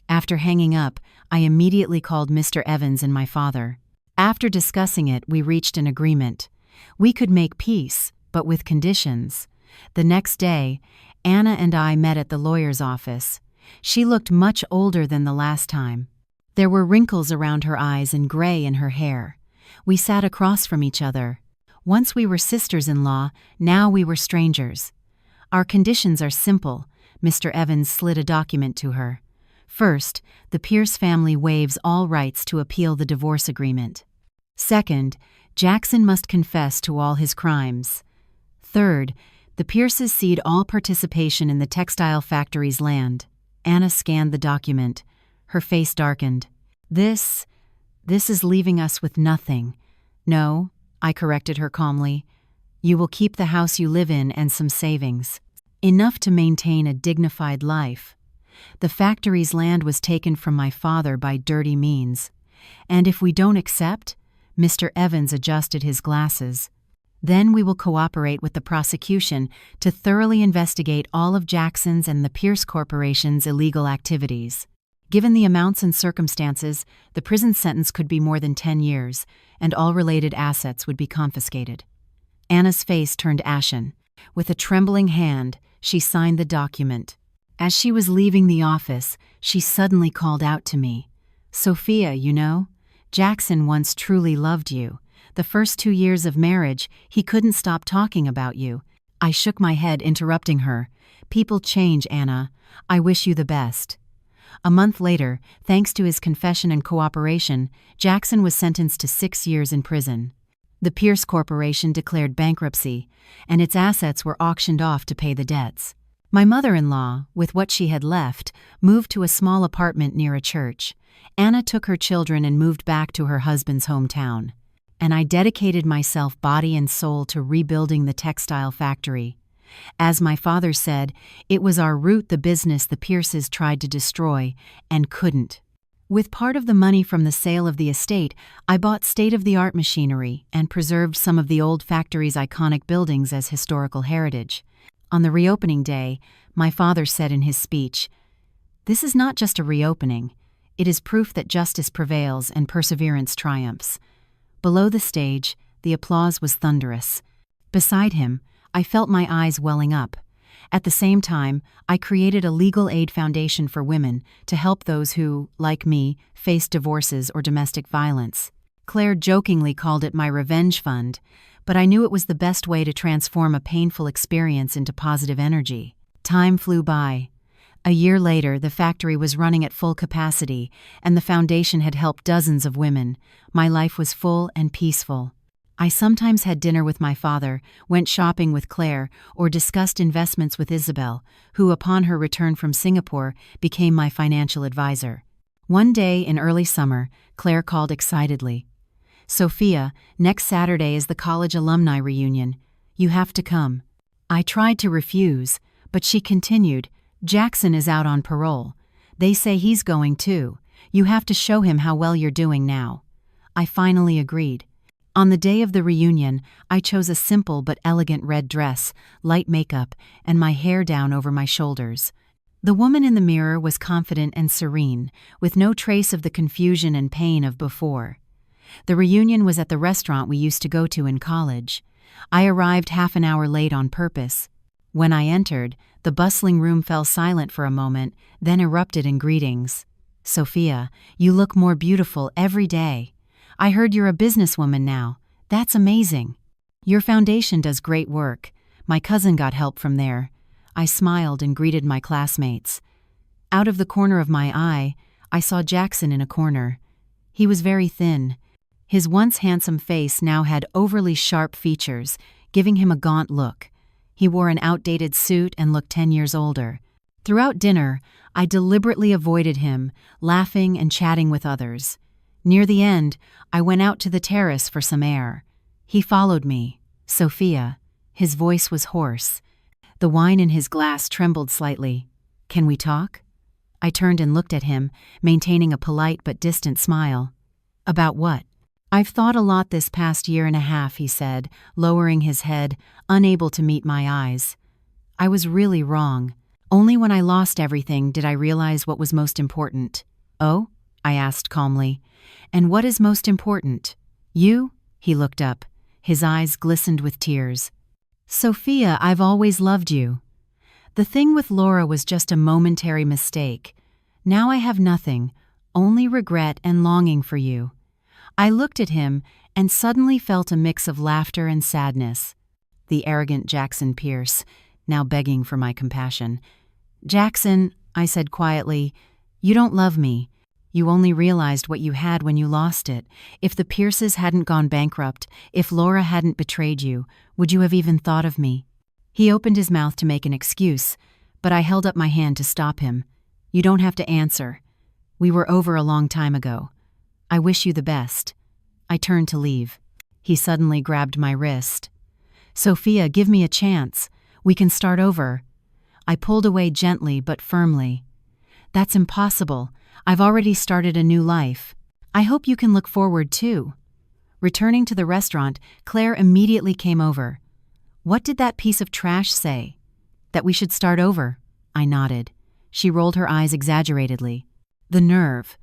After hanging up, I immediately called Mr. Evans and my father. After discussing it, we reached an agreement. We could make peace, but with conditions. The next day, Anna and I met at the lawyer's office. She looked much older than the last time. There were wrinkles around her eyes and gray in her hair. We sat across from each other. Once we were sisters-in-law, now we were strangers. "Our conditions are simple," Mr. Evans slid a document to her. "First, the Pierce family waives all rights to appeal the divorce agreement. Second, Jackson must confess to all his crimes. Third, the Pierces cede all participation in the textile factory's land." Anna scanned the document. Her face darkened. This is leaving us with nothing." "No," I corrected her calmly. "You will keep the house you live in and some savings. Enough to maintain a dignified life. The factory's land was taken from my father by dirty means. And if we don't accept," Mr. Evans adjusted his glasses, "then we will cooperate with the prosecution to thoroughly investigate all of Jackson's and the Pierce Corporation's illegal activities. Given the amounts and circumstances, the prison sentence could be more than 10 years, and all related assets would be confiscated." Anna's face turned ashen. With a trembling hand, she signed the document. As she was leaving the office, she suddenly called out to me, "Sophia, you know, Jackson once truly loved you. The first 2 years of marriage, he couldn't stop talking about you." I shook my head, interrupting her. "People change, Anna. I wish you the best." A month later, thanks to his confession and cooperation, Jackson was sentenced to 6 years in prison. The Pierce Corporation declared bankruptcy, and its assets were auctioned off to pay the debts. My mother-in-law, with what she had left, moved to a small apartment near a church. Anna took her children and moved back to her husband's hometown. And I dedicated myself body and soul to rebuilding the textile factory. As my father said, it was our root, the business the Pierces tried to destroy, and couldn't. With part of the money from the sale of the estate, I bought state-of-the-art machinery and preserved some of the old factory's iconic buildings as historical heritage. On the reopening day, my father said in his speech, "This is not just a reopening. It is proof that justice prevails and perseverance triumphs. Below the stage, the applause was thunderous. Beside him, I felt my eyes welling up. At the same time, I created a legal aid foundation for women to help those who, like me, face divorces or domestic violence. Claire jokingly called it my revenge fund, but I knew it was the best way to transform a painful experience into positive energy. Time flew by. A year later, the factory was running at full capacity, and the foundation had helped dozens of women. My life was full and peaceful. I sometimes had dinner with my father, went shopping with Claire, or discussed investments with Isabel, who, upon her return from Singapore, became my financial advisor. One day in early summer, Claire called excitedly. "Sophia, next Saturday is the college alumni reunion. You have to come." I tried to refuse, but she continued, "Jackson is out on parole. They say he's going too. You have to show him how well you're doing now." I finally agreed. On the day of the reunion, I chose a simple but elegant red dress, light makeup, and my hair down over my shoulders. The woman in the mirror was confident and serene, with no trace of the confusion and pain of before. The reunion was at the restaurant we used to go to in college. I arrived half an hour late on purpose. When I entered, the bustling room fell silent for a moment, then erupted in greetings. "Sophia, you look more beautiful every day. I heard you're a businesswoman now. That's amazing. Your foundation does great work. My cousin got help from there." I smiled and greeted my classmates. Out of the corner of my eye, I saw Jackson in a corner. He was very thin. His once handsome face now had overly sharp features, giving him a gaunt look. He wore an outdated suit and looked 10 years older. Throughout dinner, I deliberately avoided him, laughing and chatting with others. Near the end, I went out to the terrace for some air. He followed me. "Sophia." His voice was hoarse. The wine in his glass trembled slightly. "Can we talk?" I turned and looked at him, maintaining a polite but distant smile. "About what?" "I've thought a lot this past year and a half," he said, lowering his head, unable to meet my eyes. I was really wrong. Only when I lost everything did I realize what was most important. "Oh?" I asked calmly. "And what is most important?" "You?" He looked up. His eyes glistened with tears. "Sophia, I've always loved you. The thing with Laura was just a momentary mistake. Now I have nothing, only regret and longing for you." I looked at him and suddenly felt a mix of laughter and sadness. The arrogant Jackson Pierce, now begging for my compassion. "Jackson," I said quietly, "you don't love me. You only realized what you had when you lost it. If the Pierces hadn't gone bankrupt, if Laura hadn't betrayed you, would you have even thought of me?" He opened his mouth to make an excuse, but I held up my hand to stop him. "You don't have to answer. We were over a long time ago. I wish you the best." I turned to leave. He suddenly grabbed my wrist. "Sophia, give me a chance. We can start over." I pulled away gently but firmly. "That's impossible. I've already started a new life. I hope you can look forward too." Returning to the restaurant, Claire immediately came over. "What did that piece of trash say?" "That we should start over." I nodded. She rolled her eyes exaggeratedly. The nerve.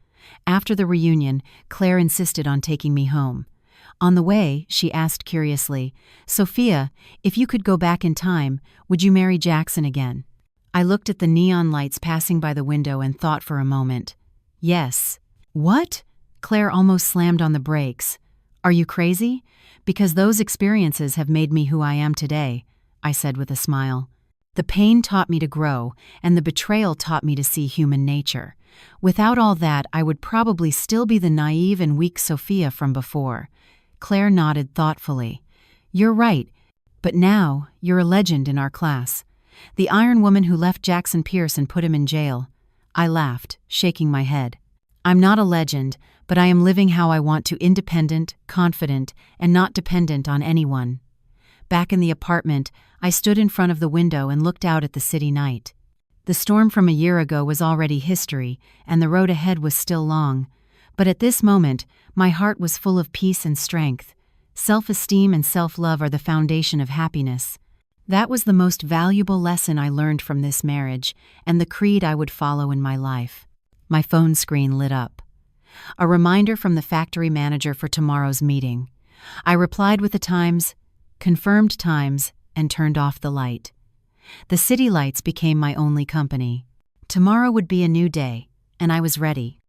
After the reunion, Claire insisted on taking me home. On the way, she asked curiously, "Sophia, if you could go back in time, would you marry Jackson again?" I looked at the neon lights passing by the window and thought for a moment. "Yes." "What?" Claire almost slammed on the brakes. "Are you crazy? Because those experiences have made me who I am today," I said with a smile. "The pain taught me to grow, and the betrayal taught me to see human nature. Without all that, I would probably still be the naive and weak Sophia from before." Claire nodded thoughtfully. "You're right, but now you're a legend in our class. The Iron Woman who left Jackson Pierce and put him in jail." I laughed, shaking my head. "I'm not a legend, but I am living how I want to, independent, confident, and not dependent on anyone." Back in the apartment, I stood in front of the window and looked out at the city night. The storm from a year ago was already history, and the road ahead was still long. But at this moment, my heart was full of peace and strength. Self-esteem and self-love are the foundation of happiness. That was the most valuable lesson I learned from this marriage, and the creed I would follow in my life. My phone screen lit up. A reminder from the factory manager for tomorrow's meeting. I replied with the times, confirmed times, and turned off the light. The city lights became my only company. Tomorrow would be a new day, and I was ready.